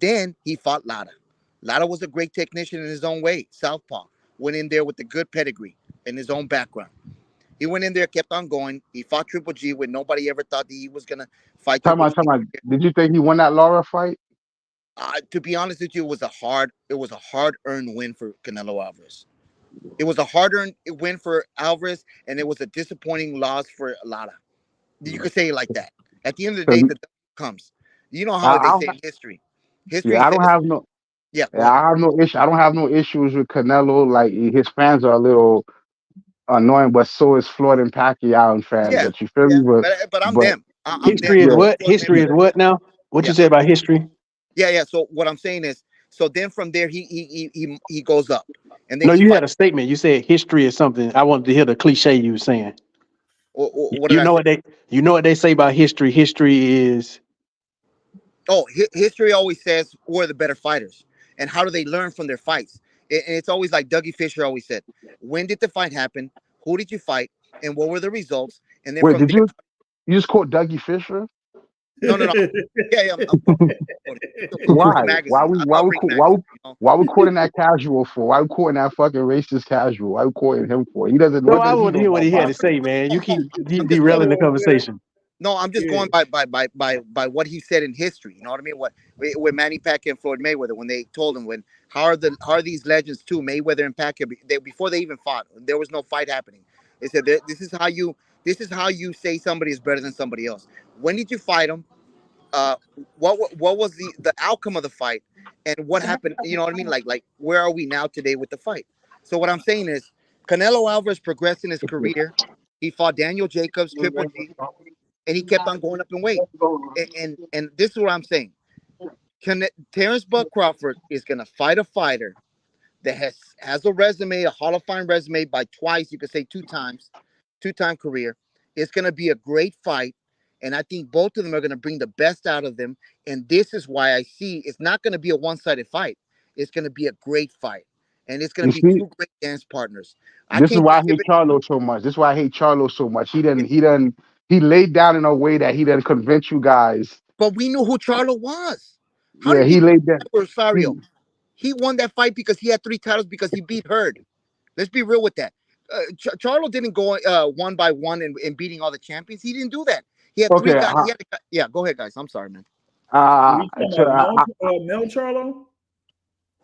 then he fought Lara. Lara was a great technician in his own way. Southpaw went in there with a good pedigree in his own background. He went in there, kept on going. He fought Triple G when nobody ever thought that he was going to fight. Time out. Did you think he won that Lara fight? To be honest with you, it was a hard-earned win for Canelo Alvarez. It was a hard-earned win for Alvarez, and it was a disappointing loss for Lara. You could say it like that. At the end of the day, the comes. You know how they say in history. I don't have no. Yeah, I have no issue. I don't have no issues with Canelo. Like, his fans are a little annoying, but so is Floyd and Pacquiao fans. Yeah, but you feel me? But I'm them. History is what? History is what now? What you say about history? Yeah. So what I'm saying is, so then from there he goes up, and then no, you had a statement. You said history is something. I wanted to hear the cliche you were saying. What did I say? You know what they say about history. History is History always says who are the better fighters and how do they learn from their fights. And it's always like Dougie Fisher always said: when did the fight happen? Who did you fight? And what were the results? And then Wait, from did there, you just quote Dougie Fisher? no. Yeah. I'm Why? Why magazine. we I why love we Ring qu- why we magazine. You know? why we quoting that casual for? Why we quoting that fucking racist casual? Why we quoting him for? He doesn't. no. What I does he want to know hear what about he had to boxing? say, man. You keep I'm just going. derailing the conversation. No, I'm just going by what he said in history. You know what I mean? What with Manny Pacquiao and Floyd Mayweather when they told him how are these legends too, Mayweather and Pacquiao, before they even fought, there was no fight happening. They said this is how you say somebody is better than somebody else. When did you fight them? uh what was the outcome of the fight, and what happened? You know what I mean? Like where are we now today with the fight? So what I'm saying is Canelo Alvarez progressed in his career. He fought Daniel Jacobs, Triple G, and he kept on going up in weight. And this is what I'm saying. Terrence Bud Crawford is gonna fight a fighter that has a resume, a Hall of Fame resume by twice, you could say two-time career. It's gonna be a great fight, and I think both of them are gonna bring the best out of them. And this is why I see it's not gonna be a one-sided fight. It's gonna be a great fight, and it's gonna You be see, two great dance partners. I this is can't why I just give hate it. Charlo so much. This is why I hate Charlo so much. He laid down in a way that he didn't convince you guys. But we knew who Charlo was. How Yeah, did he he laid down. Rosario? He, He won that fight because he had 3 titles because he beat Hurd. Let's be real with that. Charlo didn't go one by one and beating all the champions. He didn't do that. He had three okay, guys. Yeah, go ahead, guys. I'm sorry, man. We talking so, about Mel Charlo?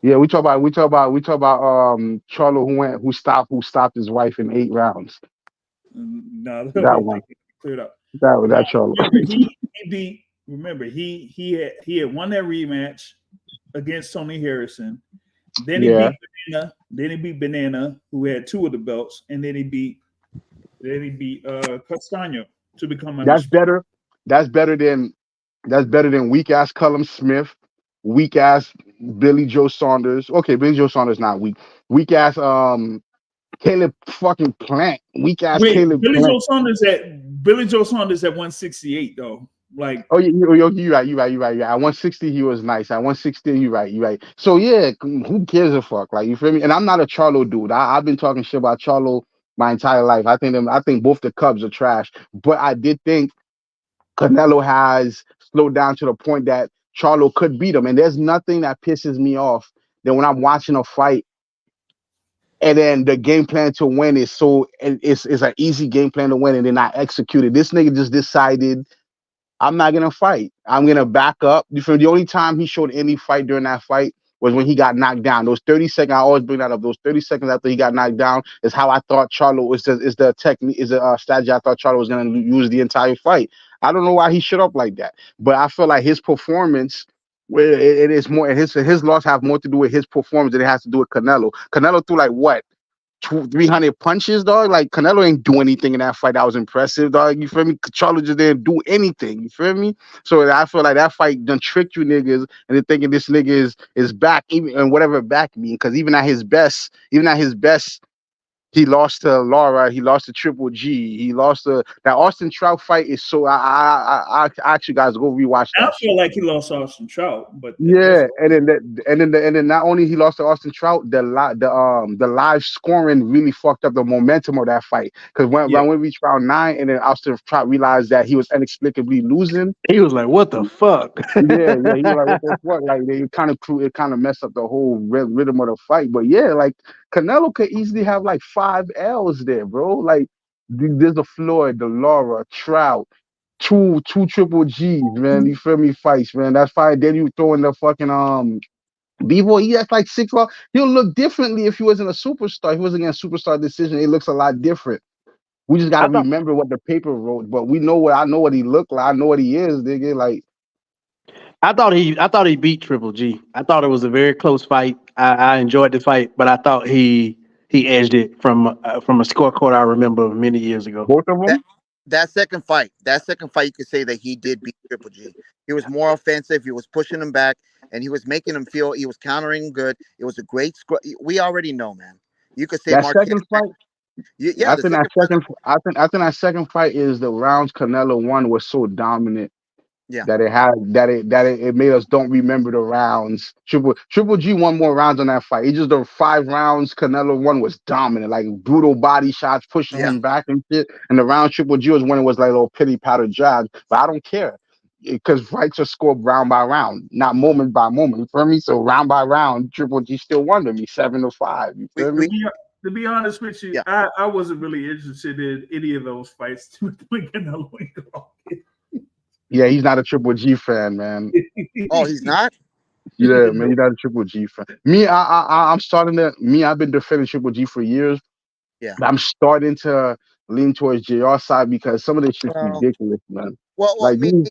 yeah, we talk about Charlo who stopped his wife in 8 rounds. No, let That me one. clear it up. That Charlo. Remember he had won that rematch against Tony Harrison. Then he Yeah, beat Banana. Then he beat Banana, who had 2 of the belts, and then he beat Castaño to become that's undisputed. better. That's better than weak ass Cullum Smith, weak ass Billy Joe Saunders. Okay, Billy Joe Saunders not weak. Weak ass Caleb fucking Plant. Weak ass Wait, Caleb Plant. Billy Joe Saunders at 168 though. Like Oh, you right. At 160, he was nice. At 160, you right. So yeah, who gives a fuck? Like, you feel me? And I'm not a Charlo dude. I've been talking shit about Charlo my entire life. I think both the Cubs are trash. But I did think Canelo has slowed down to the point that Charlo could beat him. And there's nothing that pisses me off than when I'm watching a fight and then the game plan to win is it's an easy game plan to win and then not executed. This nigga just decided I'm not gonna fight. I'm gonna back up. The only time he showed any fight during that fight was when he got knocked down. Those 30 seconds, I always bring that up. Those 30 seconds after he got knocked down is how I thought Charlo is the technique, is the strategy I thought Charlo was gonna use the entire fight. I don't know why he shut up like that, but I feel like his performance, where it is more, his loss have more to do with his performance than it has to do with Canelo. Canelo threw like what? 300 punches, dog. Like Canelo ain't do anything in that fight that was impressive, dog. You feel me? Charlo just didn't do anything. You feel me? So I feel like that fight done tricked you niggas into thinking this nigga is back, even and whatever back mean. Because even at his best, he lost to Lara. He lost to Triple G. He lost to that Austin Trout fight. Is so I actually guys go rewatch I that feel shit. like he lost Austin Trout, but that's Yeah, and then not only he lost to Austin Trout, the live scoring really fucked up the momentum of that fight. Because yeah. when we reached round 9, and then Austin Trout realized that he was inexplicably losing. He was like, "What the fuck?" Yeah, he was like, "What the fuck?" Like it kind of messed up the whole rhythm of the fight. But yeah, like Canelo could easily have like 5 L's there, bro. Like there's the Floyd, the Lara, Trout. Two Triple G's, man. You feel me? Fights, man. That's fine. Then you throw in the fucking B-boy. He has like 6 L. He'll look differently if he wasn't a superstar. If he wasn't against superstar decision, it looks a lot different. We just I gotta thought remember what the paper wrote. But I know what he looked like. I know what he is, nigga. Like I thought he beat Triple G. I thought it was a very close fight. I enjoyed the fight, but I thought he edged it from a scorecard I remember many years ago. both of That them. that second fight, you could say that he did beat Triple G. He was more offensive. He was pushing him back, and he was making him feel he was countering good. It was a great score. We already know, man. You could say That Marquez second fight. Yeah, the second round. I think that second fight is the rounds Canelo won was so dominant Yeah. that it made us don't remember the rounds. Triple G won more rounds on that fight. It's just the 5 rounds Canelo won was dominant, like brutal body shots, pushing him back and shit. And the round Triple G was when it was like a little pity patter jab. But I don't care because fights are scored round by round, not moment by moment. You feel me? So round by round, Triple G still won to me 7-5. You feel me? To be honest with you, I wasn't really interested in any of those fights. Canelo and Golovkin. Yeah, he's not a Triple G fan, man. Oh, he's not? Yeah, man, he's not a Triple G fan. I'm starting to. I've been defending Triple G for years. Yeah, but I'm starting to lean towards JR side because some of this shit's ridiculous, man. Well, like, I mean,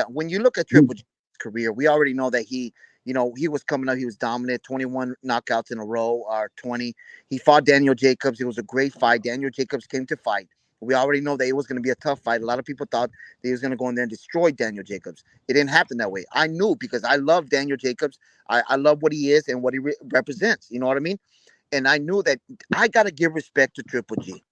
when you look at Triple G's career, we already know that he was coming up. He was dominant, 21 knockouts in a row, or 20. He fought Daniel Jacobs. It was a great fight. Daniel Jacobs came to fight. We already know that it was going to be a tough fight. A lot of people thought that he was going to go in there and destroy Daniel Jacobs. It didn't happen that way. I knew because I love Daniel Jacobs. I love what he is and what he represents. You know what I mean? And I knew that I got to give respect to Triple G.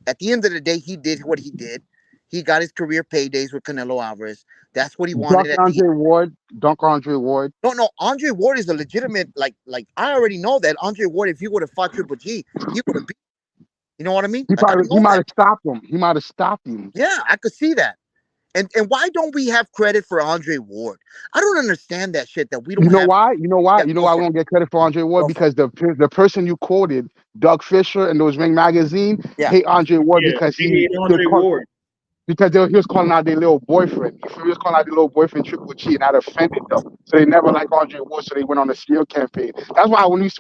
At the end of the day, he did what he did. He got his career paydays with Canelo Alvarez. That's what he wanted. Dunk Andre Ward. No, Andre Ward is a legitimate, like I already know that Andre Ward, if he would have fought Triple G, he would have beat. You know what I mean? He might have stopped him. He might have stopped him. Yeah, I could see that. And why don't we have credit for Andre Ward? I don't understand that shit that we don't. You know why? You know why? We don't get credit for Andre Ward because the person you quoted, Doug Fisher, and those Ring Magazine, hate Andre Ward because he hate Andre Ward. Because he was calling out their little boyfriend. He was calling out their little boyfriend Triple G, and that offended them. So they never liked Andre Ward, so they went on a steal campaign. That's why when you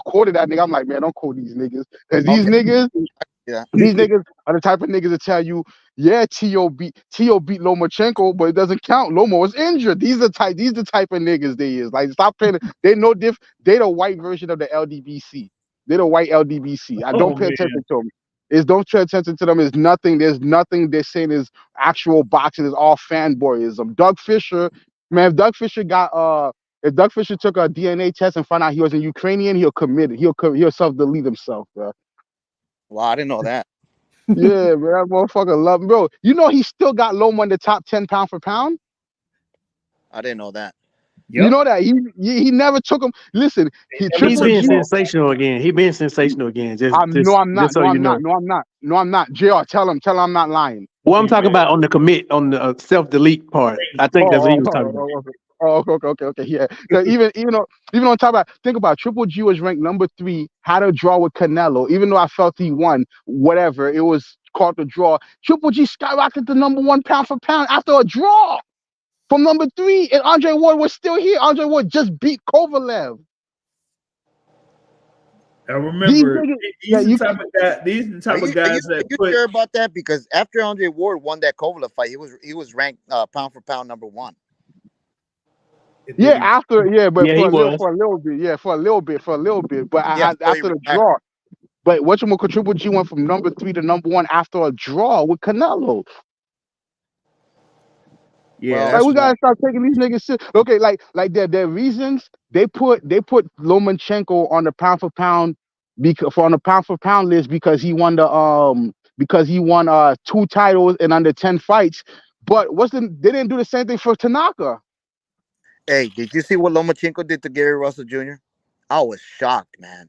quoted that nigga, I'm like, man, don't quote these niggas. Because these niggas are the type of niggas that tell you, yeah, T.O. beat Lomachenko, but it doesn't count. Loma was injured. These the type of niggas they is. Like, stop playing. They the white version of the LDBC. They're the white LDBC. I don't pay attention to them. Don't pay attention to them. There's nothing they're saying is actual boxing. It's all fanboyism. Doug Fisher, man, if Doug Fisher took a DNA test and found out he was a Ukrainian, he'll commit it. He'll self-delete himself, bro. Wow, I didn't know that. Yeah, man, that motherfucker love him, bro. You know he still got Loma in the top 10 pound for pound? I didn't know that. Yep. You know that he never took him. Listen, he's being sensational again. He's being sensational again. No, I'm not. No, I'm not. JR, tell him I'm not lying. Well, I'm talking about on the self-delete part. I think that's what he was talking about. Oh, okay, yeah. Even on top of that, think about it. Triple G was ranked number 3, had a draw with Canelo. Even though I felt he won, whatever, it was called a draw. Triple G skyrocketed to number 1 pound for pound after a draw. From number 3, and Andre Ward was still here. Andre Ward just beat Kovalev. I remember these type of guys that. Are you sure about that? Because after Andre Ward won that Kovalev fight, he was ranked pound for pound number 1. Yeah, but for a little bit. But after the draw. But Triple G went from number 3 to number 1 after a draw with Canelo. Yeah, we gotta start taking these niggas shit. Okay, like their reasons they put Lomachenko on the pound for pound list because he won 2 titles in under 10 fights. But they didn't do the same thing for Tanaka. Hey, did you see what Lomachenko did to Gary Russell Jr.? I was shocked, man.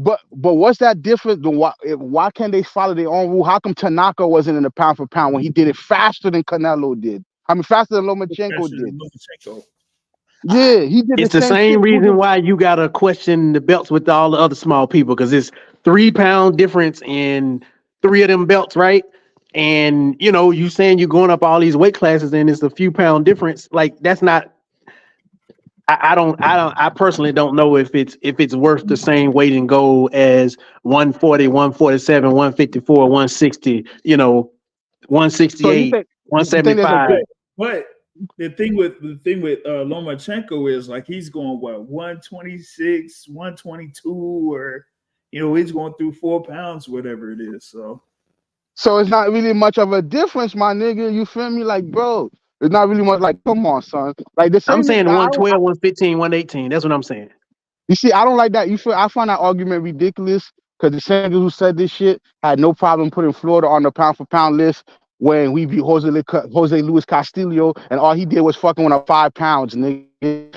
But what's that different than why can't they follow their own rule? How come Tanaka wasn't in the pound for pound when he did it faster than Canelo did? I mean, faster than Lomachenko did. Yeah, he did. It's the same reason why you gotta question the belts with all the other small people, because it's 3 pound difference in 3 of them belts, right? And you saying you're going up all these weight classes and it's a few pound difference. Like, that's not. I personally don't know if it's worth the same weight and goal as 140, 147, 154, 160, 168, 175. But the thing with Lomachenko is, like, he's going 126, 122, or he's going through 4 pounds, whatever it is. So it's not really much of a difference, my nigga. You feel me? Like, bro. It's not really much. Like, come on, son. Like, I'm saying 112, 115, 118. That's what I'm saying. You see, I don't like that. I find that argument ridiculous Because the same dude who said this shit had no problem putting Florida on the pound for pound list when we beat Jose Luis Castillo, and all he did was fucking went up 5 pounds, nigga.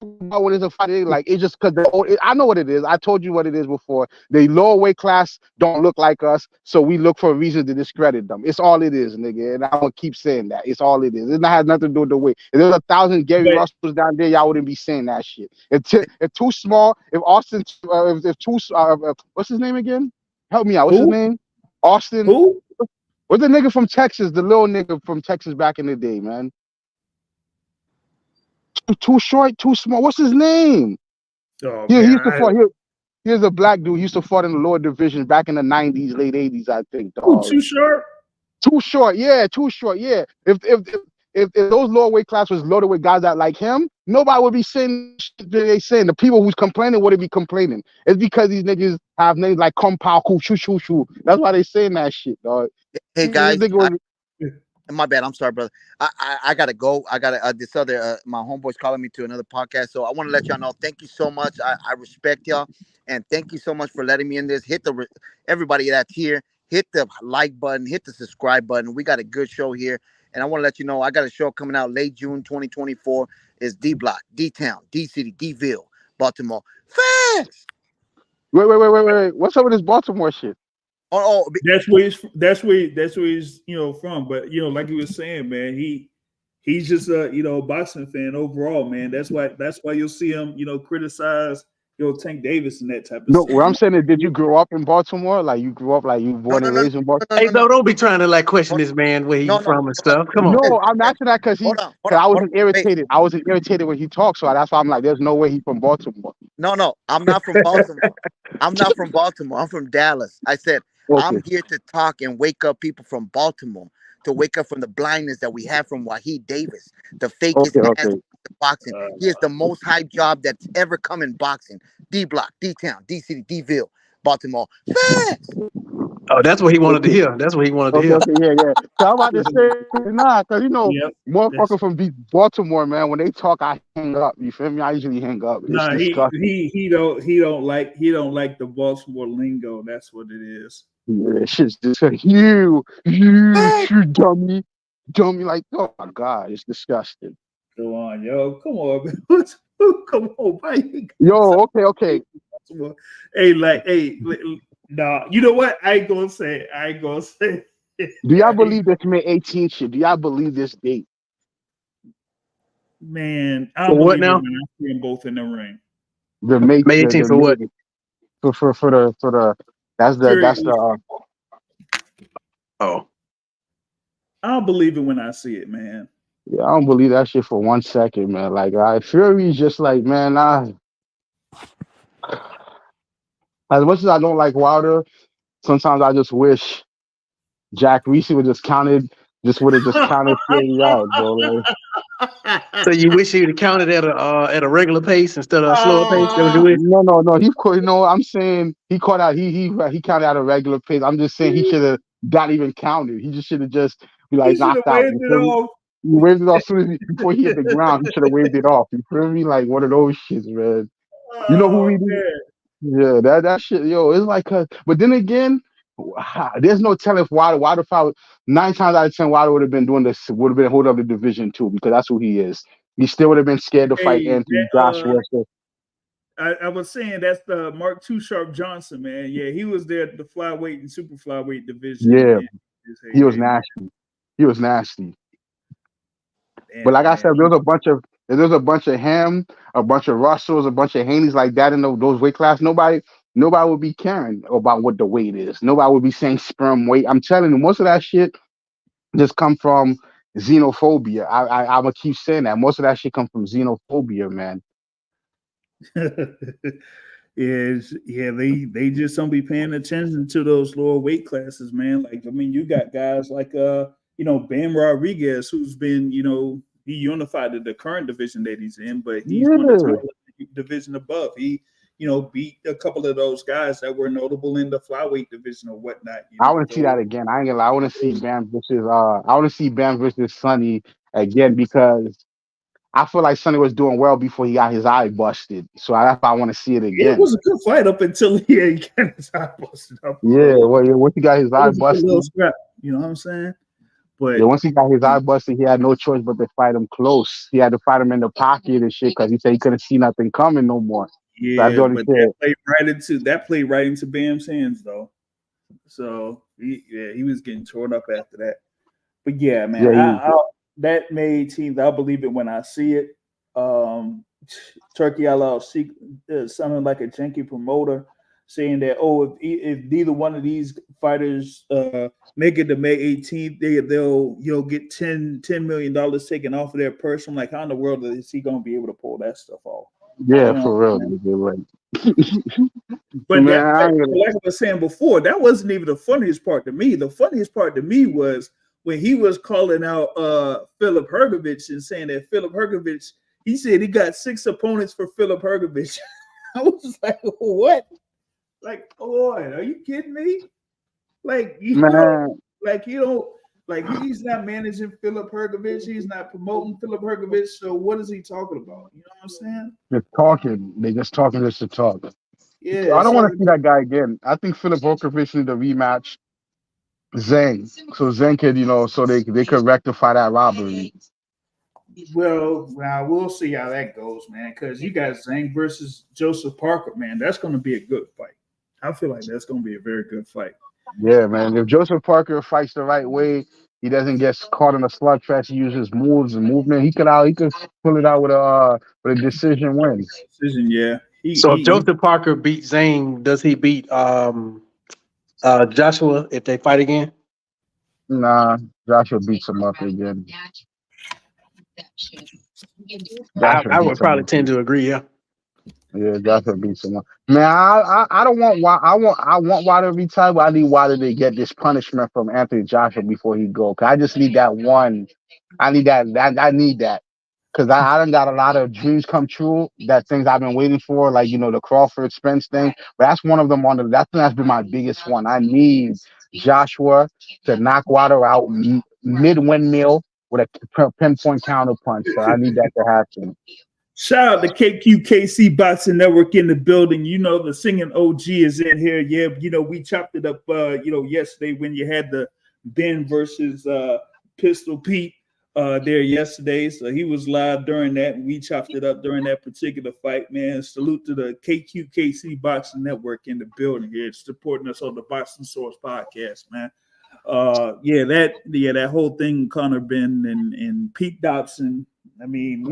When it's a fight, like it's just because I know what it is. I told you what it is before. The lower weight class don't look like us, so we look for a reason to discredit them. It's all it is, nigga. And I'm gonna keep saying that. It's all it is. It has nothing to do with the weight. If there's 1,000 Gary Russells down there, y'all wouldn't be saying that shit. If too small, if Austin, if too, what's his name again? Help me out. What's his name? Austin. Who? What's the nigga from Texas? The little nigga from Texas back in the day, man. Too short, too small. What's his name? Oh, he used to fight. Here's a black dude. He used to fight in the lower division back in the 90s, late 80s, I think. Ooh, too short? Too short, yeah. Too short, yeah. If those lower weight class was loaded with guys that like him, nobody would be saying shit they saying. The people who's complaining wouldn't be complaining. It's because these niggas have names like Kompao, Shoo Shoo Shoo. That's why they saying that shit, dog. Hey guys, my bad. I'm sorry, brother. I gotta go. I gotta this other my homeboy's calling me to another podcast, so I want to let y'all know. Thank you so much. I respect y'all, and thank you so much for letting me in this. Everybody that's here, hit the like button, hit the subscribe button. We got a good show here, and I want to let you know I got a show coming out late June 2024. It's D Block, D Town, D City, D-ville, Baltimore. Facts. Wait. What's up with this Baltimore shit? That's where he's from. But like you were saying, man, he's just a boxing fan overall, man. That's why you'll see him criticize Tank Davis and that type of stuff. No, what I'm saying is, did you grow up in Baltimore? Like you grew up, like you born and raised in Baltimore? Hey, don't be trying to like question this man where he's from and stuff. Come on. No, I'm asking that because I wasn't irritated. I wasn't irritated when he talked, so that's why I'm like, there's no way he's from Baltimore. No, I'm not from Baltimore. I'm not from Baltimore. I'm from Dallas. I said I'm here to talk and wake up people from Baltimore, to wake up from the blindness that we have from Wahid Davis, the fakest ass boxing. He is the most hype job that's ever come in boxing. D Block, D Town, D City, D-ville, Baltimore. Facts. Oh, that's what he wanted to hear. That's what he wanted to hear. Yeah. So I'm about to say because motherfucker from Baltimore, man, when they talk, I hang up. You feel me? I usually hang up. Nah, he don't like the Baltimore lingo. That's what it is. Yeah, shit's just you dummy. Like, oh my god, it's disgusting. Go on, yo, come on, man. Come on, man. Yo, okay. Hey, nah, you know what? I ain't gonna say. Do y'all believe this May 18th shit? Do y'all believe this date? Man, I don't believe it when I see them both in the ring. The May 18th for what? For the that's the oh. I don't believe it when I see it, man. Yeah, I don't believe that shit for 1 second, man. Like, Fury's just like, man, as much as I don't like Wilder, sometimes I just wish Jack Reese would have just counted Fury out, bro. Like, so you wish he would have counted at a regular pace instead of a slower pace? That was your wish? No. I'm saying he caught out. He counted at a regular pace. I'm just saying he should have not even counted. He just should have just be like knocked out. He waved it off before he hit the ground. He should have waved it off. You feel me? Like one of those shits, man. You know who we did? Yeah, that shit, yo. It's like, but then again, there's no telling if Wilder probably 9 times out of 10 Wilder would have been doing this, would have been holding up the division too, because that's who he is. He still would have been scared to fight Anthony Joshua. I was saying that's the Mark Too Sharp Johnson, man. Yeah, he was there at the flyweight and super flyweight division. Yeah, he was nasty. He was nasty. Damn, but like I said, there's a bunch of him, a bunch of Russells, a bunch of Haneys like that in those weight class. Nobody would be caring about what the weight is. Nobody would be saying sperm weight. I'm telling you, most of that shit just come from xenophobia. I'm gonna keep saying that. Most of that shit come from xenophobia, man. They just don't be paying attention to those lower weight classes, man. Like, I mean, you got guys like Ben Rodriguez, who's been, he unified the current division that he's in, but he's one of the division above. He, beat a couple of those guys that were notable in the flyweight division or whatnot. I want to see that again. I ain't gonna lie. I want to see Bam versus Sonny again, because I feel like Sonny was doing well before he got his eye busted. So that's why I want to see it again. It was a good fight up until he got his eye busted up. Yeah, once he got his eye busted, scrap, you know what I'm saying? But yeah, once he got his eye busted, he had no choice but to fight him close. He had to fight him in the pocket and shit because he said he couldn't see nothing coming no more. Yeah, so but that played right into Bam's hands though. So he was getting torn up after that. But yeah, man, that made teams. I'll believe it when I see it. Turkey LLC sounding like a janky promoter saying that if neither one of these fighters make it to May 18th, you'll get $10 million taken off of their purse. I'm like, how in the world is he gonna be able to pull that stuff off? Yeah, for real. Right. But like I was saying before, that wasn't even the funniest part to me. The funniest part to me was when he was calling out Philip Hrgović and saying that Philip Hrgović, he said he got 6 opponents for Philip Hrgović. I was like, what? Like, boy, are you kidding me? Like, he's not managing Philip Hrgović. He's not promoting Philip Hrgović. So what is he talking about? You know what I'm saying? They're talking. They're just talking just to talk. Yeah, I don't want to see that guy again. I think Philip Hrgović need to rematch Zhang, so Zhang could, so they could rectify that robbery. Well, we'll see how that goes, man. Because you got Zhang versus Joseph Parker, man. That's going to be a good fight. I feel like that's going to be a very good fight. Yeah, man. If Joseph Parker fights the right way, he doesn't get caught in a slugfest. He uses moves and movement. He could pull it out with a decision win. Decision, yeah. If Joseph Parker beats Zhang, does he beat Joshua if they fight again? Nah, Joshua beats him up again. I would probably tend to agree. Yeah. Yeah, Joshua beats him up. Man, I don't want I want Wilder to retire, but I need Wilder to get this punishment from Anthony Joshua before he go. Cause I just need that one. I need that. I need that. Cause I done got a lot of dreams come true. That things I've been waiting for, like the Crawford Spence thing. But that's one of them. That's been my biggest one. I need Joshua to knock Wilder out mid windmill with a pinpoint counter punch. So I need that to happen. Shout out to KQKC Boxing Network in the building. The singing OG is in here. Yeah, we chopped it up yesterday when you had the Ben versus Pistol Pete there yesterday. So he was live during that, and we chopped it up during that particular fight, man. Salute to the KQKC Boxing Network in the building here, supporting us on the Boxing Source podcast, man. That whole thing, Conor Benn and Pete Dobson. I mean, they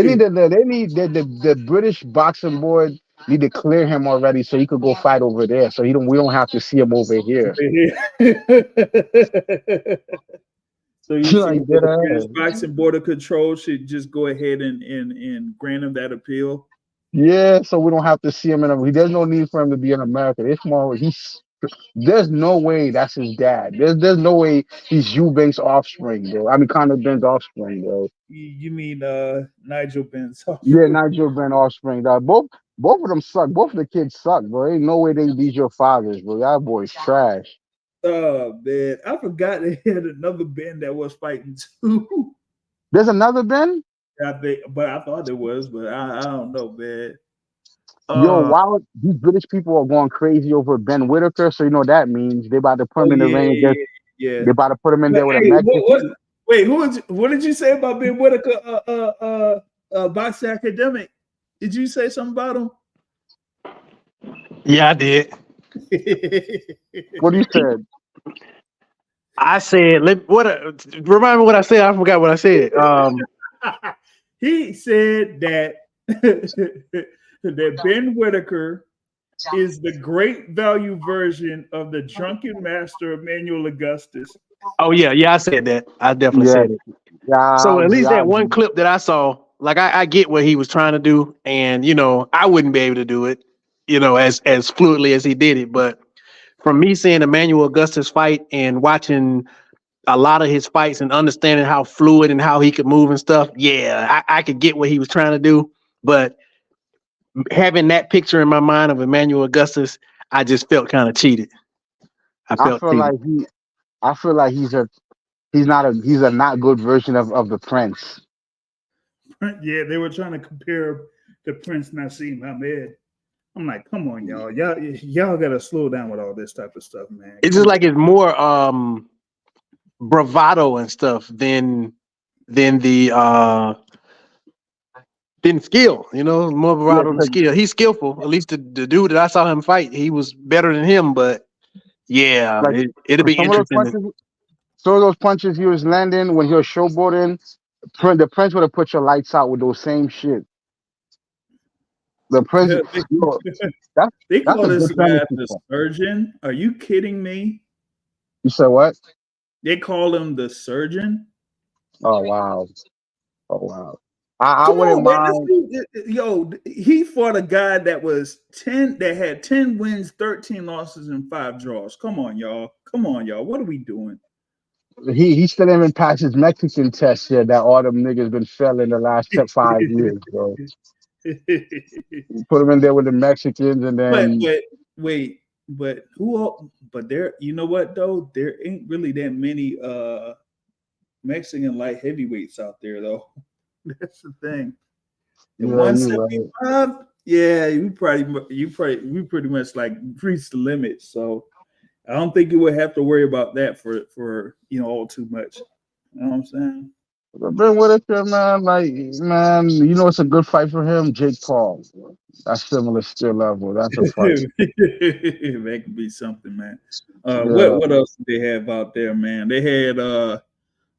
need the British boxing board need to clear him already so he could go fight over there. So we don't have to see him over here. So you think the British boxing board of control should just go ahead and grant him that appeal? Yeah, so we don't have to see him there's no need for him to be in America. There's no way that's his dad. There's no way he's Eubank's offspring, bro. I mean, Conor Benn's offspring, bro. You mean Nigel Benn's offspring? Yeah, Nigel Benn offspring. Both of them suck. Both of the kids suck, bro. Ain't no way these your fathers, bro. That boy's trash. Oh, man. I forgot they had another Ben that was fighting too. There's another Ben? I thought there was, but I don't know, man. Wow, these British people are going crazy over Ben Whitaker, so you know what that means. They about to put him in the ring. Yeah. They about to put him in there with a Mexican. What did you say about Ben Whitaker, boxing academic? Did you say something about him? Yeah, I did. What you said? I said, remind me what I said. I forgot what I said. He said that that Ben Whitaker is the great value version of the drunken master Emmanuel Augustus. Oh yeah, I said that. I definitely said it. Yeah, so at least that one clip that I saw, like I get what he was trying to do, and I wouldn't be able to do it, as fluidly as he did it. But from me seeing Emmanuel Augustus fight and watching a lot of his fights and understanding how fluid and how he could move and stuff, I could get what he was trying to do. But having that picture in my mind of Emmanuel Augustus, I just felt kind of cheated. I feel like he's a not good version of the Prince. Yeah, they were trying to compare the Prince Nassim Hamed. I'm like, come on, y'all gotta slow down with all this type of stuff, man. It's just like it's more bravado and stuff than skill, more bravado than skill. He's skillful. At least the dude that I saw him fight, he was better than him. But yeah, Like, it'll be interesting. Some of those punches he was landing when he was showboating, the Prince would have put your lights out with those same shit. The Prince, they call this guy the surgeon. Are you kidding me? You said what? They call him the surgeon. Oh wow! Oh wow! I wouldn't mind. Yo, he fought a guy that had 10 wins, 13 losses, and 5 draws. Come on, y'all. What are we doing? He still haven't passed his Mexican test yet that all them niggas been failing the last 5 years, bro. Put him in there with the Mexicans, and then but who else? But there, you know what though? There ain't really that many Mexican light heavyweights out there though. That's the thing. At 175, yeah, we pretty much like reached the limit. So I don't think you would have to worry about that for all too much. You know what I'm saying? Ben Whitaker, man, it's a good fight for him. Jake Paul, that's similar skill level. That's a fight. That could be something, man. What else did they have out there, man? They had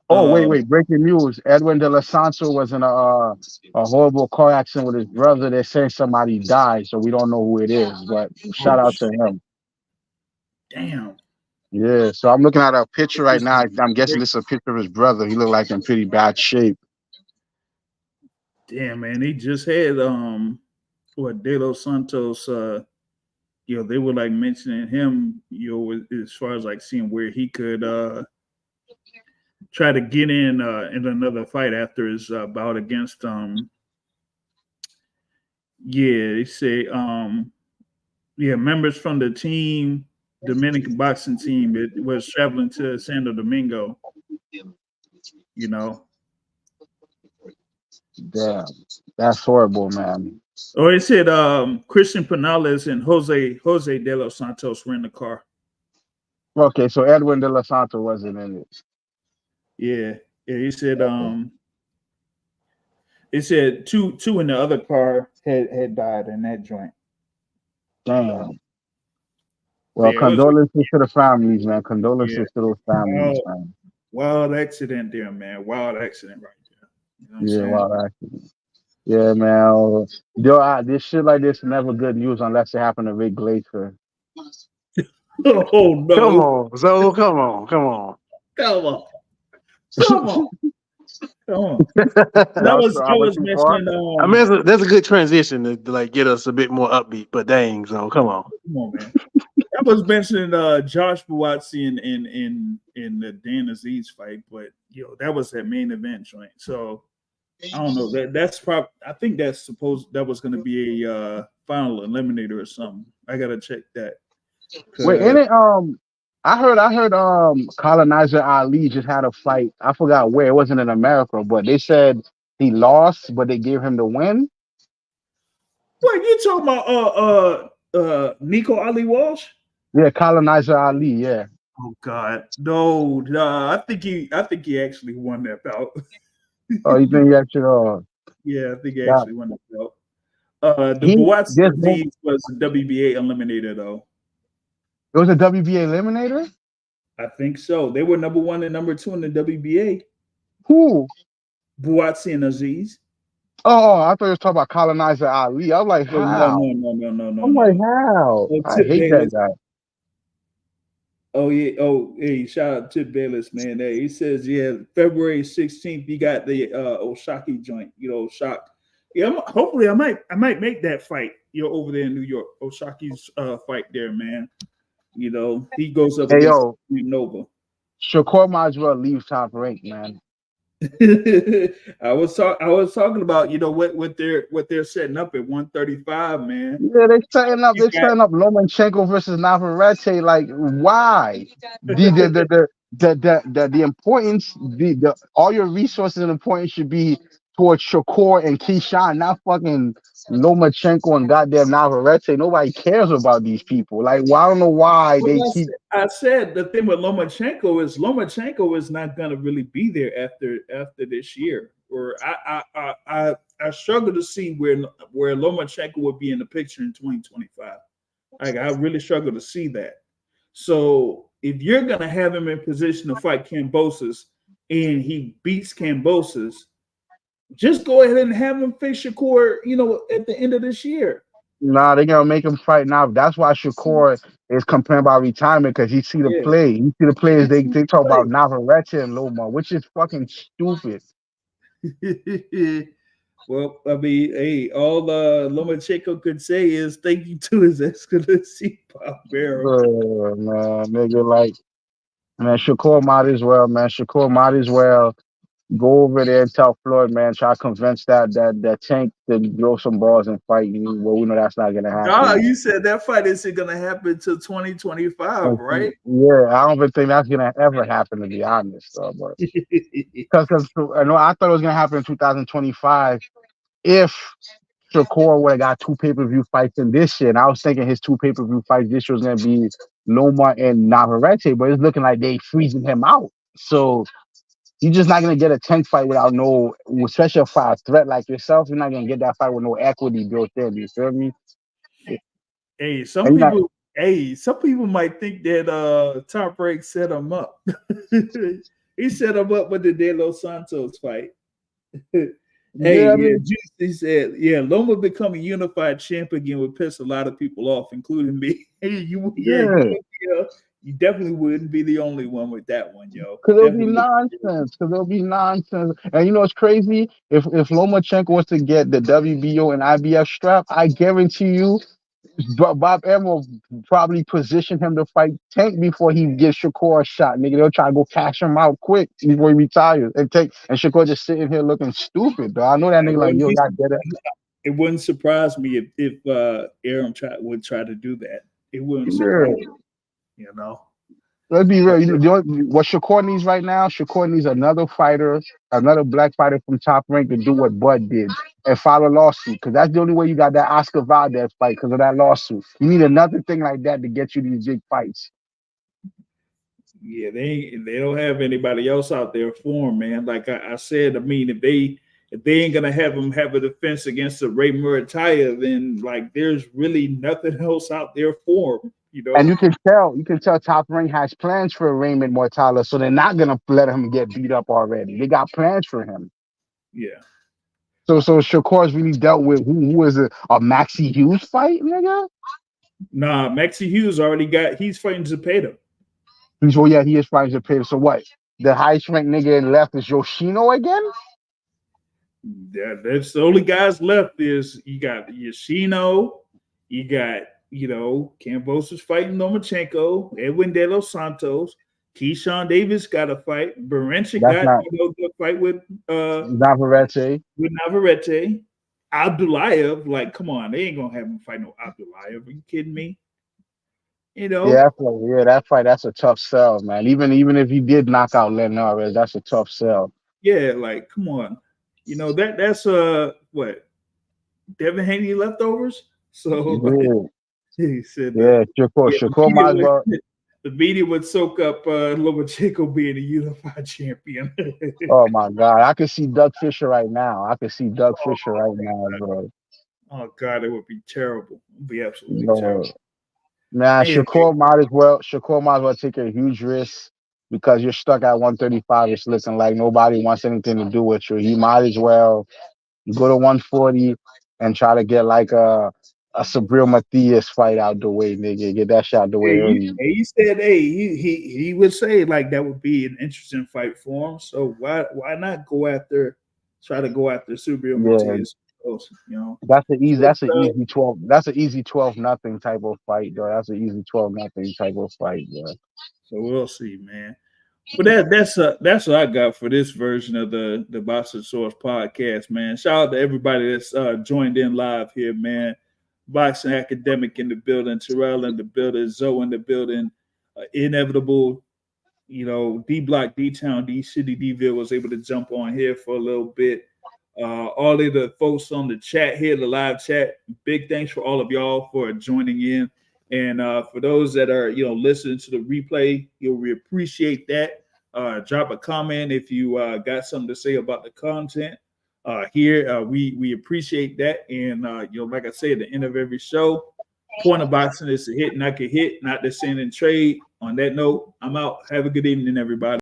wait, breaking news. Edwin De Los Santos was in a horrible car accident with his brother. They're saying somebody died, so we don't know who it is, but shout out to him. Damn. Yeah, so I'm looking at a picture right now. I'm guessing this is a picture of his brother. He looked like in pretty bad shape. Damn, man. He just had De Los Santos, they were like mentioning him, as far as like seeing where he could try to get in another fight after his bout against they say members from the team, Dominican boxing team, it was traveling to Santo Domingo. Damn, that's horrible, man. Oh, it said Christian Penales and Jose De Los Santos were in the car. Okay, so Edwin De Los Santos wasn't in it. Yeah, he said it said two in the other car had died in that joint. Damn. Well, condolences to the families, man. Condolences to those families, man. Wild accident there, man. Wild accident right there. Wild accident. Yeah, man. This shit like this is never good news unless it happened to Rick Glazer. Oh no! Come on, Zo. Come on. I was mentioning. I mean, that's a good transition to like get us a bit more upbeat. But dang, Zo, come on, man. I was mentioning Josh Buatsi in the Dan Aziz fight, but that was that main event joint. So I don't know. That's probably. I think that was going to be a final eliminator or something. I gotta check that. Wait, in it, I heard Colonizer Ali just had a fight. I forgot where. It wasn't in America, but they said he lost, but they gave him the win. What you talking about? Nico Ali Walsh? Yeah, Colonizer Ali. Yeah. Oh God, no. I think he actually won that bout. Oh, you think he actually? Yeah, I think he actually won that belt. The Buatsi was a WBA eliminator, though. It was a WBA eliminator? I think so. They were number 1 and number 2 in the WBA. Who? Buatsi and Aziz. Oh, I thought you were talking about Colonizer Ali. I was like, how? No. I'm like, how? I hate that guy. Oh, yeah. Oh, hey, shout out to Bayless, man. Hey, he says, February 16th, you got the Oshaki joint, Shock. Yeah, hopefully I might make that fight, over there in New York. Oshaki's fight there, man. He goes up against Nova. Shakur might as well leave Top Rank, man. I was talking about what they're setting up at 135, man. Yeah, they're setting up Lomachenko versus Navarrete. Like, why? the importance, the all your resources and importance should be towards Shakur and Keyshawn, not fucking Lomachenko and goddamn Navarrete. Nobody cares about these people. Like, well, I don't know why they keep. I said the thing with Lomachenko is not going to really be there after this year. Or I struggle to see where Lomachenko would be in the picture in 2025. Like, I really struggle to see that. So if you're going to have him in position to fight Kambosos and he beats Kambosos, just go ahead and have him face Shakur, at the end of this year. Nah, they're gonna make him fight now. That's why Shakur is complaining about retirement, because he see the play. You see the players they talk about Navarrete and Loma, which is fucking stupid. Well, I mean, hey, all Lomachenko could say is thank you to his Excellency Barbero. Man, nigga, like, man, Shakur might as well, man. Shakur might as well go over there and tell Floyd, man, try to convince that Tank to throw some balls and fight you. Well, we know that's not gonna happen. No, you said that fight isn't gonna happen until 2025, right? Yeah, I don't even think that's gonna ever happen, to be honest, though. But because I know I thought it was gonna happen in 2025 if Shakur would have got 2 pay-per-view fights in this year. And I was thinking his 2 pay-per-view fights this year was gonna be Loma and Navarrete, but it's looking like they freezing him out. So you're just not gonna get a Tank fight without no, especially for a threat like yourself. You're not gonna get that fight with no equity built in. You feel me? Hey, some people might think that Top Rank set him up. He set him up with the De Los Santos fight. He said, Loma becoming unified champ again would piss a lot of people off, including me. You definitely wouldn't be the only one with that one, yo. Because it'll be nonsense. And you know what's crazy? If Lomachenko was to get the WBO and IBF strap, I guarantee you, Bob M will probably position him to fight Tank before he gives Shakur a shot. Nigga, they'll try to go cash him out quick before he retires. And Shakur just sitting here looking stupid, though. I know that nigga like, yo, got better. It wouldn't surprise me if Aaron would try to do that. It wouldn't surprise me, Let's be real. You know what Shakur needs right now? Shakur needs another fighter, another black fighter from Top Rank to do what Bud did and file a lawsuit. Because that's the only way you got that Oscar Valdez fight, because of that lawsuit. You need another thing like that to get you these big fights. Yeah, they don't have anybody else out there for him, man. Like I said, I mean, if they ain't gonna have him have a defense against the Ray Murataya, then like there's really nothing else out there for him. And you can tell Top Rank has plans for Raymond Mortala, so they're not gonna let him get beat up already. They got plans for him. Yeah. So Shakur's really dealt with who is it? A Maxie Hughes fight, nigga? Nah, Maxie Hughes he's fighting Zepeda. He is fighting Zepeda. So what? The highest ranked nigga in left is Yoshino again? Yeah, that's the only guys left. Is you got Yoshino, you got Kambosos fighting Lomachenko, Edwin De Los Santos, Keyshawn Davis got a fight, Berenchik got a fight with Navarrete. Abdulayev, like, come on, they ain't gonna have him fight no Abdulayev. Are you kidding me? Yeah, that fight, that's a tough sell, man. Even if he did knock out Linares, that's a tough sell. Yeah, like, come on. That's what? Devin Haney leftovers? So he said, Shakur might as well. The media would soak up Lomachenko being a unified champion. Oh my God, I can see Doug Fisher right now. Bro. Oh God, it would be terrible. It would be absolutely terrible. Man, Shakur might as well take a huge risk, because you're stuck at 135. It's looking like nobody wants anything to do with you. He might as well go to 140 and try to get like a Sabril Matias fight out the way, nigga. Get that shot out the way early. He said, he would say like that would be an interesting fight for him. So why not try to go after Sabril Matias? That's an easy 12. That's an easy 12-0 type of fight, though. That's an easy 12-0 type of fight, bro. So we'll see, man. But that's what I got for this version of the Boxing Source podcast, man. Shout out to everybody that's joined in live here, man. Boxing Academic in the building, Terrell in the building, Zoe in the building, Inevitable you know, D Block, D Town, D City, D-Ville was able to jump on here for a little bit. All of the folks on the chat here, the live chat, big thanks for all of y'all for joining in. And for those that are, you know, listening to the replay, we appreciate that. Drop a comment if you got something to say about the content here. We appreciate that. And, you know, like I say, at the end of every show, point of boxing is to hit, not get hit, not to send and trade. On that note, I'm out. Have a good evening, everybody.